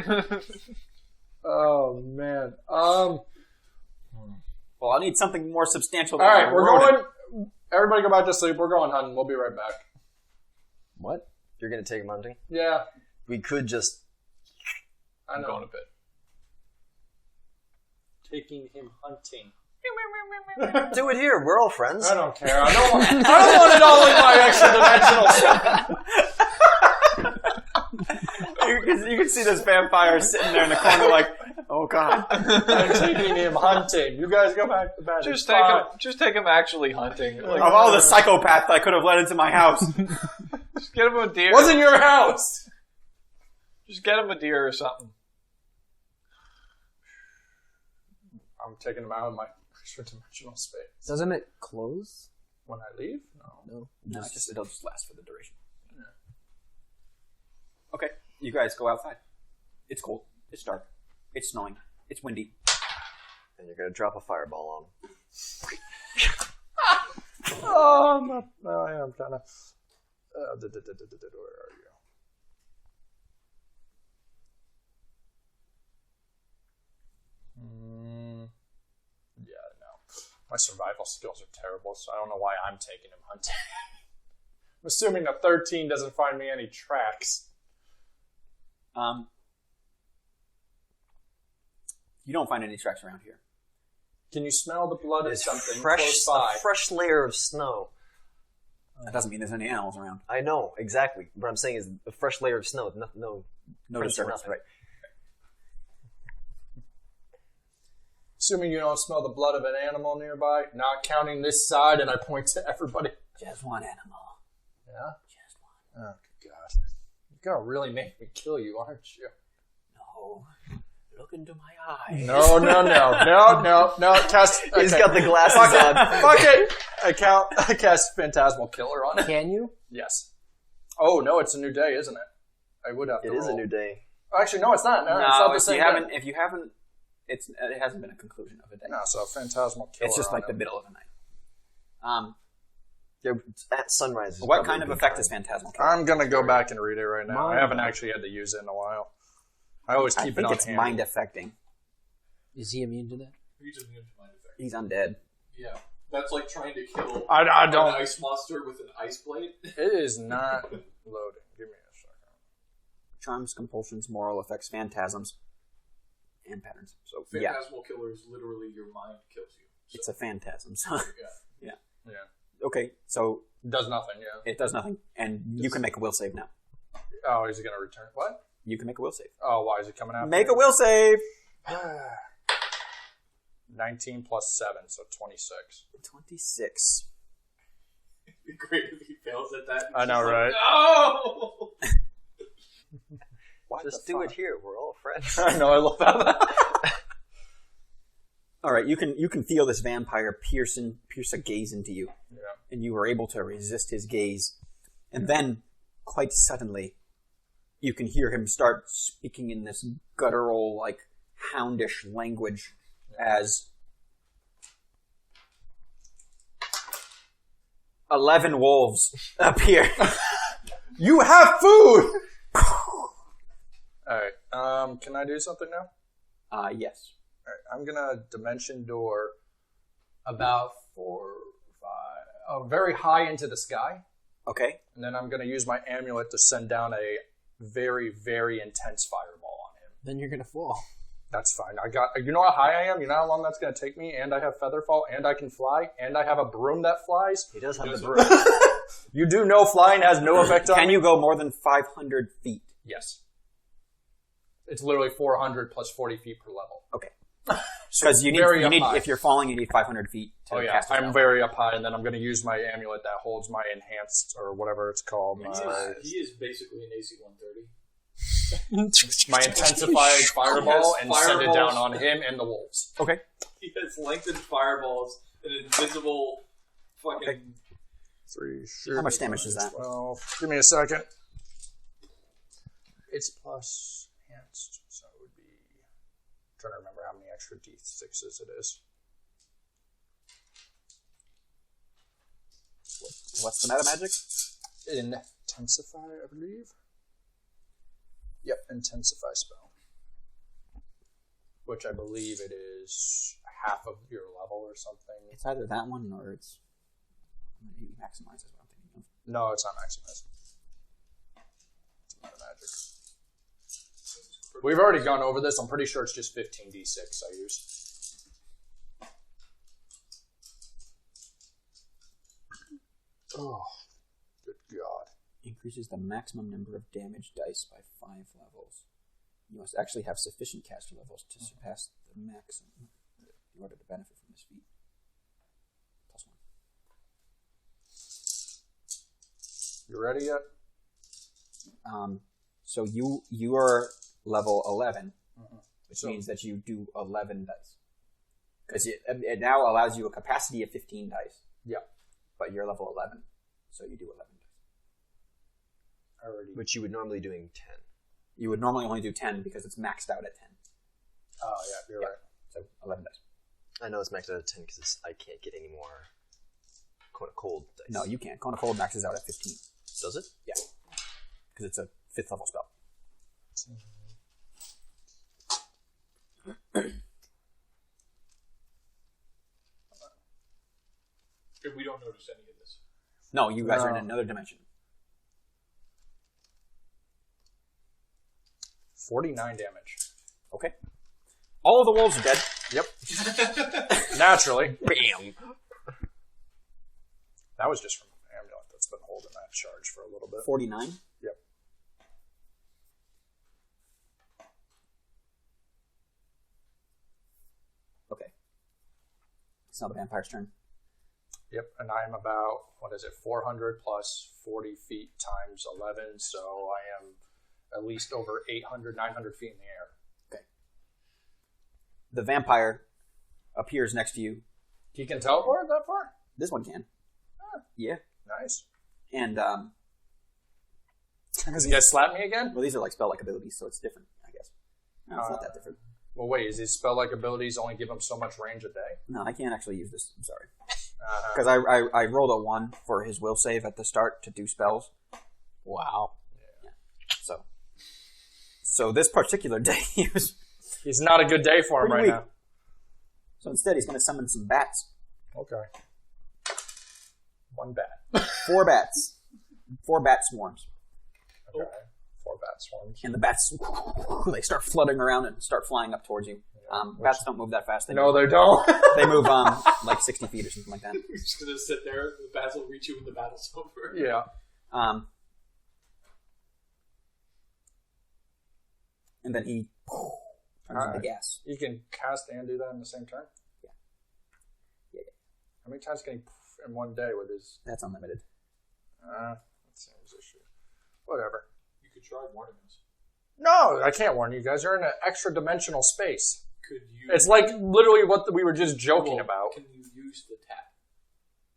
Oh man. Well, I need something more substantial. All right, than a we're rodent. going. Everybody, go back to sleep. We're going hunting. We'll be right back. What? You're gonna take him hunting? Yeah, We could just. I I'm know. going to bed. Taking him hunting. Do it here. We're all friends. I don't care. I don't want it all in my extra-dimensional. You can see this vampire sitting there in the corner like, oh god. I'm taking him hunting. You guys go back to bed. Just It's take him actually hunting. Like, Of all the psychopaths I could have let into my house. just get him a deer. fine. Wasn't your house. Just get him a deer or something. I'm taking him out of my extra-dimensional space. Doesn't it close? When I leave? No. No. No, it'll just last for the duration. Okay, you guys go outside. It's cold. It's dark. It's snowing. It's windy. And you're gonna drop a fireball on him. Oh, no, I am kind of. Where are you? Yeah, no. My survival skills are terrible, so I don't know why I'm taking him hunting. I'm assuming a 13 doesn't find me any tracks. You don't find any tracks around here. Can you smell the blood of It's something fresh, close by? a fresh layer of snow. That doesn't mean there's any animals around. I know, exactly. What I'm saying is a fresh layer of snow. No No prints or disturbance, nothing. right? Assuming you don't smell the blood of an animal nearby, not counting this side, and I point to everybody. Just one animal. Yeah? Just one. Oh, God. You're going to really make me kill you, aren't you? No. Look into my eyes. No. Cast. He's okay. got the glasses Fuck on. it. Fuck it. I cast Phantasmal Killer on it. Can you? Yes. Oh, no, it's a new day, isn't it? I would have to It is a roll. new day. Actually, no, it's not. No, it's not the same day. if you haven't, it hasn't been a conclusion of a day. No, so Phantasmal Killer It's just on like the it. middle of the night. They're at sunrise. What kind of effect is Phantasmal Killer? I'm going to go back and read it right now. Mine. I haven't actually had to use it in a while. I always I keep it think on it's hand. mind affecting. Is he immune to that? He's immune to mind effect. He's undead. Yeah. That's like trying to kill I don't. an ice monster with an ice blade. It is not loading. Give me a second. Charms, compulsions, moral effects, phantasms, and patterns. So yeah, Phantasmal killer is literally your mind kills you. So, it's a phantasm. So yeah. Yeah. okay, so Does nothing, yeah. it does nothing, and you can make a will save now. Oh, is he going to return? What? You can make a will save. Oh, why is he coming after Make me? a will save. 19 plus 7, so 26. 26. It'd be great if he fails at that. I know, right? No! Just do it here. We're all friends. I know, I love that. All right, you can feel this vampire pierce a gaze into you, Yeah. and you were able to resist his gaze, and then quite suddenly, you can hear him start speaking in this guttural, like houndish language, as 11 wolves appear. You have food! Alright, can I do something now? Yes. Alright, I'm gonna dimension door about 4, 5, very high into the sky. Okay. And then I'm gonna use my amulet to send down a very, very intense fireball on him. Then you're gonna fall. That's fine. You know how high I am? You know how long that's gonna take me? And I have Featherfall, and I can fly, and I have a broom that flies. He does have the broom. You do know flying has no effect on Can me? you go more than 500 feet? Yes. It's literally 400 plus 40 feet per level. Okay. Because you very need up high. if you're falling, you need 500 feet to Oh yeah, cast a I'm spell. very up high, and then I'm going to use my amulet that holds my enhanced, or whatever it's called. He is basically an AC 130. my intensified fireball and send it down on him and the wolves. Okay. He has lengthened fireballs and invisible fucking. Okay. 3, sure. How much damage is that? 12. Give me a second. It's plus enhanced, so it would be. I'm trying to remember how many extra d6s it is. What's the meta magic? Intensify, I believe. Yep, intensify spell. Which I believe it is half of your level or something. It's either that one or it's maybe maximize is what I'm thinking of. No, it's not maximized. It's meta magic. We've already gone over this. I'm pretty sure it's just 15d6 I use. Oh, good God. Increases the maximum number of damage dice by 5 levels. You must actually have sufficient caster levels to surpass the maximum in order to benefit from this feat. +1. You ready yet? So you are level 11, which So- means that you do 11 dice. Because it now allows you a capacity of 15 dice. Yeah. But you're level 11, so you do 11 dice. Already. Which you would normally doing 10. You would normally only do 10 because it's maxed out at 10. Oh, yeah, you're right. So 11 dice. I know it's maxed out at 10 because I can't get any more cold dice. No, you can't. Cone of Cold maxes out at 15. Does it? Yeah. Because it's a 5th level spell. If we don't notice any of this. No, you guys are in No. another dimension. 49 damage. Okay. All of the wolves are dead. Yep. Naturally. Bam! That was just from an amulet that's been holding that charge for a little bit. 49. Yep. Okay. It's now the vampire's turn. Yep, and I'm about, 400 plus 40 feet times 11, so I am at least over 800, 900 feet in the air. Okay. The vampire appears next to you. He can teleport that far? This one can. Yeah. Nice. And, Does he guys slap me again? well, these are like spell-like abilities, so it's different, I guess. No, it's not that different. Well, wait, is his spell-like abilities only give him so much range a day? No, I can't actually use this. I'm sorry. Uh-huh. Because I rolled a 1 for his will save at the start to do spells. Wow. Yeah. So this particular day, he was He's not a good day for him pretty right weak. So instead, he's going to summon some bats. now. Okay. One bat. 4 bats. 4 bat swarms. Okay. 4 bat swarms. And the bats, they start fluttering around and start flying up towards you. Bats don't move that fast. No, they don't. They move like 60 feet or something like that. You're just gonna sit there. The bats will reach you when the battle's over. Yeah. And then he turns on the gas. You can cast and do that in the same turn? Yeah. How many times can he in one day with his... That's unlimited. That seems issue. Whatever. You could try warning us. No, I can't warn you guys. You're in an extra dimensional space. Could you? It's like literally what we were just joking about. Can you use the tap?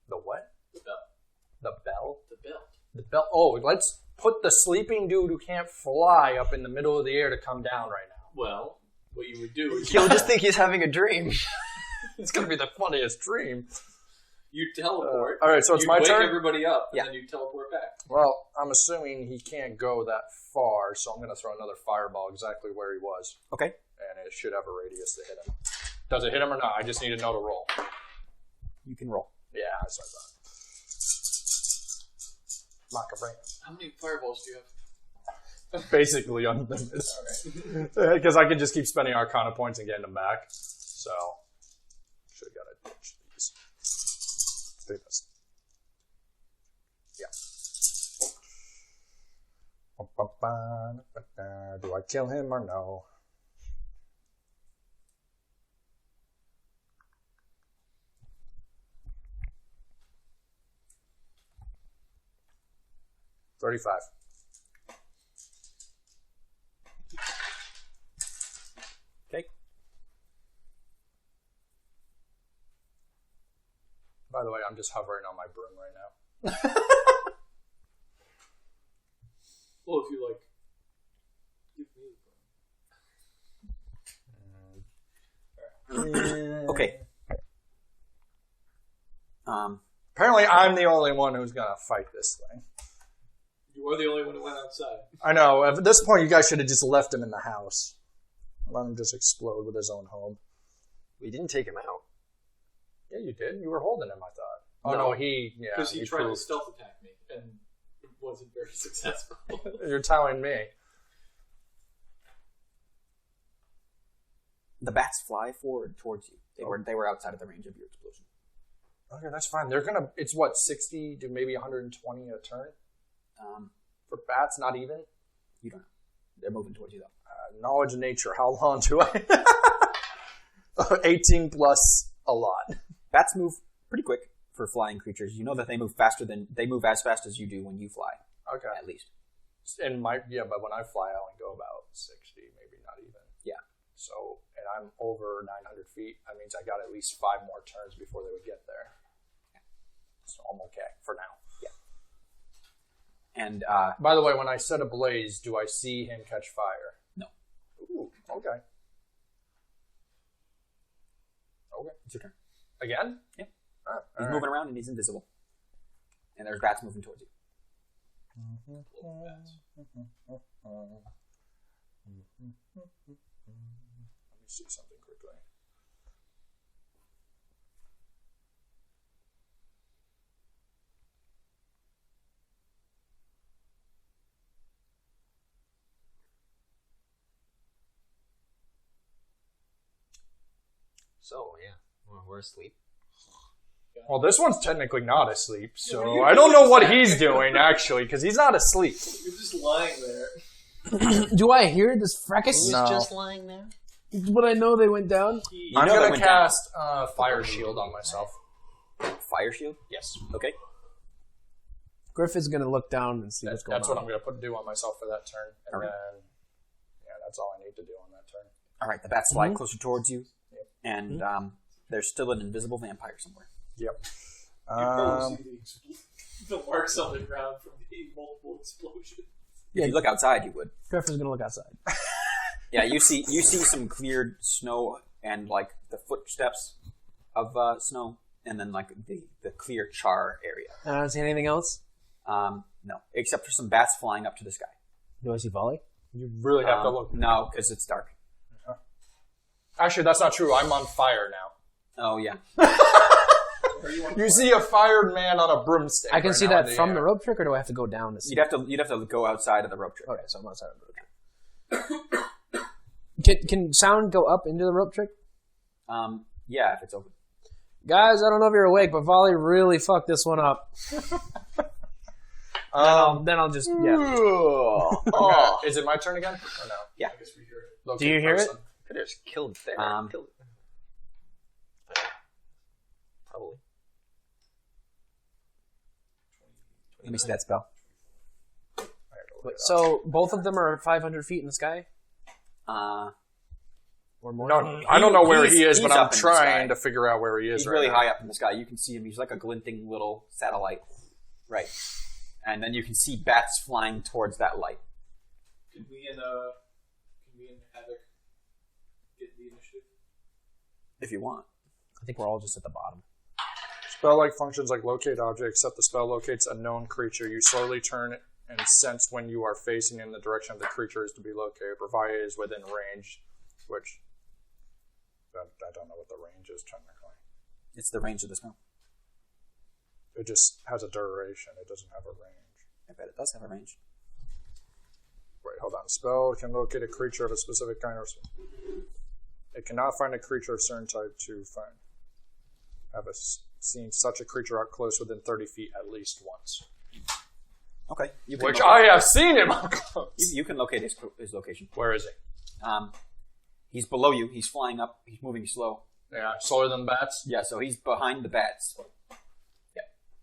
The what? The bell. The bell? The belt. The bell. Oh, let's put the sleeping dude who can't fly up in the middle of the air to come down right now. Well, what you would do is He'll just think he's having a dream. It's going to be the funniest dream. you teleport. All right, so it's you my wake turn? everybody up, and Yeah. then you teleport back. Well, I'm assuming he can't go that far, so I'm going to throw another fireball exactly where he was. Okay. And it should have a radius to hit him. Does it hit him or not? I just need to know to roll. You can roll. Yeah, that's what I thought. Macabre. How many fireballs do you have? Basically unlimited. Because I can just keep spending Arcana points and getting them back. So, should have got to ditch these. Let's do this. Yeah. Do I kill him or no? $35. the way, I'm just hovering on my broom right now. Well, if you like, give me the broom. Okay. Apparently, I'm the only one who's gonna fight this thing. You are the only one who went outside. I know. At this point, you guys should have just left him in the house. Let him just explode with his own home. We didn't take him out. Yeah, you did. You were holding him, I thought. Oh, No. no, he Because he tried to proved. stealth attack me, and it wasn't very successful. You're telling me. The bats fly forward towards you. They were outside of the range of your explosion. Okay, that's fine. They're gonna. It's what 60 to maybe 120 a turn for bats. Not even. You don't know. They're moving towards you though. Knowledge of nature. How long do I? 18 plus a lot. Bats move pretty quick for flying creatures. You know that they move as fast as you do when you fly, Okay. at least. And but when I fly, I only go about 60, maybe not even. Yeah. So, and I'm over 900 feet. That means I got at least 5 more turns before they would get there. So I'm okay for now. And By the way, when I set ablaze, do I see him catch fire? No. Ooh, okay. Okay. it's your turn. Again? Yeah. Ah, He's all moving around and he's invisible. And there's bats moving towards you. right. Let me see something quickly. So, yeah. We're asleep. Well, this one's technically not asleep, so I don't know what he's doing, actually, because he's not asleep. You're just lying there. Do I hear this fracas? No. lying there? Would I know they went down? I'm know that going went to cast Fire Shield on myself. Fire shield? Yes. Okay. Griff is going to look down and see what's going That's on. what I'm going to do on myself for that turn. And Alright. then, that's all I need to do on that turn. All right, the bats fly closer towards you. And there's still an invisible vampire somewhere. Yep. You probably see the marks on the ground from the multiple explosions. If you look outside, you would. Griff is going to look outside. Yeah, you see some cleared snow and like the footsteps of snow, and then like the clear char area. I don't see anything else. No, except for some bats flying up to the sky. Do I see Vali? You really have to look. No, because it's dark. Actually, that's not true. I'm on fire now. Oh yeah. You see a fired man on a broomstick. I can right see now in that the from air. the rope trick, or do I have to go down to see? You'd have to go outside of the rope trick. Okay, so I'm outside of the rope trick. Can sound go up into the rope trick? Yeah, if it's open. Guys, I don't know if you're awake, but Vali really fucked this one up. Then I'll just Is it my turn again? Or no? Yeah. I guess we hear it. Locate Do you hear person. Could have just killed there. Um, Probably. Let me see that spell. So both of them are 500 feet in the sky, or more. No, I don't know where he is, but he's I'm up in the trying sky. to figure out where he is He's right really now. high up in the sky. You can see him. He's like a glinting little satellite. Right. And then you can see bats flying towards that light. Can we in Havoc get the initiative? If you want. I think we're all just at the bottom. Spell-like functions like locate object, except the spell locates a known creature. You slowly turn it and sense when you are facing in the direction of the creature is to be located, provided it is within range, which I don't know what the range is technically. It's the range of the spell. It just has a duration. It doesn't have a range. I bet it does have a range. Wait, hold on. Spell can locate a creature of a specific kind. It cannot find a creature of certain type to find. Seen such a creature up close within 30 feet at least once. Okay. You can Which locate- I have seen him up close. You can locate his location. Where is he? He's below you. He's flying up. He's moving slow. Yeah, slower than bats? Yeah, so he's behind the bats.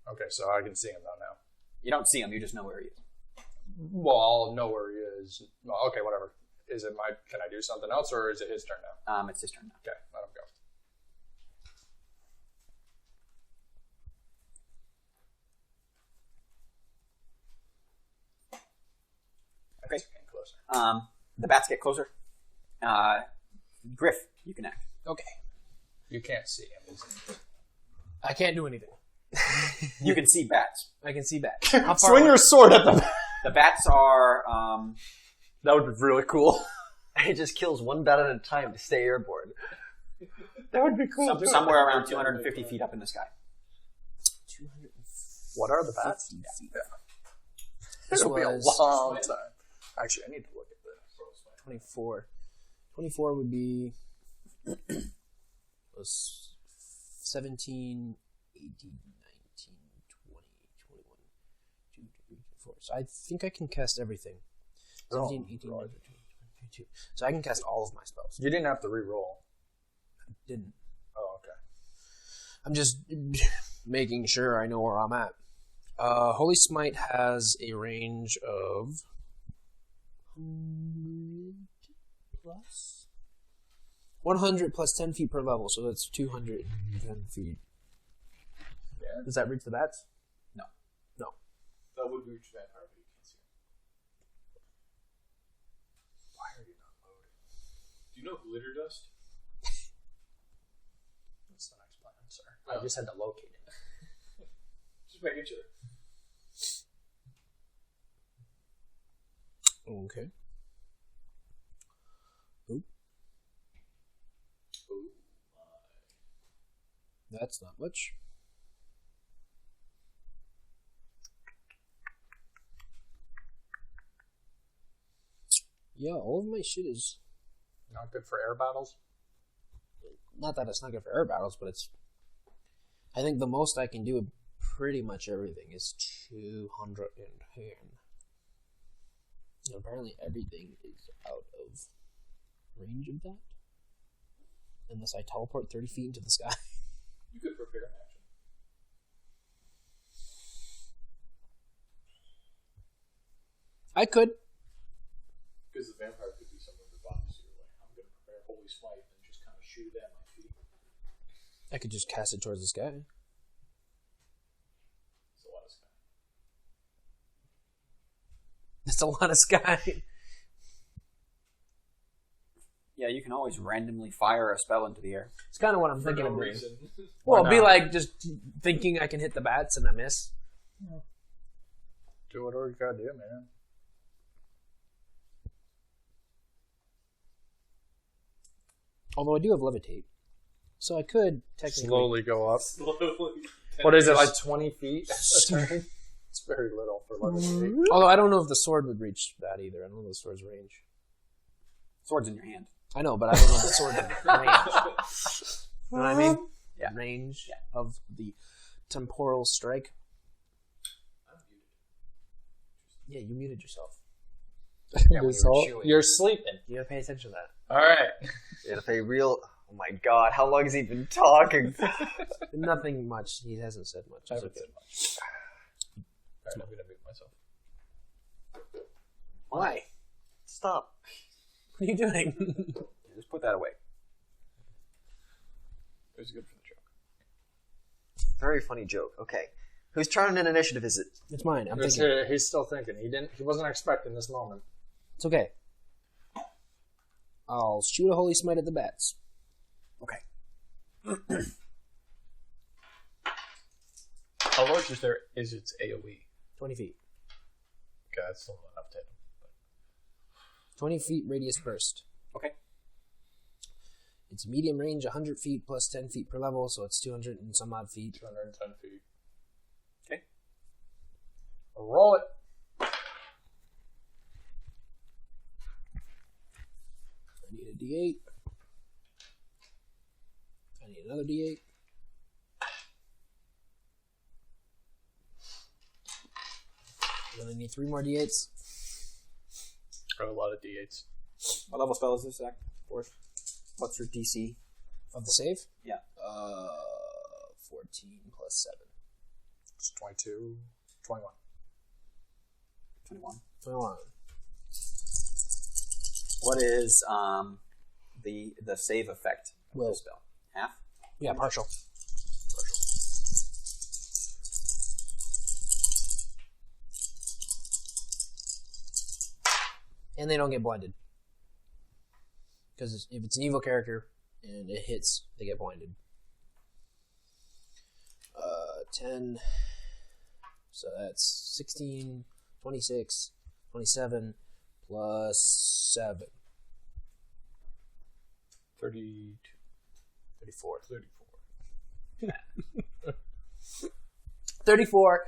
Okay, so I can see him though now. You don't see him. You just know where he is. Well, I'll know where he is. Well, okay, whatever. Can I do something else, or is it his turn now? It's his turn now. Okay, let him go. Okay. Getting closer. The bats get closer. Griff, you can act. Okay. You can't see him. I can't do anything. You can see bats. I can see bats. How far Swing away? your sword at them. The bats are That would be really cool. It just kills one bat at a time to stay airborne. That would be cool. too. somewhere around 250 feet up in the sky. 250 What are the bats? feet. This will be a was- long time. Actually, I need to look at this. 24. 24 would be was 17, 18, 19, 20, 21, 2, 3, 4. So I think I can cast everything. 17, 18, 19, 20, 22. So I can cast all of my spells. You didn't have to re-roll. Didn't. Oh, okay. I'm just making sure I know where I'm at. Holy Smite has a range of 100 plus 100 plus 10 feet per level, so that's 210 feet. Yeah. Does that reach the bats? No. No. That would reach that hard, but you can't see it. Why are you not loading? Do you know glitter dust? That's the next plan, sir. I just had to locate it. Just making sure. Okay. Oop. Ooh, That's not much. Yeah, all of my shit is Not good for air battles? not that it's not good for air battles, but it's. I think the most I can do with pretty much everything is 210. And apparently everything is out of range of that. Unless I teleport 30 feet into the sky. you could prepare an action. I could. Because the vampire could be someone who bombs you. Like, I'm going to prepare Holy Smite and just kind of shoot it at my feet. I could just cast it towards the sky. It's a lot of sky. That's a lot of sky. Yeah, you can always randomly fire a spell into the air. It's kind of what I'm For thinking no of doing. reason. Well, Why it'd be not? like just thinking I can hit the bats and I miss. Do whatever you gotta do, man. Although I do have levitate. So I could technically... Slowly go up. Slowly. What is it, like 20 feet a turn? It's very little for levitate. Although I don't know if the sword would reach that either. I don't know the sword's range. Sword's in your hand. I know, but I don't know the sword's range. You know what I mean? Yeah. Range of the temporal strike. Yeah, you muted yourself. Yeah, when you were chewing. You're sleeping. You gotta pay attention to that. Alright. Yeah, if a real... Oh my god, how long has he been talking? Nothing much. He hasn't said much. It's okay. Alright, I'm gonna mute myself. Why? Stop. What are you doing? Just put that away. It was good for the joke. Very funny joke. Okay. Whose turn in initiative is it? It's mine. I'm thinking. He's still thinking. He wasn't expecting this moment. It's okay. I'll shoot a holy smite at the bats. Okay. How large is its AoE? 20 feet. Okay, that's still not enough to hit him. 20 feet radius burst. Okay. It's medium range, 100 feet plus 10 feet per level, so it's 200 and some odd feet. 210 feet. Okay. Roll it. I need a D8. I need another D8. Then I need 3 more D8s. Got a lot of D8s. What level spell is this, Zach? Fourth. What's your DC? Of the save? Yeah. 14 plus 7. It's 22, 21. 21. 21. What is the save effect of Will. the spell? Half? Yeah, partial. And they don't get blinded. Because if it's an evil character and it hits, they get blinded. 10. So that's 16, 26, 27, plus 7. 32. 34. 34. 34.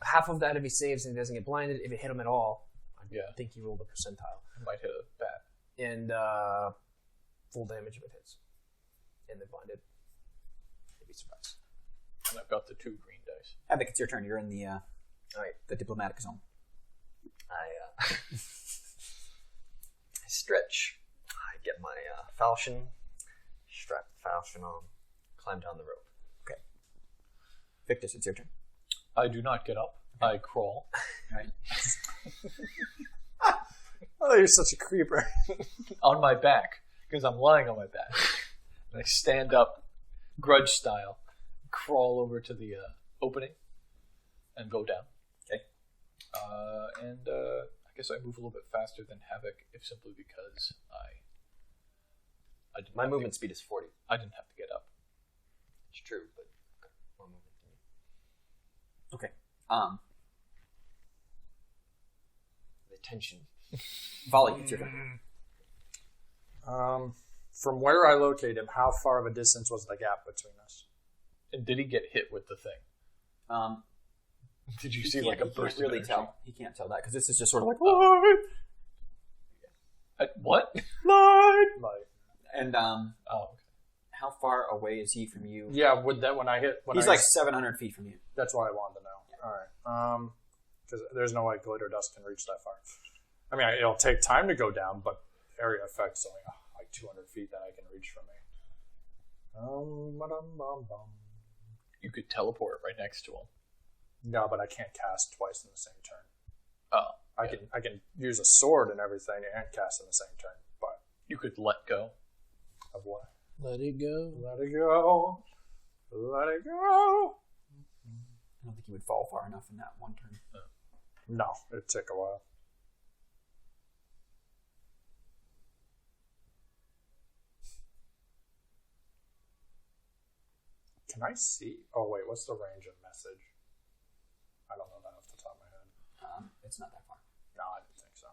Half of that if he saves and he doesn't get blinded. If it hit him at all, I think he rolled a percentile. Might hit a bat. And full damage if it hits. And they're blinded. Maybe surprise. And I've got the 2 green dice. Havoc, it's your turn. You're in the the diplomatic zone. I stretch. I get my falchion, strap the falchion on, climb down the rope. Okay. Victus, it's your turn. I do not get up. I crawl. All right. Oh, you're such a creeper. On my back, because I'm lying on my back. And I stand up, grudge style, crawl over to the opening, and go down. Okay. And I guess I move a little bit faster than Havoc, if simply because I didn't My have movement speed is 40. I didn't have to get up. It's true, but more movement than you. Okay. The tension. Vali, it's your turn. From where I located him, how far of a distance was the gap between us? And did he get hit with the thing? Did you see like a burst really of energy? tell. He can't tell that because this is just sort of like What? Like, and Oh, okay. how far away is he from you? yeah, would that when I hit? When He's I, like 700 feet from you. That's what I wanted to know. All right. Because there's no way glitter dust can reach that far. I mean, it'll take time to go down, but area effect's only like 200 feet that I can reach from me. You could teleport right next to him. No, but I can't cast twice in the same turn. Oh. I can use a sword and everything and cast in the same turn, but You could let go. of what? Let it go. Let it go. Let it go. I don't think you would fall far enough in that one turn. No, it'd take a while. Can I see? Oh, wait, what's the range of message? I don't know that off the top of my head. It's not that far. No, I didn't think so.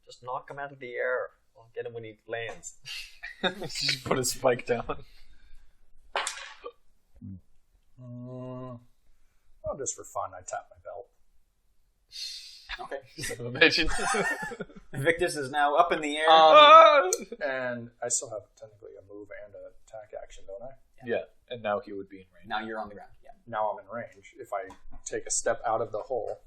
Just knock him out of the air. I'll get him when he lands. Just put a spike down. Oh, just for fun, I tap my belt. Okay. Imagine. Victus is now up in the air. And I still have technically a move and an attack action, don't I? Yeah, and now he would be in range. Now you're on the ground. Yeah. Now I'm in range. If I take a step out of the hole.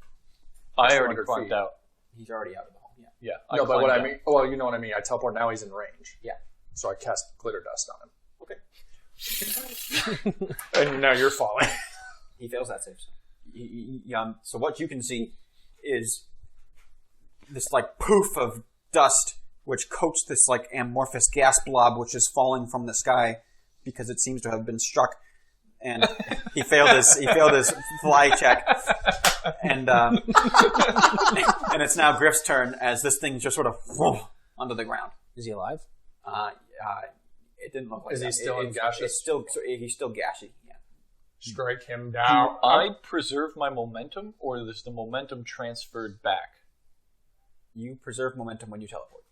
I already 200 climbed feet. out. He's already out of the hole. Yeah. Yeah. No, but what climbed I mean, well, you know what I mean. I teleport. Now he's in range. Yeah. So I cast glitter dust on him. Okay. And now you're falling. He fails that save. So what you can see is this like poof of dust which coats this like amorphous gas blob which is falling from the sky because it seems to have been struck. And he failed his fly check. And and it's now Griff's turn as this thing just sort of onto the ground. Is he alive? It didn't look like Is he that. still in gaseous? He's still gashy. Yeah. Strike him Do down. I preserve my momentum, or is the momentum transferred back? You preserve momentum when you teleport.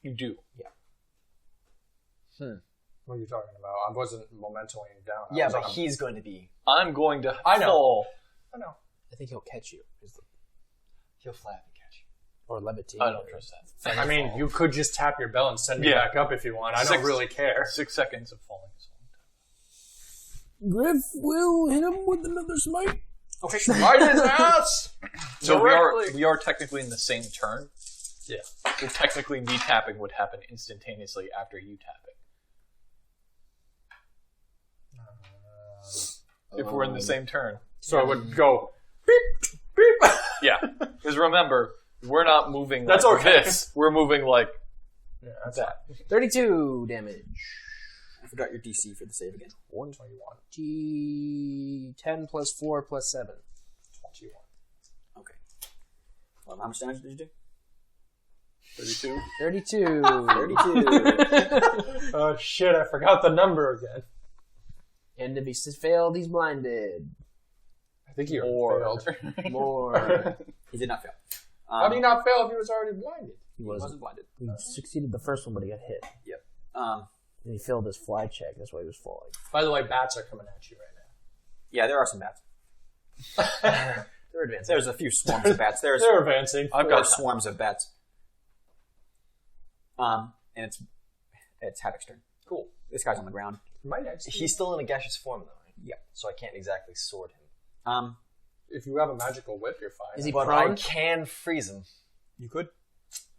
You do. What are you talking about? I wasn't momentuming down. I Yeah, was but on a- he's going to be. I'm going to I know. fall. I know. I think he'll catch you. He'll flap and catch you. Or levitate. I don't trust that. I mean, you could just tap your bell and send me Yeah. back up if you want. I don't 6 really care. 6 seconds of falling is a long time. Griff will hit him with another smite. Okay. Right in his ass! So Directly. we are technically in the same turn. Yeah. So technically, me tapping would happen instantaneously after you tapping. If we're in the same turn. So it would go beep, beep. Yeah. Because remember, we're not moving That's like okay. this. We're moving like Yeah, that's that. 32 damage. I forgot your DC for the save again. 121. G10 plus 4 plus 7. 21. Okay. How much damage did you do? 32. 32. 32. Oh shit! I forgot the number again. And if he failed, he's blinded. I think you More. failed. More. He did not fail. How do you not fail if he was already blinded? He He wasn't blinded. He succeeded the first one, but he got hit. Yep. And he failed his fly check. That's why he was falling. By the way, bats are coming at you right now. Yeah, there are some bats. They're advancing. There's a few swarms of bats. There They're advancing. I've are got swarms of bats. And it's Havoc's turn. Cool. This guy's on the ground. My next. He's still in a gaseous form, though, right? Yeah. So I can't exactly sword him. If you have a magical whip, you're fine. Is he But prone? I can freeze him. You could.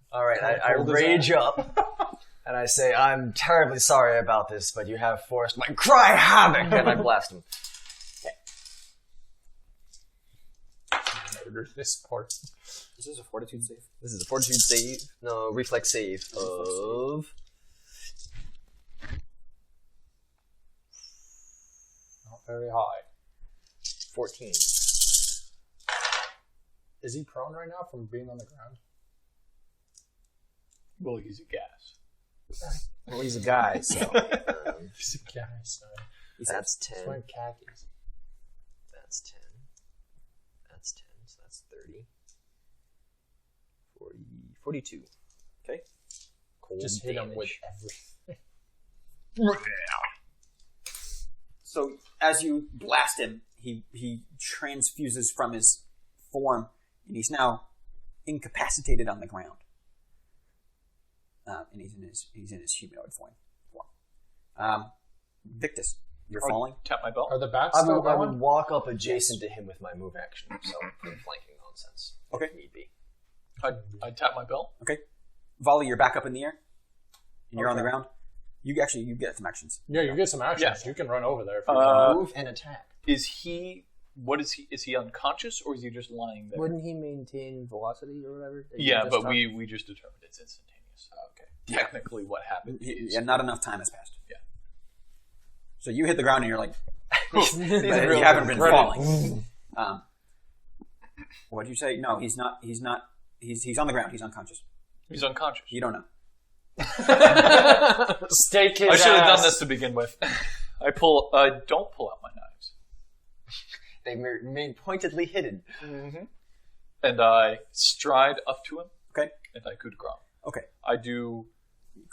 All right, I hold his rage up, and I say, I'm terribly sorry about this, but you have forced my cry havoc, and I blast him. Murder this part. This is a fortitude save. This is a fortitude save. No, reflex save of... Not very high. 14. Is he prone right now from being on the ground? We'll use a gas. Well, he's a guy, so. He's a guy, so That's 10. he's wearing khakis. That's 10. That's 10, so that's 30. 40, 42. Okay. Cold Just hit him damage. with everything. So as you blast him, he transfuses from his form, and he's now incapacitated on the ground. And he's in his humanoid form. Victus, you're falling. Tap my belt. Are the bats I still would going? walk up adjacent to him with my move action, so flanking nonsense. Okay. If need be. I tap my belt. Okay. Vali, you're back up in the air, and you're on the Okay. ground. You get some actions. Yeah, you get some actions. Yeah. You can run over there if you want. Move and attack. Is he? What is he? Is he unconscious or is he just lying there? Wouldn't he maintain velocity or whatever? that you Yeah, just but talked- we just determined it's instantaneous. Okay. Technically, what happened is Yeah, not enough time has passed. Yeah. So you hit the ground and you're like, These but are you haven't been ready. falling. What did you say? No, he's not. He's on the ground. He's unconscious. he's unconscious. You don't know. Stake his I should have ass. done this to begin with. I don't pull out my knives, They remain pointedly hidden. and I stride up to him, Okay. and I coup de grace. Okay. I do.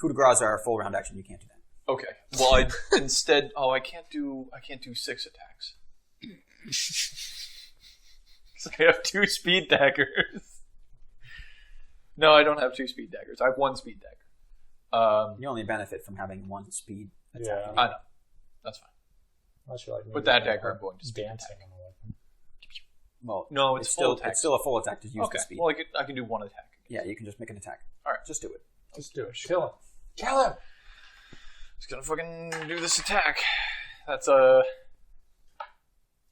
Coup de grace are a full round action. You can't do that. Okay. Well, I instead. Oh, I can't do 6 attacks. 'Cause I have 2 speed daggers. No, I don't have 2 speed daggers. I have 1 speed dagger. You only benefit from having one speed. Yeah. I know. That's fine. Unless you're like But maybe that like dagger I'm going to speed dancing attack. on a weapon. Well, No, it's full attack. It's still a full attack to use Okay. the speed. Well, I can do 1 attack. Yeah, you can just make an attack. All right. Just do it. Let's do it. Kill him. Kill him. Just gonna fucking do this attack. That's a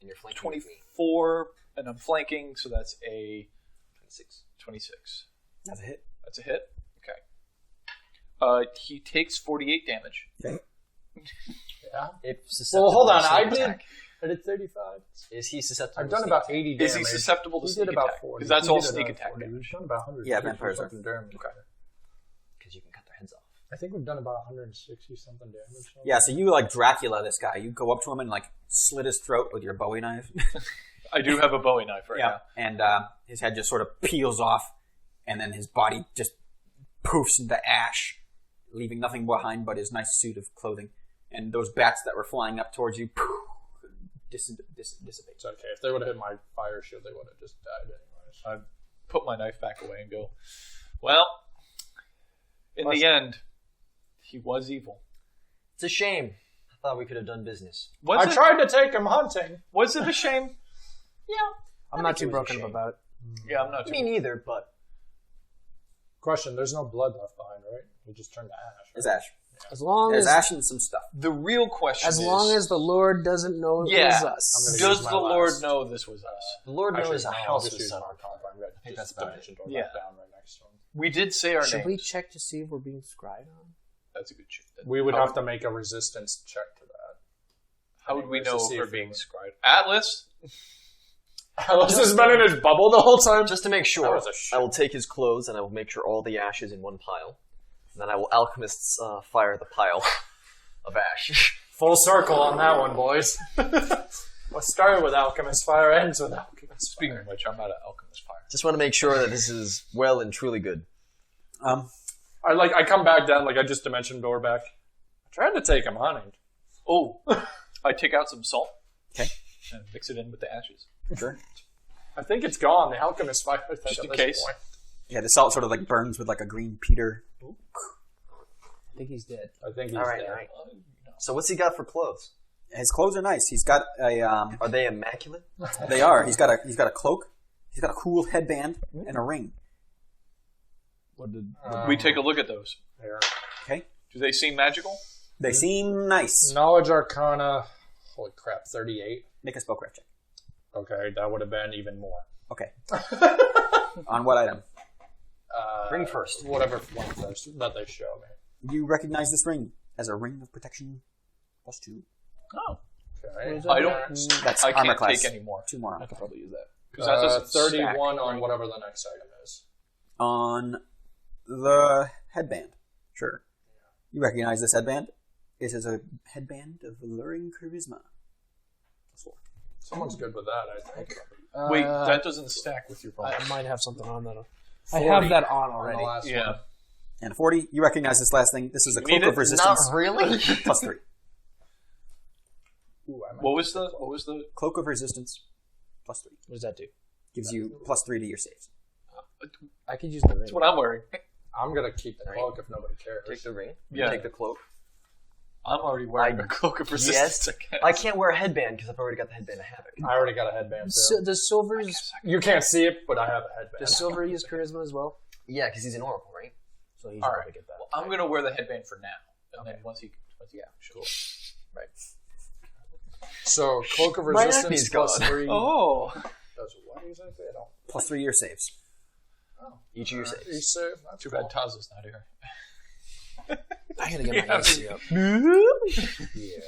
And you're flanking with me. 24, and I'm flanking, so that's a 26. 26. That's a hit. That's a hit. Okay. He takes 48 damage. Yeah. If susceptible Well, hold on. to I sneak did. attack. I did 35. Is he susceptible? I've to done sneak about attack? 80 damage. Is he susceptible to He sneak did about attack? 40. Because that's He all did sneak about attack 40. damage. We've done about 100. Yeah, vampires are. Damage. Okay. Because you can cut their heads off. I think we've done about 160 something damage. Yeah, so you like Dracula this guy. You go up to him and like slit his throat with your Bowie knife. I do have a Bowie knife right now. And his head just sort of peels off, and then his body just poofs into ash, leaving nothing behind but his nice suit of clothing. And those bats that were flying up towards you dissipate. It's okay. If they would have hit my fire shield, they would have just died anyways. I put my knife back away and go, well, in the end, he was evil. It's a shame. I thought we could have done business. Was I it? tried to take him hunting. Was it a shame? I'm not think too it was a broken shame. up about it. Yeah, I'm not too. Me neither, but Question: there's no blood left behind, right? We just turned to ash. There's ash. As long There's as ash and some stuff. The real question is... as long as the Lord doesn't know it Yeah. was I'm us. gonna Does use my the Lord last. know this was us? the Lord Actually, knows a no, I'll house just was use set my on comp. I'm going to think just that's about dimension door Yeah. back down right next to him. We did say our Should names. we check to see if we're being scried on? That's a good shit. We would have to make a resistance check to that. How would we anyways, to know see if we're if being we- scribed? Atlas? Alice has been in his bubble the whole time. Just to make sure, That was a shit. I will take his clothes and I will make sure all the ash is in one pile. And then I will alchemists fire the pile of ash. Full circle on that one, boys. What started with alchemist fire ends with alchemist Speaking of which, I'm out of alchemist fire. Just want to make sure that this is well and truly good. I come back down, I just dimension door back. I tried to take him hunting. Oh, I take out some salt. Okay. And mix it in with the ashes. Sure. I think it's gone. The alchemist fire. Just in case. Yeah, the salt sort of burns with a green peter. I think he's dead. I think he's All right, dead. all right. So what's he got for clothes? His clothes are nice. He's got a. Are they immaculate? They are. He's got a cloak. He's got a cool headband and a ring. We take a look at those. Here. Okay. Do they seem magical? They seem nice. Knowledge Arcana. Holy crap, 38. Make a spellcraft check. Okay, that would have been even more. Okay. On what item? Ring first. Whatever one first that they show me. You recognize this ring as a ring of protection +2. Oh. Okay. I don't. That's I armor can't class. take any more. 2 more. I could probably use that. Because that doesn't 31 stack, on right? whatever the next item is. On the headband. Sure. You recognize this headband? It is a headband of alluring charisma. +4. Someone's good with that, I think. Wait, that doesn't stack with your bonus. I might have something on that. I 40 have that on on already. the last Yeah. one. And 40, you recognize this last thing. This is a You cloak need of it? resistance. Not really. +3. Ooh, I might What was the? Cloak of resistance +3. What does that do? Gives you +3 to your saves. I could use the ring. That's what I'm wearing. I'm going to keep the cloak if nobody cares. Take the ring. Yeah. Take the cloak. I'm already wearing a cloak of resistance. Yes. I can't wear a headband because I've already got the headband of Havoc. I already got a headband, too. Does Silver use You can't see it, but I have a headband. does Silver use charisma as well? Yeah, because he's an oracle, right? So he should All probably right. get that. Well, I'm gonna wear the headband for now, and then once he Yeah, sure. right. So, cloak of My resistance acne's gone. +3. Oh, Does what exactly? I don't. +3 your saves. Each of your You saves. save. That's too cool. bad Taz is not here. I gotta get my AC up. Yeah.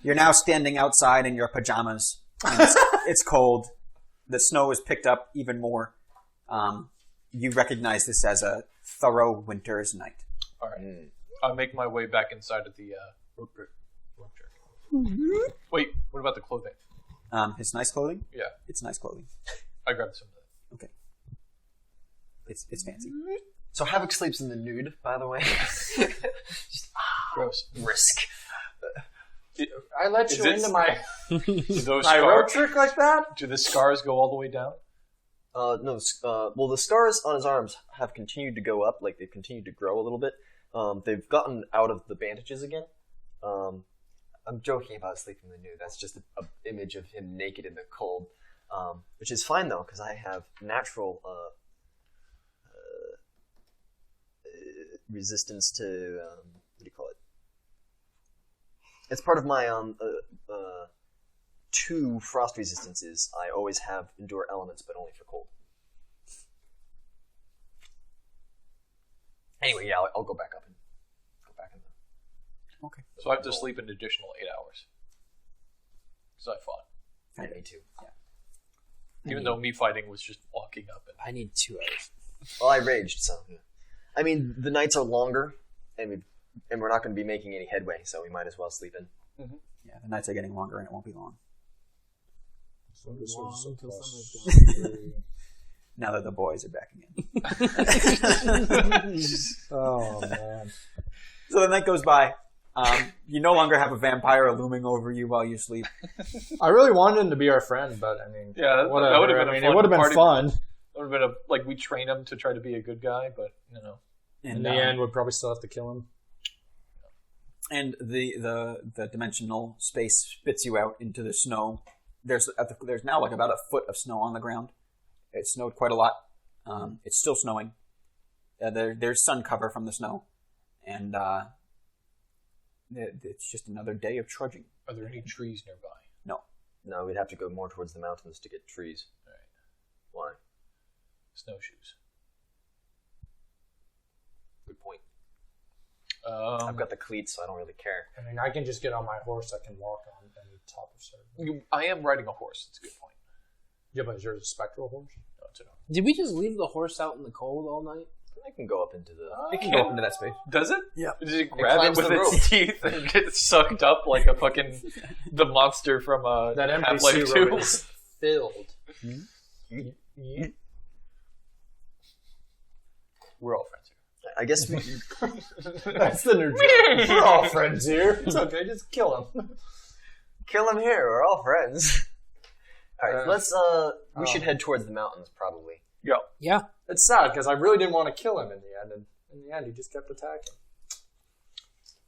You're now standing outside in your pajamas. And it's cold. The snow is picked up even more. You recognize this as a thorough winter's night. All right. I make my way back inside of the rope jacket. Wait, what about the clothing? It's nice clothing? Yeah, It's nice clothing. I grabbed some of that. Okay. It's fancy. So Havoc sleeps in the nude, by the way. Gross. Risk. I let Is you it- into my Do those my road scars? trick like that? Do the scars go all the way down? No, well, the scars on his arms have continued to go up, like they've continued to grow a little bit. They've gotten out of the bandages again. I'm joking about sleeping in the nude. That's just an image of him naked in the cold, which is fine though, because I have natural resistance to what do you call it? It's part of my 2 frost resistances. I always have endure elements, but only for cold. Anyway, yeah, I'll go back up and go back in the. Okay. So I have to sleep an additional 8 hours. Because I fought. Yeah, me too. Even though me fighting was just walking up and I need 2 hours. Well, I raged, so. Yeah. I mean, the nights are longer, and we're not going to be making any headway, so we might as well sleep in. Yeah, the nights are getting longer and it won't be long. So this was Until plus summer's 3. Now that the boys are back again. Oh, man. So the night goes by. You no longer have a vampire looming over you while you sleep. I really wanted him to be our friend, but I mean, Yeah, that whatever. would've been a it fun would have been party. fun. it would have been we train him to try to be a good guy, but you know. In the end, we'd probably still have to kill him. And the dimensional space spits you out into the snow. There's now about a foot of snow on the ground. It snowed quite a lot. It's still snowing. There's sun cover from the snow, and it's just another day of trudging. Are there any trees nearby? No, we'd have to go more towards the mountains to get trees. Right. Why? Snowshoes. Good point. I've I've got the cleats, so I don't really care. I mean, I can just get on my horse. I can walk on any top of certain. I am riding a horse. That's a good point. Yeah, but is yours a spectral horse? No, it's an oak. Did we just leave the horse out in the cold all night? I can go up into the. It can go up into that space. Does it? Yeah. Does it grab it climbs with the its rope. teeth and get sucked up like a fucking the monster from That Half-Life NPC 2? road is filled. We're all friends here. I guess we. That's the new joke. We're all friends here. It's okay, just kill him. Kill him here. We're all friends. All right, let's. We oh. should head towards the mountains, probably. Yo. Yeah. It's sad because I really didn't want to kill him in the end, and in the end, he just kept attacking.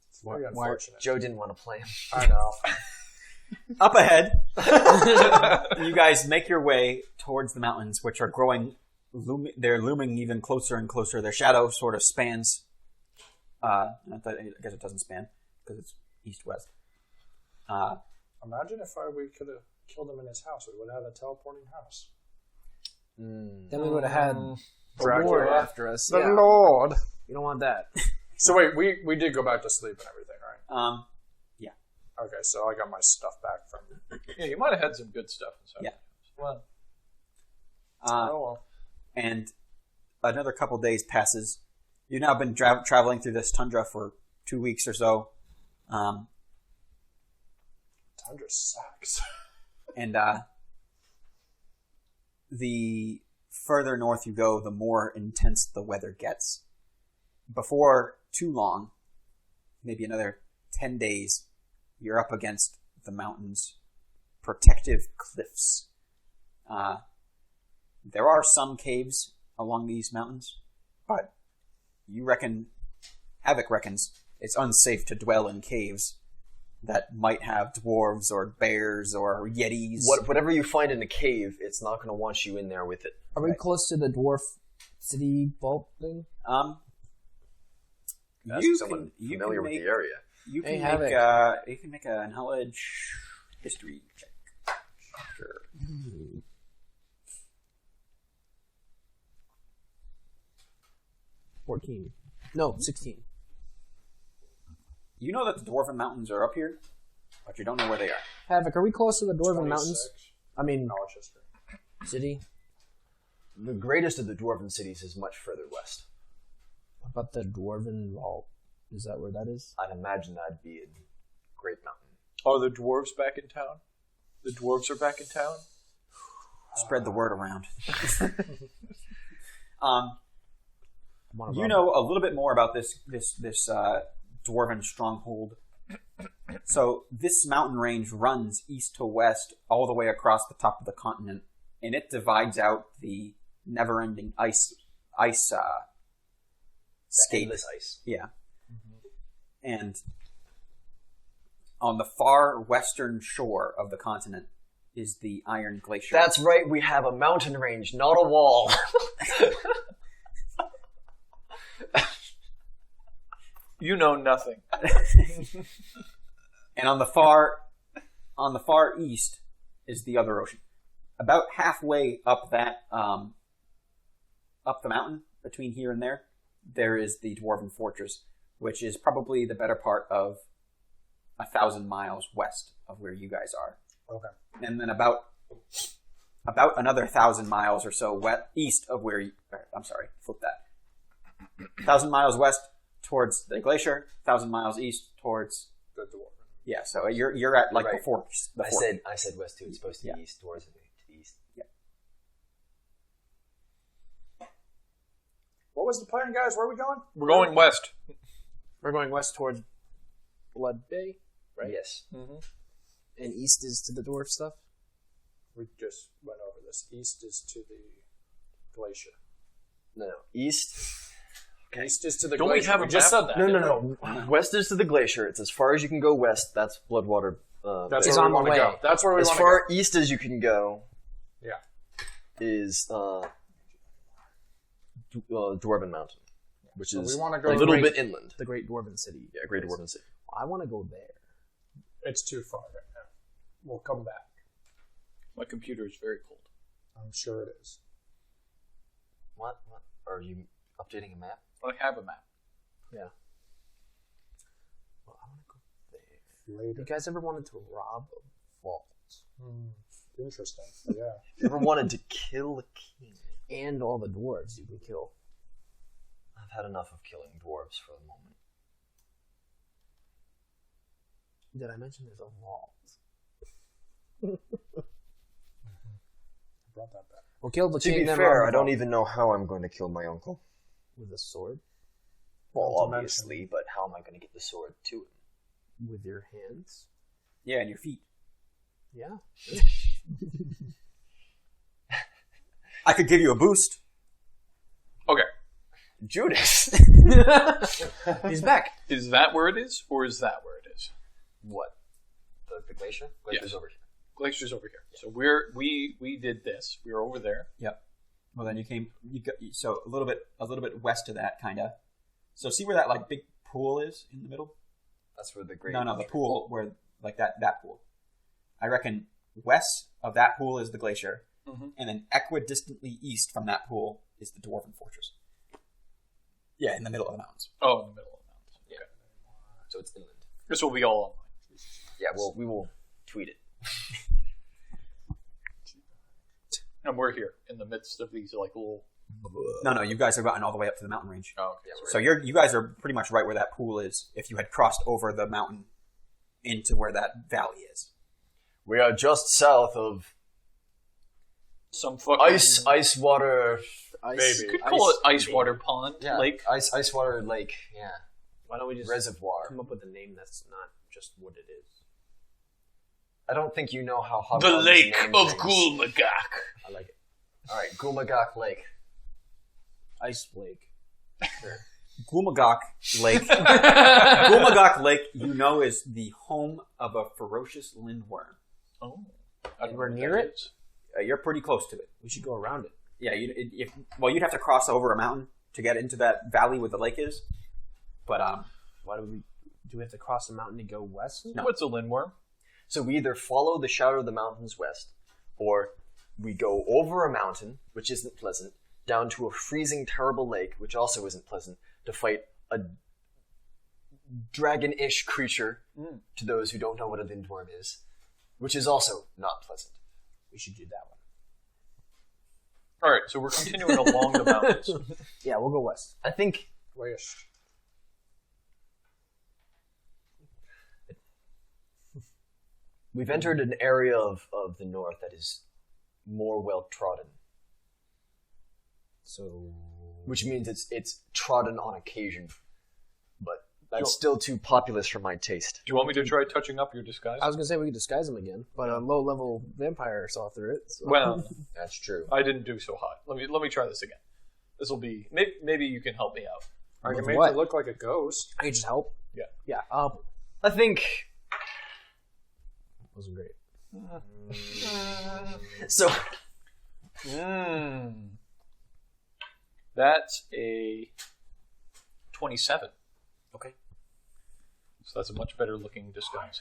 It's very unfortunate. Joe didn't want to play him. I know. Up ahead, you guys make your way towards the mountains, which are growing. They're looming even closer and closer. Their shadow sort of spans. I guess it doesn't span because it's east-west. Imagine if we could have killed him in his house. We would have had a teleporting house. Then we would have had Dracula. war after us. The Yeah. Lord. You don't want that. So wait, we did go back to sleep and everything, right? Yeah. Okay, so I got my stuff back from. Yeah, you might have had some good stuff inside. Yeah. Well, Oh well. And another couple days passes. You've now been traveling through this tundra for 2 weeks or so. Tundra sucks. And the further north you go, the more intense the weather gets. Before too long, maybe another 10 days, you're up against the mountain's protective cliffs. There are some caves along these mountains, but Havoc reckons it's unsafe to dwell in caves that might have dwarves or bears or yetis. Whatever you find in a cave, it's not going to want you in there with it. Are we close to the dwarf city vault thing? Ask someone familiar with the area. You Hey, can make a knowledge history check. Sure. 14. No, 16. You know that the Dwarven Mountains are up here, but you don't know where they are. Havoc, are we close to the Dwarven 26. Mountains? I mean, Knowledge history. city? The greatest of the dwarven cities is much further west. What about the Dwarven Vault? Is that where that is? I'd imagine that'd be in Great Mountain. are the dwarves back in town? The dwarves are back in town? Spread the word around. One of You them. know a little bit more about this dwarven stronghold. So this mountain range runs east to west all the way across the top of the continent, and it divides out the never-ending ice scape. Endless ice. Yeah. And on the far western shore of the continent is the Iron Glacier. That's right, we have a mountain range, not a wall. You know nothing. And on the far east is the other ocean. About halfway up that up the mountain between here and there is the Dwarven Fortress, which is probably the better part of 1,000 miles west of where you guys are. Okay. And then about another 1,000 miles or so east of where flip that. 1,000 miles west towards the glacier, 1,000 miles east towards The dwarf. yeah. So you're at like Right. the fortress. I said west too. It's supposed to be east, towards the east. What was the plan, guys? Where are we going? We're going west. We're going west towards Blood Bay, right? Yes. And east is to the dwarf stuff. We just went over this. East is to the glacier. No. East. East is to the Don't we glacier. have a just map? said that. No. West is to the glacier. It's as far as you can go west. That's Bloodwater. That's It's where on we the want to way. go. That's where we as want to far east as you can go. Yeah. Is Dwarven Mountain, which So is we wanna go a little Great- bit inland. The Great Dwarven City. Yeah, Great Dwarven City. I want to go there. It's too far right now. We'll come back. My computer is very cold. I'm sure it is. What? Are you updating a map? I have a map. Yeah. Well, I want to go there. Later. You guys ever wanted to rob a vault? Interesting. Yeah. You ever wanted to kill a king? And all the dwarves you can kill. I've had enough of killing dwarves for the moment. Did I mention there's a vault? Brought that back. We'll kill the To king. be then fair, rob I the don't vault. even know how I'm going to kill my uncle. With a sword? Well, Not to obviously, but how am I going to get the sword to him? With your hands? Yeah, and your feet. Yeah. I could give you a boost. Okay. Judas! He's back. Is that where it is, or is that where it is? What? The glacier? Glacier's over here. Glacier's over here. So we did this. We were over there. Yep. Well, then you got so a little bit west of that, kind of. So see where that like big pool is in the middle? That's where the great... No, the pool where like that pool. I reckon west of that pool is the glacier, and then equidistantly east from that pool is the dwarven fortress. Yeah, in the middle of the mountains. Oh, in the middle of the mountains. Yeah. So it's inland. This will be all online. Yeah, well, we will tweet it. And we're here in the midst of these like little. No, you guys have gotten all the way up to the mountain range. Oh, okay. Yeah, So you guys are pretty much right where that pool is. If you had crossed over the mountain into where that valley is. We are just south of Some fucking ice water... Ice, You could call it ice water pond lake. Ice water lake, yeah. Why don't we just Reservoir. come up with a name that's not just what it is? I don't think you know how hot The Lake of Gulmagak. I like it. Alright, Gulmagak Lake. Ice Lake. Gulmagak Lake. Gulmagak Lake, you know, is the home of a ferocious lindworm. Oh, I don't know We're what near that it? is. You're pretty close to it. We should go around it. Yeah, you'd have to cross over a mountain to get into that valley where the lake is. But Why do we have to cross the mountain to go west? No. What's a lindworm? So we either follow the shadow of the mountains west, or we go over a mountain, which isn't pleasant, down to a freezing, terrible lake, which also isn't pleasant, to fight a dragon-ish creature, to those who don't know what a lindworm is, which is also not pleasant. We should do that one. All right, so we're continuing along the mountains. Yeah, we'll go west. I think Wayish. we've entered an area of the north that is more well-trodden, So which means it's trodden on occasion, but that's still too populous for my taste. Do you want me to try touching up your disguise? I was gonna say we could disguise him again, but a low-level vampire saw through it. So. Well, That's true. I didn't do so hot. Let me try this again. This will be maybe you can help me out. I can With make what? it look like a ghost. I can just help. Yeah. Yeah. I think Wasn't great. so. That's a 27. Okay. So that's a much better looking disguise.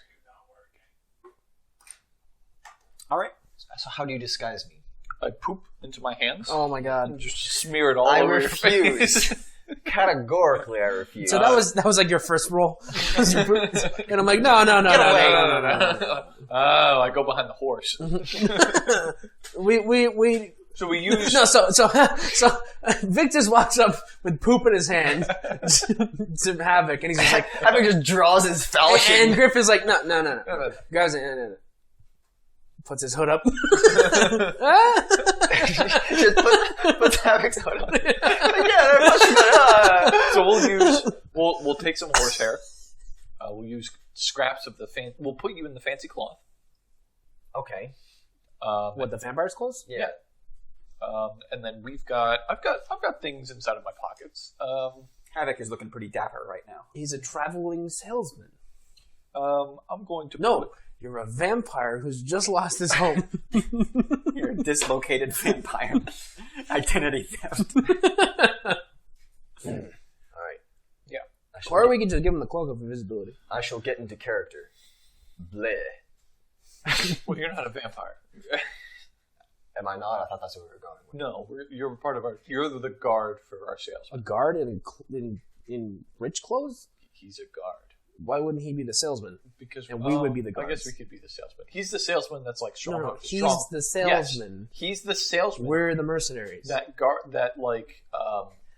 all right. So how do you disguise me? I poop into my hands Oh my god. and just smear it all I over refuse. your face. Categorically, I refuse. So that was like your first roll, and I'm like, no. Oh, I go behind the horse. We So we use no. So Victus walks up with poop in his hand to Havoc, and he's just like, Havoc just draws his falchion. and Griff is like, no. Grabs it, no. Puts his hood up. Just puts Havoc's hood on. Yeah, So we'll take some horsehair. We'll use scraps of we'll put you in the fancy cloth. okay. What, the vampire's clothes? Yeah. And then I've got things inside of my pockets. Havoc is looking pretty dapper right now. He's a traveling salesman. I'm going to No, you're a vampire who's just lost his home. You're a dislocated vampire. Identity theft. All right. Yeah. Or we can just give him the cloak of invisibility. I shall get into character. Bleh. Well, you're not a vampire. Am I not? I thought that's what we were going with. No, you're part of you're the guard for our A salesman. guard in rich clothes? He's a guard. Why wouldn't he be the salesman? Because And we would be the I guess guards. we could be the salesman. He's the salesman that's like strong. No, he's strong. the salesman. Yes, he's the salesman. We're the mercenaries. that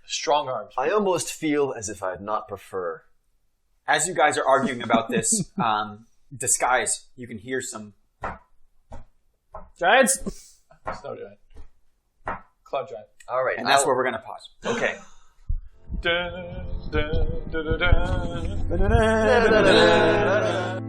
strong arms. I almost feel as if I'd not prefer. As you guys are arguing about this disguise, you can hear some. Giants. Snow giant. Cloud giant. All right, And that's where we're going to pause. Okay. Dun, dun, dun, dun, dun, dun.